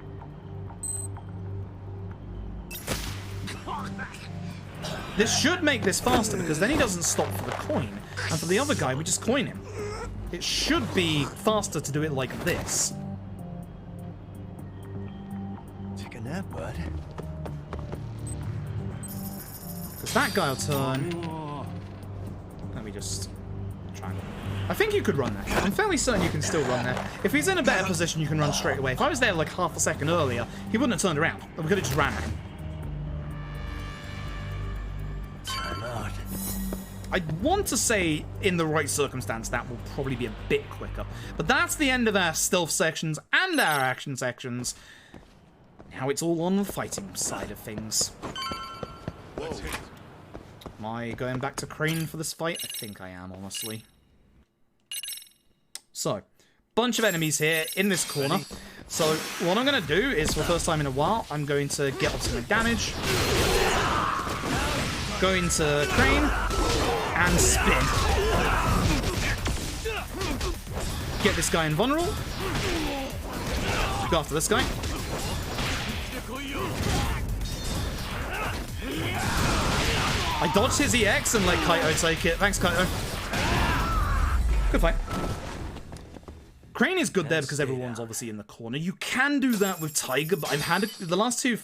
Speaker 1: This should make this faster because then he doesn't stop for the coin. And for the other guy, we just coin him. It should be faster to do it like this.
Speaker 3: Take a nap, bud.
Speaker 1: Because that guy will turn. Let me just try and... I think you could run there. I'm fairly certain you can still run there. If he's in a better position, you can run straight away. If I was there like half a second earlier, he wouldn't have turned around. We could have just ran at him. I want to say, in the right circumstance, that will probably be a bit quicker. But that's the end of our stealth sections and our action sections. Now it's all on the fighting side of things. Am I going back to Crane for this fight? I think I am, honestly. So, bunch of enemies here in this corner. So, what I'm going to do is, for the first time in a while, I'm going to get off some damage. Go into Crane. And spin. Get this guy invulnerable. Go after this guy. I dodged his EX and let Kaito take it. Thanks, Kaito. Good fight. Crane is good there because everyone's obviously in the corner. You can do that with Tiger, but I've had the last two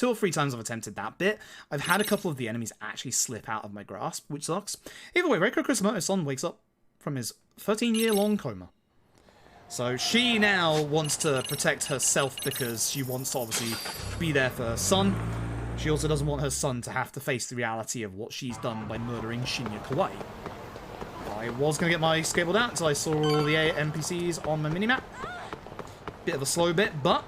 Speaker 1: or three times I've attempted that bit, I've had a couple of the enemies actually slip out of my grasp, which sucks. Either way, Reiko Kusumoto's son wakes up from his 13-year-long coma. So she now wants to protect herself because she wants to obviously be there for her son. She also doesn't want her son to have to face the reality of what she's done by murdering Shinya Kawai. I was going to get my skateboard out until I saw all the NPCs on my minimap. Bit of a slow bit, but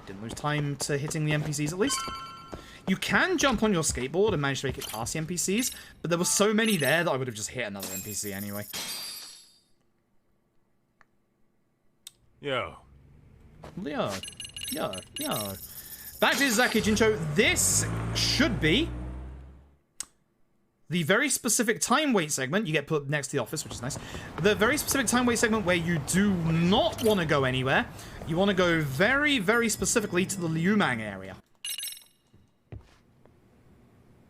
Speaker 1: didn't lose time to hitting the NPCs at least. You can jump on your skateboard and manage to make it past the NPCs, but there were so many there that I would have just hit another NPC anyway.
Speaker 2: Yo.
Speaker 1: Yo. Back to Zaki Jincho. This should be the very specific time wait segment. You get put next to the office, which is nice. The very specific time wait segment where you do not want to go anywhere. You want to go very, very specifically to the Liumang area.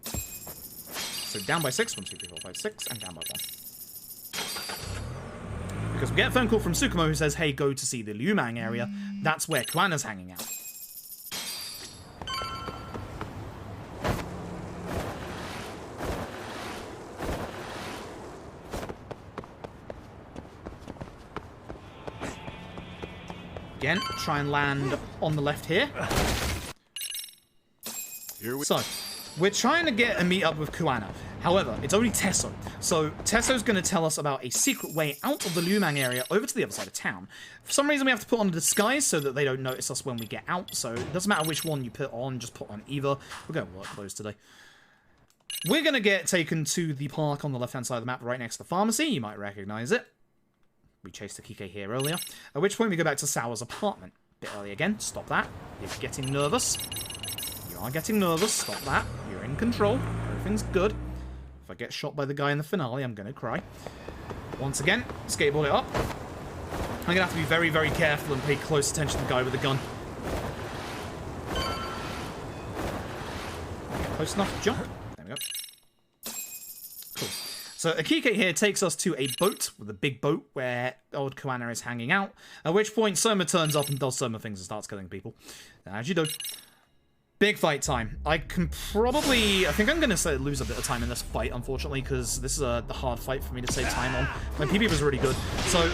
Speaker 1: So down by 6. 1, 2, 3, 4, 5, 6. And down by 1. Because we get a phone call from Tsukumo who says, hey, go to see the Liumang area. That's where Kuana's hanging out. Again, try and land on the left here. So, we're trying to get a meet up with Kuana. However, it's only Tesso. So, Tesso's going to tell us about a secret way out of the Liumang area over to the other side of town. For some reason, we have to put on a disguise so that they don't notice us when we get out. So, it doesn't matter which one you put on, just put on either. We're going to work clothes today. We're going to get taken to the park on the left-hand side of the map right next to the pharmacy. You might recognize it. We chased Akike here earlier. At which point we go back to Sawa's apartment. Bit early again. Stop that. You're getting nervous. You are getting nervous. Stop that. You're in control. Everything's good. If I get shot by the guy in the finale, I'm going to cry. Once again, skateboard it up. I'm going to have to be very, very careful and pay close attention to the guy with the gun. Close enough to jump. There we go. Cool. So Akike here takes us to a boat, with a big boat, where old Kuana is hanging out. At which point Soma turns up and does Soma things and starts killing people. As you do. Big fight time. I think I'm going to lose a bit of time in this fight, unfortunately, because this is the hard fight for me to save time on. My PB was really good. So,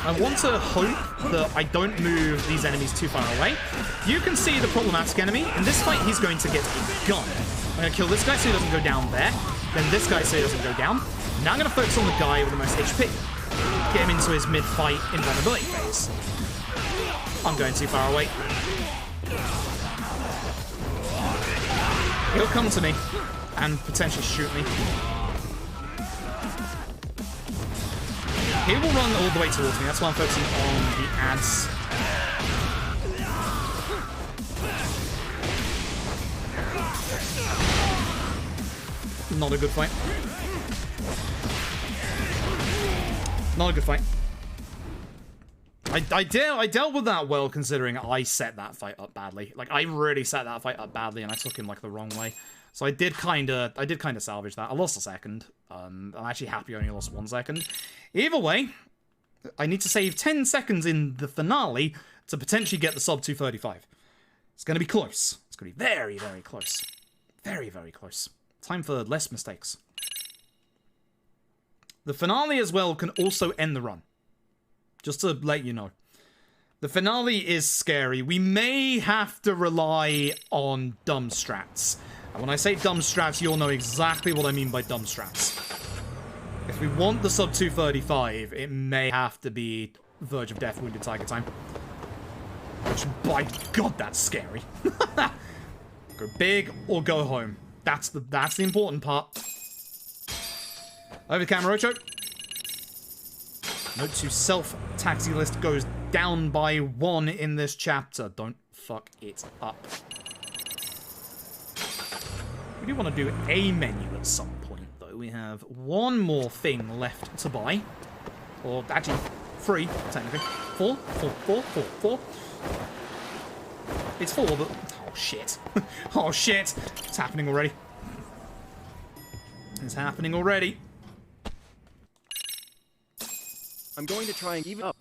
Speaker 1: I want to hope that I don't move these enemies too far away. You can see the problematic enemy. In this fight, he's going to get a gun. I'm going to kill this guy so he doesn't go down there. Then this guy so he doesn't go down. Now I'm going to focus on the guy with the most HP. Get him into his mid-fight invulnerability phase. I'm going too far away. He'll come to me and potentially shoot me. He will run all the way towards me. That's why I'm focusing on the ads. Not a good fight. Not a good fight. I dealt with that well, considering I set that fight up badly. Like, I really set that fight up badly, and I took him, like, the wrong way. So I did kind of salvage that. I lost a second. I'm actually happy I only lost 1 second. Either way, I need to save 10 seconds in the finale to potentially get the sub 235. It's going to be close. It's going to be very, very close. Very, very close. Time for less mistakes. The finale as well can also end the run. Just to let you know. The finale is scary. We may have to rely on dumb strats. And when I say dumb strats, you'll know exactly what I mean by dumb strats. If we want the sub 235, it may have to be Verge of Death, Wounded Tiger time. Which, by God, that's scary. Go big or go home. That's the important part. Over the camera, Ocho. Note to self, taxi list goes down by 1 in this chapter. Don't fuck it up. We do want to do a menu at some point, though. We have 1 more thing left to buy. Or, actually, 3, technically. 4? 4. It's 4, but... Oh, shit. Oh, shit. It's happening already. It's happening already.
Speaker 4: I'm going to try and even up.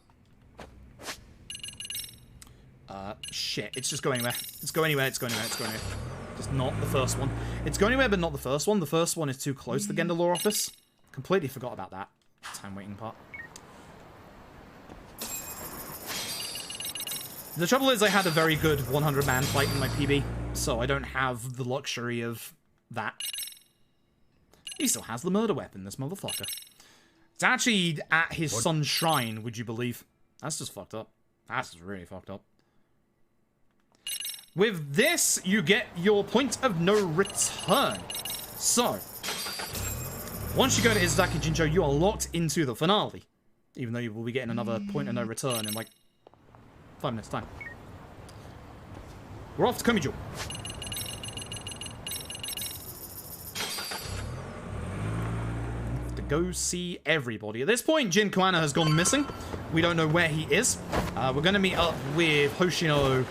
Speaker 1: Shit. It's just going anywhere. It's going anywhere. It's going anywhere. It's going anywhere. Just not the first one. It's going anywhere, but not the first one. The first one is too close to the Gendalore office. Completely forgot about that time waiting part. The trouble is I had a very good 100-man fight in my PB, so I don't have the luxury of that. He still has the murder weapon, this motherfucker. It's actually at his son's shrine, would you believe? That's just fucked up. That's just really fucked up. With this, you get your point of no return. So, once you go to Izaki Jincho, you are locked into the finale. Even though you will be getting another point of no return in like 5 minutes time. We're off to Komijo. To go see everybody. At this point, Jin Koana has gone missing. We don't know where he is. We're going to meet up with Hoshino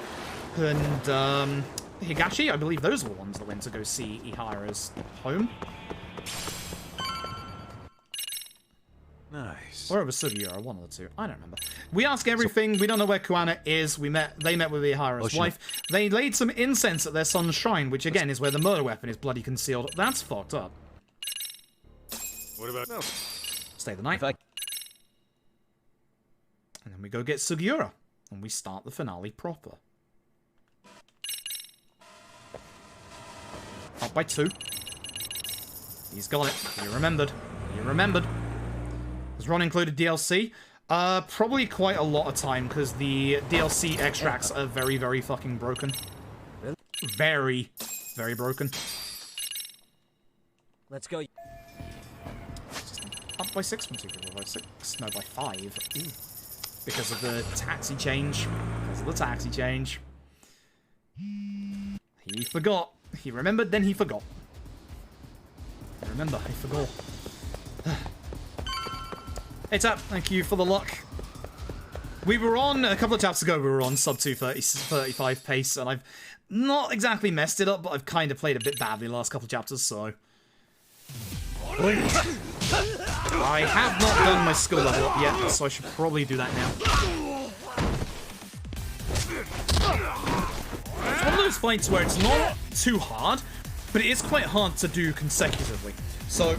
Speaker 1: and Higashi. I believe those were the ones that went to go see Ihara's home.
Speaker 3: Nice.
Speaker 1: Or it was Sugiura, one of the two. I don't remember. We ask everything. We don't know where Koana is. They met with Ihara's wife. They laid some incense at their son's shrine, which again is where the murder weapon is bloody concealed. That's fucked up.
Speaker 2: What about now?
Speaker 1: Stay the night. And then we go get Sugiura. And we start the finale proper. Up by 2. He's got it. You remembered. You remembered. Has Ron included DLC? Probably quite a lot of time, because the DLC extracts are very, very fucking broken. Very, very broken.
Speaker 7: Let's go.
Speaker 1: Up by 6, 1, 2, 3, 4, 5, 6. No, by 5. Ooh. Because of the taxi change. Because of the taxi change. He forgot. He remembered, then he forgot. Remember, I forgot. Hey Tap, thank you for the luck. We were on, a couple of chapters ago, we were on sub 235 pace, and I've not exactly messed it up, but I've kind of played a bit badly the last couple of chapters, so... I have not done my skill level up yet, so I should probably do that now. It's one of those fights where it's not too hard, but it is quite hard to do consecutively. So,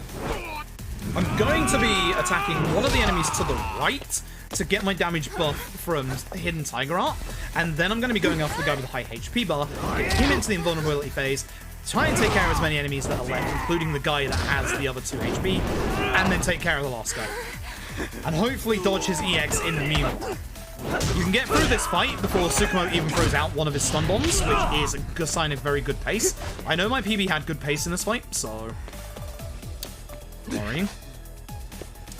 Speaker 1: I'm going to be attacking one of the enemies to the right to get my damage buff from Hidden Tiger Art, and then I'm going to be going after the guy with the high HP bar, get him into the invulnerability phase, try and take care of as many enemies that are left, including the guy that has the other 2 HP, and then take care of the last guy. And hopefully dodge his EX in the meanwhile. You can get through this fight before Tsukumo even throws out one of his stun bombs, which is a good sign of very good pace. I know my PB had good pace in this fight, so... worrying.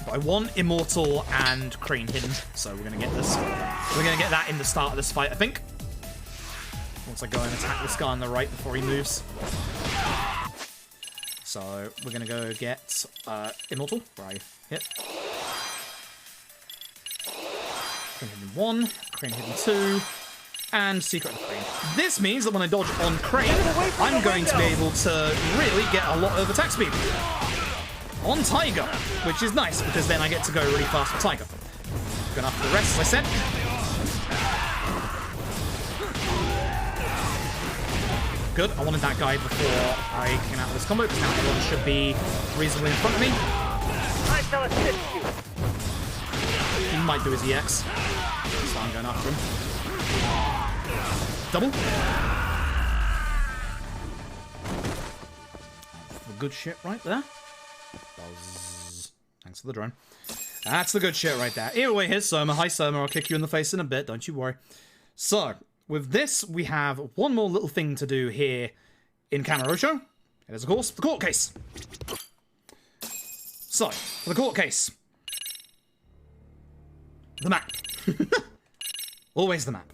Speaker 1: But I want Immortal and Crane hidden, so we're gonna get this. We're gonna get that in the start of this fight, I think. Once I go and attack this guy on the right before he moves. So we're gonna go get Immortal, where I hit. Crane hidden 1, Crane hidden 2, and Secret of Crane. This means that when I dodge on Crane, I'm going to be able to really get a lot of attack speed on Tiger, which is nice, because then I get to go really fast with Tiger. Going after the rest, as I said. Good, I wanted that guy before I came out of this combo, because now everyone should be reasonably in front of me.
Speaker 5: I shall assist you.
Speaker 1: He might do his EX. So I'm going after him. Double. The good shit right there. Buzz. Thanks for the drone. That's the good shit right there. Either way, here's Soma. Hi, Soma. I'll kick you in the face in a bit. Don't you worry. So, with this, we have one more little thing to do here in Kamurocho. It is, of course, the court case. So, for the court case. The map. Always the map.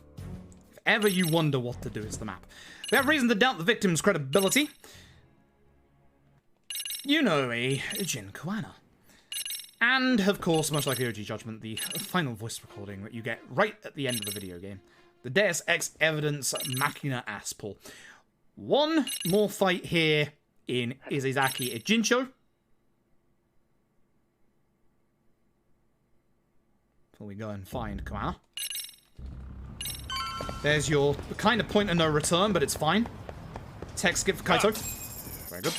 Speaker 1: If ever you wonder what to do, it's the map. We have reason to doubt the victim's credibility. You know, a Jin Koana. And, of course, much like the OG Judgment, the final voice recording that you get right at the end of the video game. The Deus Ex Evidence Machina Ass Pull. One more fight here in Izezaki Ejincho. Before we go and find Koana. There's your kind of point of no return, but it's fine. Tech skip for Kaito. Very good.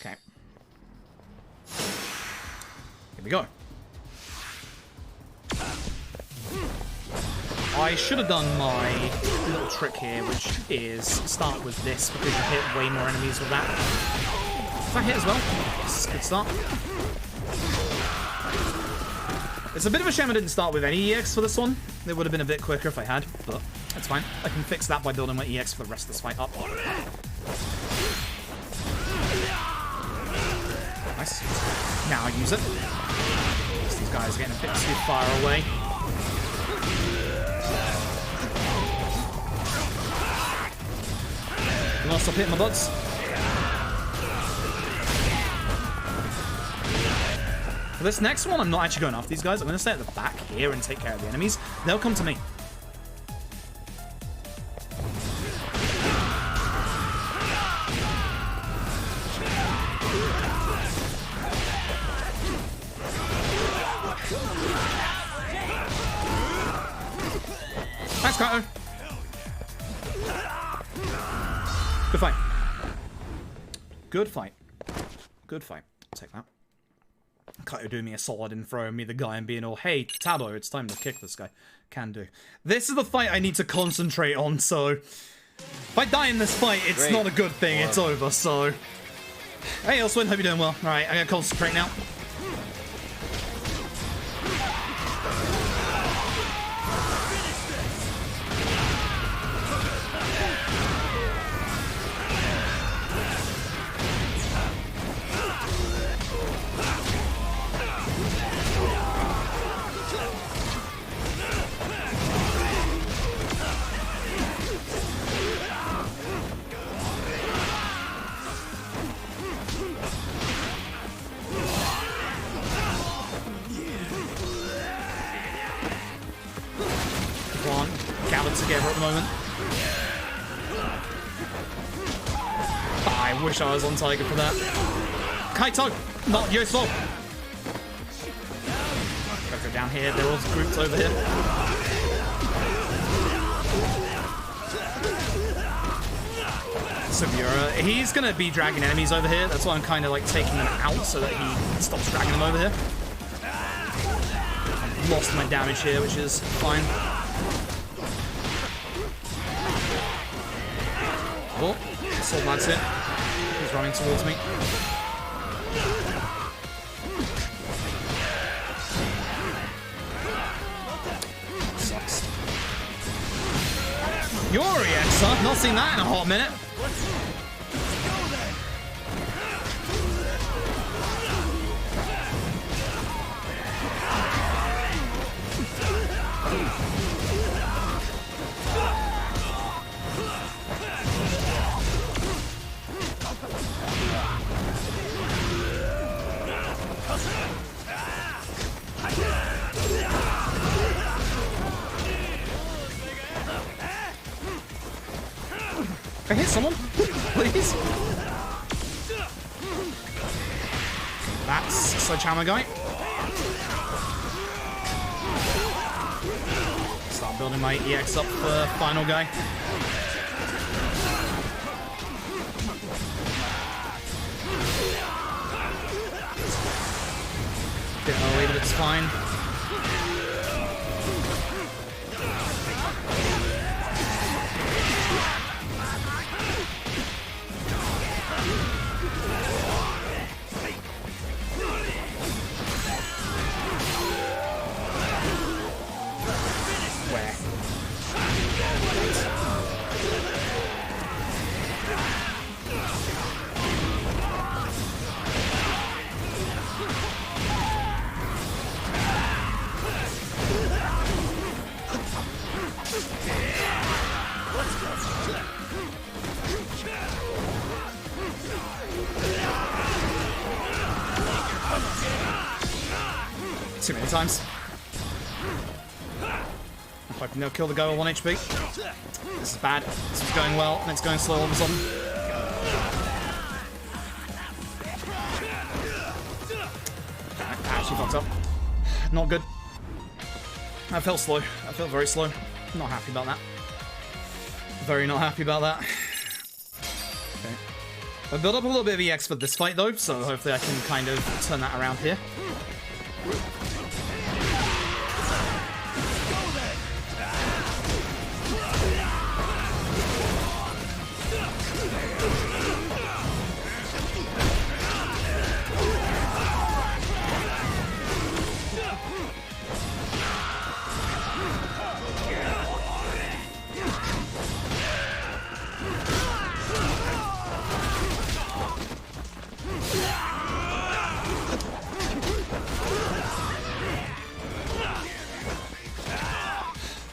Speaker 1: Okay. Here we go. I should have done my little trick here, which is start with this, because you hit way more enemies with that. Did I hit as well? Yes, good start. It's a bit of a shame I didn't start with any EX for this one. It would have been a bit quicker if I had, but that's fine. I can fix that by building my EX for the rest of this fight up. Nice. Now I use it. These guys are getting a bit too far away. You want to stop hitting my buds? For this next one, I'm not actually going after these guys. I'm going to stay at the back here and take care of the enemies. They'll come to me. Thanks, Kaito. Good fight. Good fight. Good fight. I'll take that. Kaito doing me a solid and throwing me the guy and being all, hey, Tabo, it's time to kick this guy. Can do. This is the fight I need to concentrate on, so... if I die in this fight, it's not a good thing. It's over, so... hey, Elswin, hope you're doing well. Alright, I gotta concentrate now. Together at the moment. I wish I was on Tiger for that. Kaito, not useful. Gotta go down here. They're all grouped over here. Severa. He's gonna be dragging enemies over here. That's why I'm kind of like taking them out so that he stops dragging them over here. Lost my damage here, which is fine. Oh, Sword Man's hit. He's running towards me. Sucks. Yuri, Exa. Not seen that in a hot minute. Can I hit someone? Please? That's Sledgehammer guy. Start building my EX up for final guy. Bit early, but it's fine. Too many times. If I can now kill the guy with 1 HP. This is bad. This is going well, and it's going slow all of a sudden. I actually fucked up. Not good. I felt slow. I felt very slow. Not happy about that. Very not happy about that. Okay. I built up a little bit of EX for this fight, though, so hopefully I can kind of turn that around here.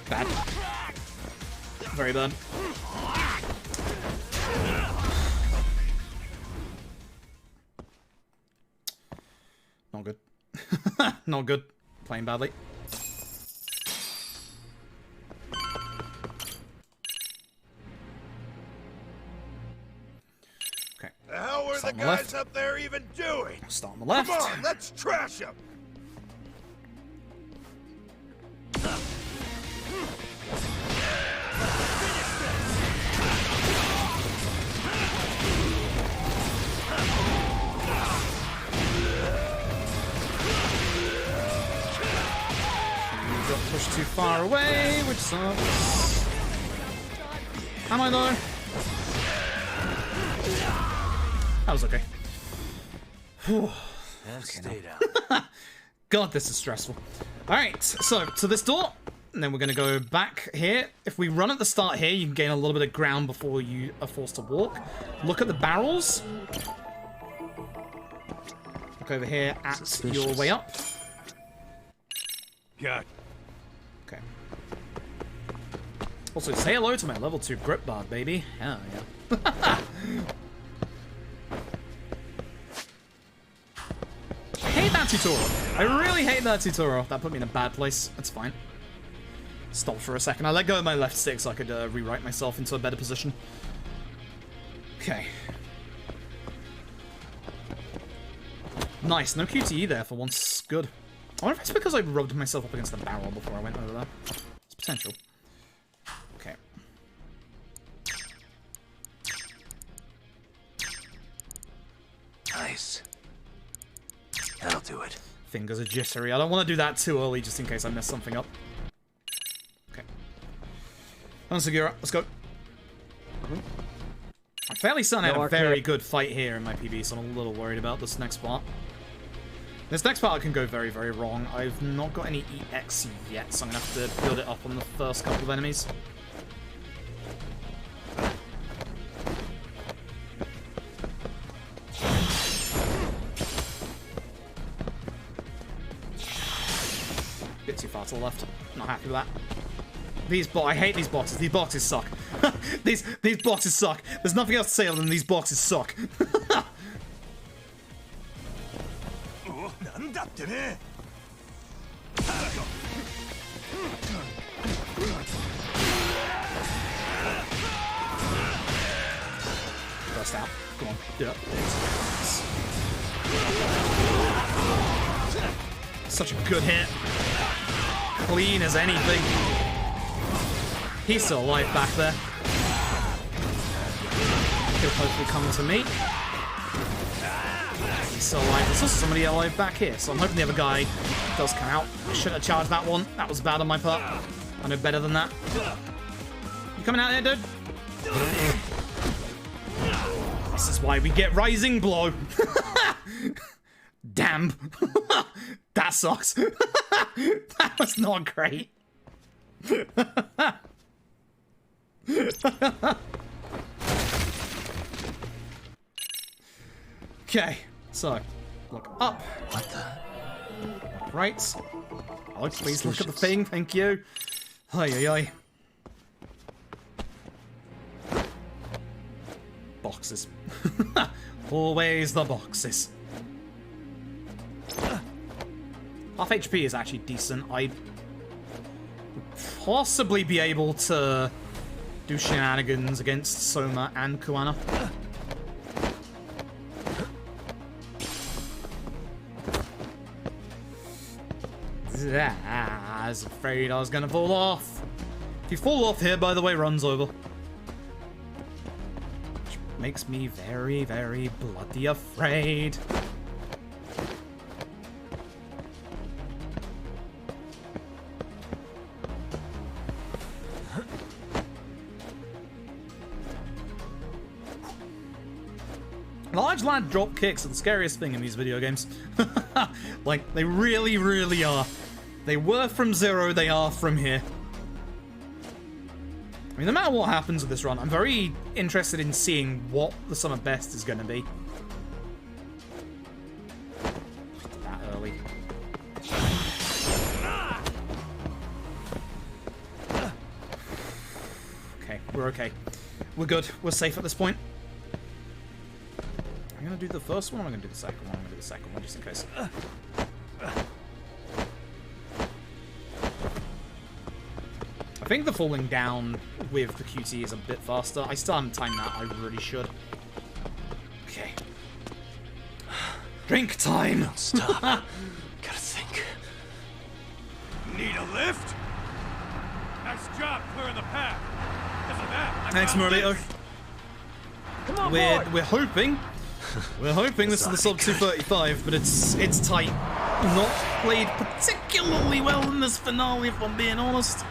Speaker 1: Bad. Very bad. Not good. Not good. Playing badly. Okay.
Speaker 4: The hell were the guys up there even doing?
Speaker 1: Start on the left.
Speaker 4: Come on, let's trash them.
Speaker 1: Pushed too far away, which sucks. Am I though? That was okay.
Speaker 3: And stay down.
Speaker 1: God, this is stressful. Alright, so to this door, and then we're gonna go back here. If we run at the start here, you can gain a little bit of ground before you are forced to walk. Look at the barrels. Look over here at your way up.
Speaker 4: God.
Speaker 1: Okay. Also, say hello to my level 2 grip bar, baby. Hell yeah. I hate that tutorial. I really hate that tutorial. That put me in a bad place. That's fine. Stop for a second. I let go of my left stick so I could rewrite myself into a better position. Okay. Nice. No QTE there for once. Good. I wonder if it's because I rubbed myself up against the barrel before I went over there. It's potential. Okay.
Speaker 3: Nice. That'll do it.
Speaker 1: Fingers are jittery. I don't want to do that too early, just in case I mess something up. Okay. Segura, let's go. I'm fairly certain I had a very good fight here in my PB, so I'm a little worried about this next part. This next part can go very, very wrong. I've not got any EX yet, so I'm going to have to build it up on the first couple of enemies. Bit too far to the left. Not happy with that. I hate these boxes. These boxes suck. these boxes suck. There's nothing else to say other than these boxes suck. Burst out. Come on. Do it. Such a good hit. Clean as anything. He's still alive back there. He'll hopefully come to me. He's still alive. There's also somebody alive back here, so I'm hoping the other guy does come out. I should have charged that one. That was bad on my part. I know better than that. You coming out here, dude? This is why we get Rising Blow. Damn. That sucks. That was not great. Okay, so look up.
Speaker 3: What the?
Speaker 1: Right. Alex, please look at the thing. Thank you. Ay, ay, ay. Boxes. Always the boxes. Half HP is actually decent. I'd possibly be able to do shenanigans against Soma and Kuana. I was afraid I was gonna fall off. If you fall off here, by the way, run's over. Which makes me very, very bloody afraid. Large land drop kicks are the scariest thing in these video games. Like, they really, really are. They were from Zero, they are from here. I mean, no matter what happens with this run, I'm very interested in seeing what the sum of best is going to be. That early. Okay, we're okay. We're good. We're safe at this point. I'm gonna do the first one, I'm gonna do the second one, I'm gonna do the second one just in case. I think the falling down with the QT is a bit faster. I still haven't timed that, I really should. Okay. Drink time!
Speaker 3: Don't stop. Gotta think.
Speaker 4: Need a lift? Nice job clearing the path. Because of that,
Speaker 1: Thanks, Morito.
Speaker 4: Come on,
Speaker 1: We're hoping. We're hoping this is the sub 235, but it's tight. Not played particularly well in this finale, if I'm being honest.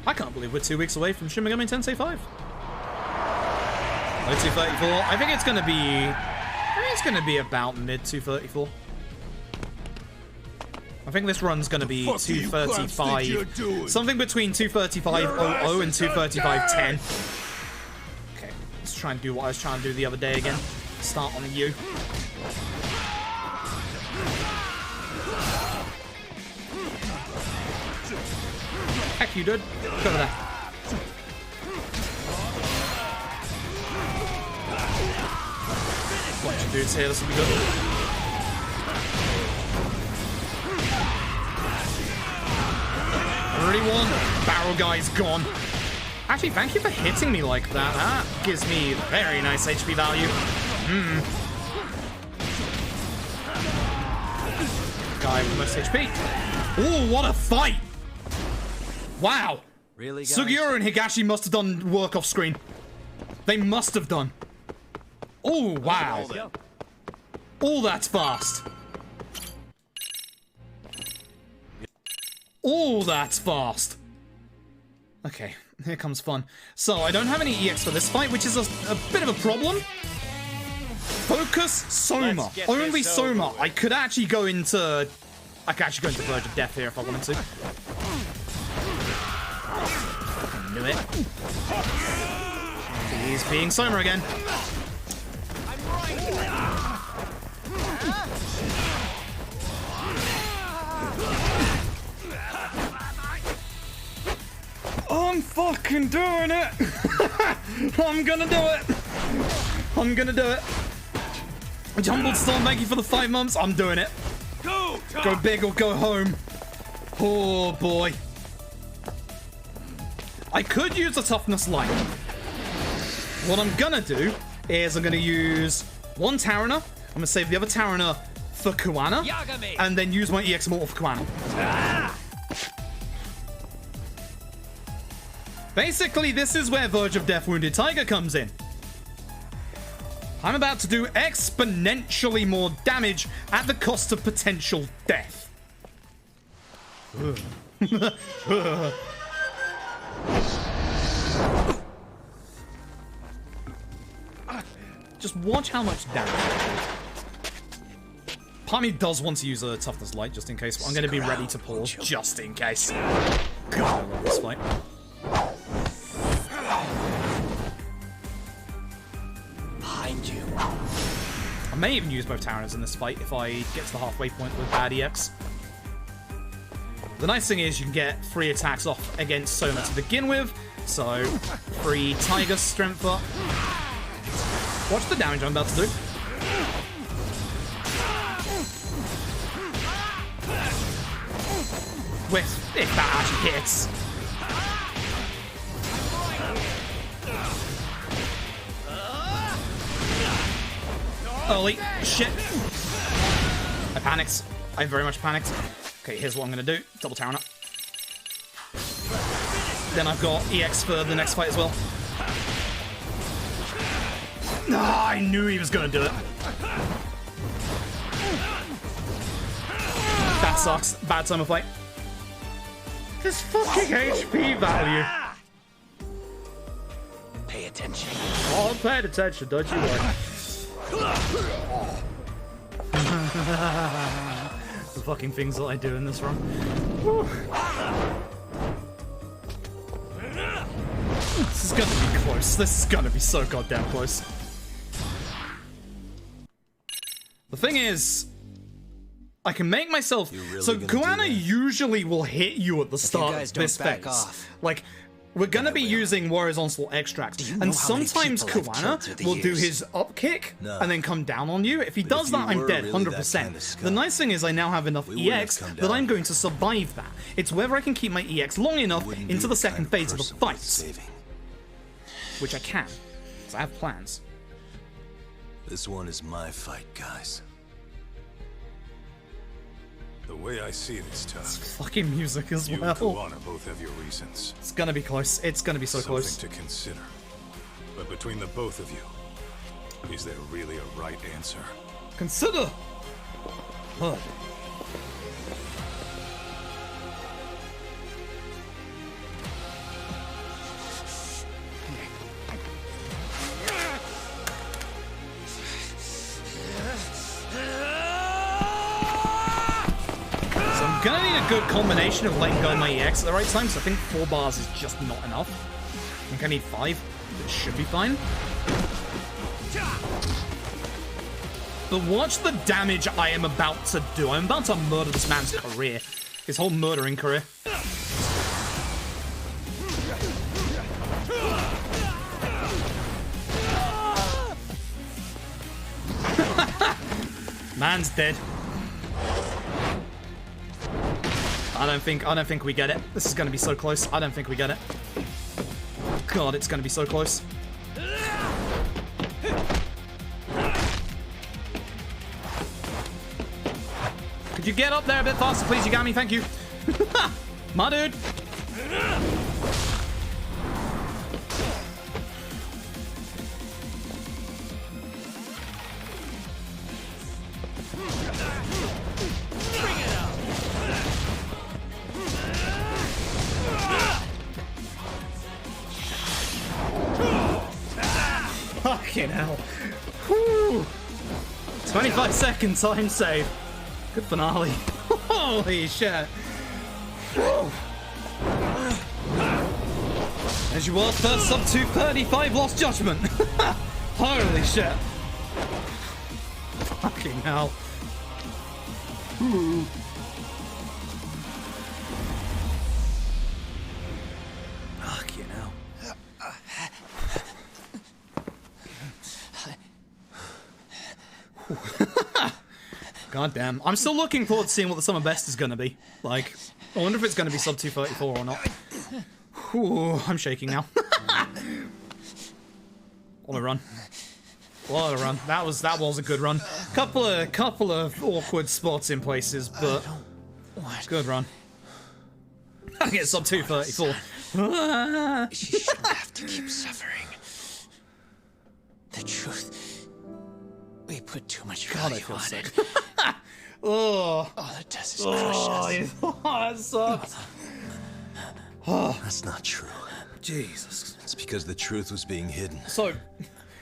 Speaker 1: I can't believe we're 2 weeks away from Shin Megami Tensei 5. Low 234. I think it's gonna be about mid 234. I think this run's gonna be 235. Something between 235.00 and 235.10. Okay, let's try and do what I was trying to do the other day again. Start on you. Heck you, dude. Go over there. Bunch of dudes here, this will be good. Already won. Barrel guy's gone. Actually, thank you for hitting me like that. That gives me very nice HP value. Guy with most HP. Oh, what a fight! Wow.
Speaker 3: Really, guys?
Speaker 1: Sugiura and Higashi must have done work off screen. They must have done. Oh, wow. Oh, that's fast. Oh, that's fast. Okay, here comes fun. So, I don't have any EX for this fight, which is a bit of a problem. Focus Soma. Only Soma. I could actually go into... I could actually go into Verge of Death here if I wanted to. I knew it. He's being Soma again. I'm fucking doing it! I'm gonna do it! I'm gonna do it! Jumbled Storm, thank you for the 5 months. I'm doing it. Go big or go home. Oh boy. I could use a toughness light. What I'm gonna do is I'm gonna use one Tarana. I'm gonna save the other Tarana for Kuana. And then use my EX Immortal for Kuana. Basically, this is where Verge of Death Wounded Tiger comes in. I'm about to do exponentially more damage at the cost of potential death. Just watch how much damage I do. Part of me does want to use a toughness light just in case, but I'm going to be ready to pause just in case. God, I love this fight.
Speaker 3: Behind you.
Speaker 1: I may even use both Taranas in this fight if I get to the halfway point with bad EX. The nice thing is you can get 3 attacks off against Soma to begin with, so 3 Tiger Strength up. Watch the damage I'm about to do. With, if that actually hits. Holy shit. I panicked. I very much panicked. Okay, here's what I'm gonna do. Double Tarana. Then I've got EX for the next fight as well. Ah, I knew he was gonna do it. That sucks. Bad Soma fight. This fucking HP value.
Speaker 3: Pay attention.
Speaker 1: Oh, I'm paying attention, don't you worry. The fucking things that I do in this run. Whew. This is gonna be close. This is gonna be so goddamn close. The thing is, I can make myself... So Kuana usually will hit you at the start of this phase. Like, we're gonna be using Warrior's Onslaught extracts, and sometimes Kuana will do his up kick and then come down on you. If he does that, I'm dead, 100%. The nice thing is I now have enough EX that I'm going to survive that. It's whether I can keep my EX long enough into the second phase of the fight. Which I can, because I have plans.
Speaker 3: This one is my fight, guys.
Speaker 4: The way I see it, it's tough.
Speaker 1: Fucking music as
Speaker 4: You
Speaker 1: well.
Speaker 4: and Kuana both have your reasons.
Speaker 1: It's gonna be close. It's gonna be so close.
Speaker 4: Something to consider. But between the both of you, is there really a right answer?
Speaker 1: Consider. Huh. Gonna need a good combination of letting go of my EX at the right time, so I think 4 bars is just not enough. I think I need 5. It should be fine. But watch the damage I am about to do. I'm about to murder this man's career. His whole murdering career. Man's dead. I don't think we get it. This is gonna be so close. I don't think we get it. God, it's gonna be so close. Could you get up there a bit faster, please? You got me, thank you. My dude. Fucking hell. Whew. 25 second time save. Good finale. Holy shit. Whoa. As you were, first sub 235 lost judgment. Holy shit. Fucking hell. Ooh. Fucking hell. God damn. I'm still looking forward to seeing what the summer best is gonna be. Like, I wonder if it's gonna be sub 234 or not. Ooh, I'm shaking now. What a run. What a run. That was a good run. Couple of awkward spots in places, but good run. I get sub 234.
Speaker 6: She shouldn't have to keep suffering. The truth. We put too much value on it.
Speaker 1: Oh.
Speaker 6: All it does is crush us.
Speaker 1: That sucks.
Speaker 3: That's not true.
Speaker 1: Jesus.
Speaker 3: It's because the truth was being hidden.
Speaker 1: So,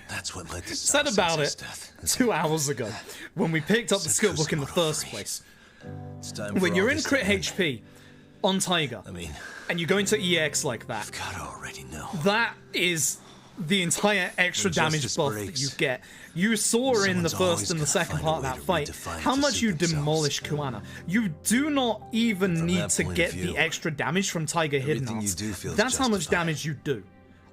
Speaker 3: That's what led to
Speaker 1: said about it
Speaker 3: death.
Speaker 1: 2 hours ago when we picked up the skill book in the first place.
Speaker 3: It's time
Speaker 1: When
Speaker 3: for
Speaker 1: you're
Speaker 3: all
Speaker 1: in
Speaker 3: this
Speaker 1: crit
Speaker 3: to end.
Speaker 1: HP on Tiger,
Speaker 3: I mean,
Speaker 1: and you go into EX like that,
Speaker 3: I've gotta already know.
Speaker 1: that is the entire extra
Speaker 3: When
Speaker 1: damage
Speaker 3: justice
Speaker 1: buff that
Speaker 3: breaks,
Speaker 1: you get. You saw in the
Speaker 3: someone's
Speaker 1: first
Speaker 3: always
Speaker 1: and the
Speaker 3: gonna
Speaker 1: second
Speaker 3: find a
Speaker 1: part of
Speaker 3: way
Speaker 1: that
Speaker 3: to
Speaker 1: fight
Speaker 3: redefine
Speaker 1: how
Speaker 3: to
Speaker 1: much
Speaker 3: suit
Speaker 1: you
Speaker 3: themselves.
Speaker 1: demolish Kuana. You do not even
Speaker 3: From
Speaker 1: need
Speaker 3: that
Speaker 1: to
Speaker 3: point
Speaker 1: get
Speaker 3: of view,
Speaker 1: the extra damage from Tiger Hidden
Speaker 3: everything you
Speaker 1: Arts.
Speaker 3: do feels
Speaker 1: That's how much
Speaker 3: justified.
Speaker 1: damage you do.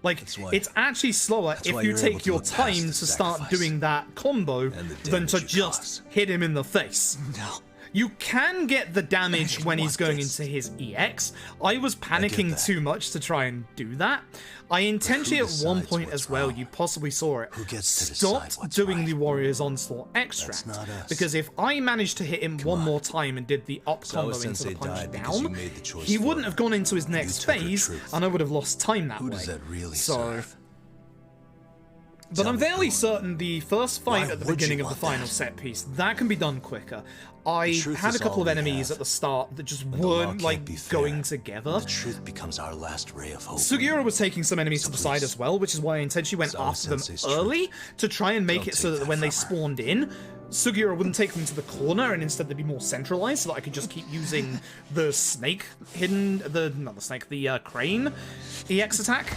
Speaker 1: Like,
Speaker 3: That's why-
Speaker 1: it's actually slower
Speaker 3: that's
Speaker 1: if
Speaker 3: why
Speaker 1: you
Speaker 3: you're able
Speaker 1: take
Speaker 3: to
Speaker 1: your
Speaker 3: look past
Speaker 1: time
Speaker 3: the
Speaker 1: to start
Speaker 3: sacrifice
Speaker 1: doing that combo
Speaker 3: and the
Speaker 1: than to
Speaker 3: damage you
Speaker 1: just
Speaker 3: cause.
Speaker 1: hit him in the face.
Speaker 6: No.
Speaker 1: You can get the damage when he's
Speaker 6: want
Speaker 1: going
Speaker 6: this.
Speaker 1: into his EX. I was panicking
Speaker 3: that.
Speaker 1: too much to try and do that. I intentionally at one
Speaker 3: decides
Speaker 1: point
Speaker 3: what's
Speaker 1: as well,
Speaker 3: wrong?
Speaker 1: you possibly saw it,
Speaker 3: Who gets to decide
Speaker 1: stopped
Speaker 3: what's
Speaker 1: doing
Speaker 3: right?
Speaker 1: the Warrior's Onslaught extract.
Speaker 3: not us.
Speaker 1: Because if I managed to hit him one
Speaker 3: on.
Speaker 1: more time and did the up
Speaker 3: So
Speaker 1: combo into
Speaker 3: Sensei
Speaker 1: the punch
Speaker 3: died because you
Speaker 1: down,
Speaker 3: made the choice
Speaker 1: he
Speaker 3: for
Speaker 1: wouldn't
Speaker 3: her.
Speaker 1: have gone into his next
Speaker 3: took her
Speaker 1: phase,
Speaker 3: truth.
Speaker 1: and I would have lost time that
Speaker 3: Who
Speaker 1: way.
Speaker 3: does that really
Speaker 1: so,
Speaker 3: serve?
Speaker 1: but
Speaker 3: Tell
Speaker 1: I'm
Speaker 3: me
Speaker 1: fairly
Speaker 3: who.
Speaker 1: certain the first fight
Speaker 3: Why
Speaker 1: at the
Speaker 3: would you
Speaker 1: beginning of the
Speaker 3: want
Speaker 1: final
Speaker 3: that?
Speaker 1: set piece, that can be done quicker. I
Speaker 3: The truth
Speaker 1: had a
Speaker 3: is
Speaker 1: couple
Speaker 3: all
Speaker 1: of
Speaker 3: we
Speaker 1: enemies
Speaker 3: have.
Speaker 1: at the start that just
Speaker 3: But the law
Speaker 1: weren't
Speaker 3: can't
Speaker 1: like
Speaker 3: be fair.
Speaker 1: going together.
Speaker 3: The truth becomes our last ray of hope.
Speaker 1: Sugiura was taking some enemies to the side as well, which is why I intentionally went
Speaker 3: It's our
Speaker 1: after them
Speaker 3: sensei's
Speaker 1: early to try and make
Speaker 3: Don't
Speaker 1: it so
Speaker 3: take
Speaker 1: that
Speaker 3: that
Speaker 1: when they
Speaker 3: from her.
Speaker 1: spawned in, Sugiura wouldn't take them to the corner and instead they'd be more centralized so that I could just keep using the snake hidden, not the snake, the crane EX attack.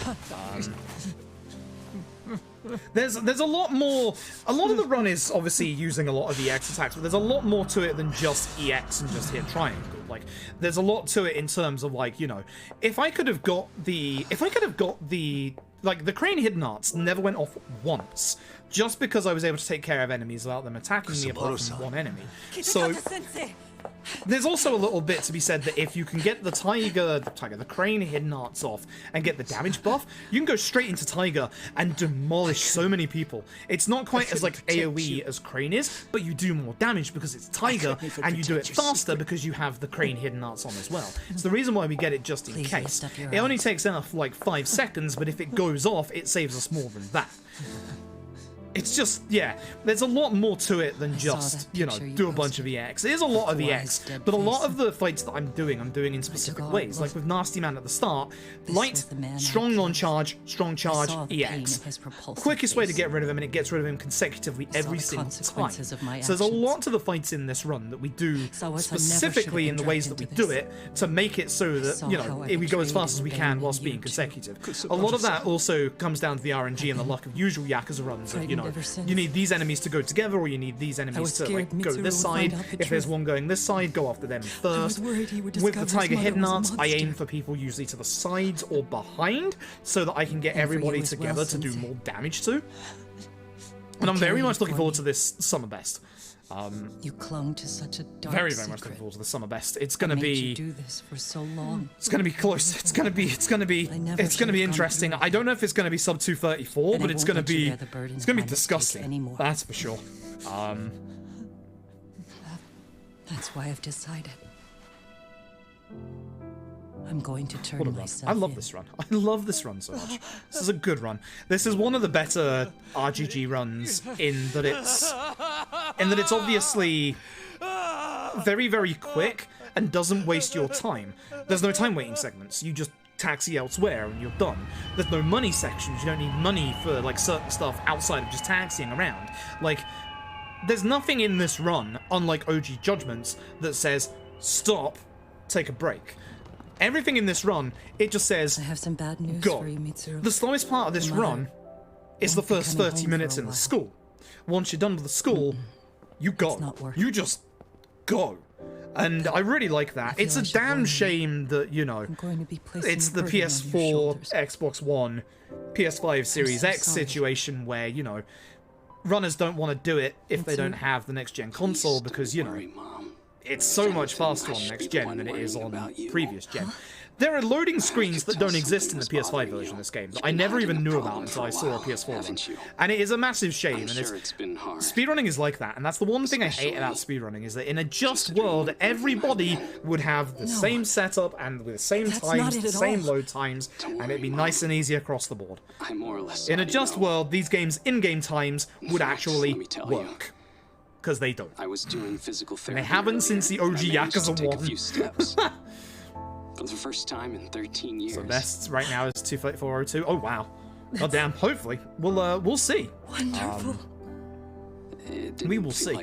Speaker 1: There's a lot more. A lot of the run is obviously using a lot of EX attacks, but there's a lot more to it than just EX and just hit triangle. Like, there's a lot to it in terms of like, you know, if I could have got the like the crane hidden arts never went off once, just because I was able to take care of enemies without them attacking me apart from one enemy. So there's also a little bit to be said that if you can get the crane hidden arts off and get the damage buff, you can go straight into Tiger and demolish so many people. It's not quite as like AoE as crane is, but you do more damage because it's Tiger and you do it faster because you have the crane hidden arts on as well. It's the reason why we get it just in
Speaker 8: Please
Speaker 1: case.
Speaker 8: lift up your
Speaker 1: It only
Speaker 8: eyes.
Speaker 1: takes enough like 5 seconds, but if it goes off, it saves us more than that. It's just, yeah, there's a lot more to it than
Speaker 8: saw
Speaker 1: just,
Speaker 8: that
Speaker 1: you know,
Speaker 8: picture you
Speaker 1: do a bunch of
Speaker 8: posted.
Speaker 1: EX. There's a lot of
Speaker 8: Before
Speaker 1: EX,
Speaker 8: his dead
Speaker 1: but a lot
Speaker 8: face.
Speaker 1: of the fights that I'm doing in specific
Speaker 8: God
Speaker 1: ways. Like
Speaker 8: was-
Speaker 1: with Nasty Man at the start,
Speaker 8: This
Speaker 1: light,
Speaker 8: was the man I
Speaker 1: strong
Speaker 8: killed.
Speaker 1: non-charge, strong charge,
Speaker 8: saw the pain
Speaker 1: EX.
Speaker 8: in his repulsive
Speaker 1: Quickest way to
Speaker 8: face.
Speaker 1: get rid of him, and it gets rid of him consecutively
Speaker 8: saw
Speaker 1: every
Speaker 8: the
Speaker 1: single time.
Speaker 8: consequences of my
Speaker 1: So there's a
Speaker 8: actions.
Speaker 1: lot to the fights in this run that we do
Speaker 8: Saw what I never
Speaker 1: specifically
Speaker 8: should
Speaker 1: in
Speaker 8: have
Speaker 1: the ways
Speaker 8: been
Speaker 1: that we
Speaker 8: dragged
Speaker 1: do
Speaker 8: into
Speaker 1: it to make it so that,
Speaker 8: saw
Speaker 1: you know,
Speaker 8: how I
Speaker 1: we go as
Speaker 8: betrayed
Speaker 1: fast as we
Speaker 8: and
Speaker 1: can
Speaker 8: abandoned
Speaker 1: whilst
Speaker 8: you
Speaker 1: being
Speaker 8: two.
Speaker 1: consecutive. A lot of that also comes down to the RNG and the luck of usual Yakuza runs. That, you
Speaker 8: Frightened
Speaker 1: know,
Speaker 8: ever since.
Speaker 1: you need these enemies to go together, or you need these enemies
Speaker 8: was
Speaker 1: to
Speaker 8: scared
Speaker 1: like go
Speaker 8: Mitsuru
Speaker 1: this
Speaker 8: would
Speaker 1: side.
Speaker 8: find out the
Speaker 1: If there's
Speaker 8: truth.
Speaker 1: one going this side, go after them first.
Speaker 8: worried he would
Speaker 1: With the
Speaker 8: discover his
Speaker 1: Tiger
Speaker 8: mother
Speaker 1: Hidden
Speaker 8: was a
Speaker 1: Arts, I aim
Speaker 8: monster.
Speaker 1: for people usually to the sides or behind, so that I can get
Speaker 8: And for
Speaker 1: everybody
Speaker 8: you as well,
Speaker 1: together to do
Speaker 8: Sensei.
Speaker 1: more damage to. And I'm very
Speaker 8: carried
Speaker 1: much
Speaker 8: it
Speaker 1: looking
Speaker 8: for
Speaker 1: forward
Speaker 8: you.
Speaker 1: to this summer best.
Speaker 8: You clung to such a dark
Speaker 1: Very
Speaker 8: secret.
Speaker 1: much looking forward to the summer best. It's
Speaker 8: What
Speaker 1: gonna
Speaker 8: made
Speaker 1: be.
Speaker 8: you do this for so long.
Speaker 1: It's gonna be close. It's gonna be
Speaker 8: I never
Speaker 1: it's
Speaker 8: should
Speaker 1: gonna be
Speaker 8: have gone
Speaker 1: interesting.
Speaker 8: through
Speaker 1: I don't know if it's gonna be sub 234,
Speaker 8: And
Speaker 1: but
Speaker 8: I
Speaker 1: it's
Speaker 8: won't
Speaker 1: gonna
Speaker 8: let you
Speaker 1: be
Speaker 8: bear the burden
Speaker 1: it's gonna be
Speaker 8: I must take
Speaker 1: disgusting.
Speaker 8: anymore.
Speaker 1: That's for sure.
Speaker 8: That's why I've decided. I'm going to turn
Speaker 1: What a run.
Speaker 8: myself
Speaker 1: I love
Speaker 8: in.
Speaker 1: this run. I love this run so much. This is a good run. This is one of the better RGG runs in that it's obviously very, very quick and doesn't waste your time. There's no time waiting segments. You just taxi elsewhere and you're done. There's no money sections. You don't need money for like certain stuff outside of just taxiing around. Like, there's nothing in this run, unlike OG Judgments, that says, stop, take a break. Everything in this run, it just says,
Speaker 8: I have some bad news
Speaker 1: go.
Speaker 8: for you, Mitsuru.
Speaker 1: The slowest part of this
Speaker 8: Your mother
Speaker 1: run is the
Speaker 8: won't be
Speaker 1: first
Speaker 8: coming
Speaker 1: 30
Speaker 8: home
Speaker 1: minutes
Speaker 8: for a
Speaker 1: in the
Speaker 8: while.
Speaker 1: school. Once you're done with the school, you go.
Speaker 8: not worth
Speaker 1: You
Speaker 8: it.
Speaker 1: just go. And I really like that.
Speaker 8: feel
Speaker 1: It's
Speaker 8: I
Speaker 1: a
Speaker 8: should
Speaker 1: damn
Speaker 8: warn you.
Speaker 1: shame that, you know,
Speaker 8: I'm going to be placing
Speaker 1: it's
Speaker 8: a
Speaker 1: the
Speaker 8: burden on your
Speaker 1: PS4,
Speaker 8: shoulders.
Speaker 1: Xbox One, PS5 Series
Speaker 8: so
Speaker 1: X
Speaker 8: sorry.
Speaker 1: situation where, you know, runners don't want to do it if they don't have the next gen console because, you know, it's so much faster on next gen than it is on previous gen. There are loading screens that don't exist in the PS5 version of this game that I never even knew about until I saw a PS4 one. And it is a massive shame, and it's speedrunning is like that, and that's the one thing I hate about speedrunning, is that in a just world, everybody would have the same setup and with the same
Speaker 8: That's
Speaker 1: times,
Speaker 8: not it
Speaker 1: the
Speaker 8: at
Speaker 1: same
Speaker 8: all.
Speaker 1: load times, and it'd be nice and easy across the board.
Speaker 9: I more or less
Speaker 1: In a
Speaker 9: already
Speaker 1: just
Speaker 9: know.
Speaker 1: world, these games' in-game times would actually
Speaker 9: let me tell you.
Speaker 1: work. Because they don't.
Speaker 9: I was doing physical therapy.
Speaker 1: They haven't
Speaker 9: earlier,
Speaker 1: since the
Speaker 9: and I
Speaker 1: OG
Speaker 9: managed to
Speaker 1: Yakuza
Speaker 9: take
Speaker 1: 1.
Speaker 9: a few steps. For the first time in 13 years.
Speaker 1: So best right now is 25402. Oh wow. God damn. Hopefully. We'll see.
Speaker 8: Wonderful.
Speaker 9: It didn't
Speaker 1: We will
Speaker 9: feel
Speaker 1: see.
Speaker 9: like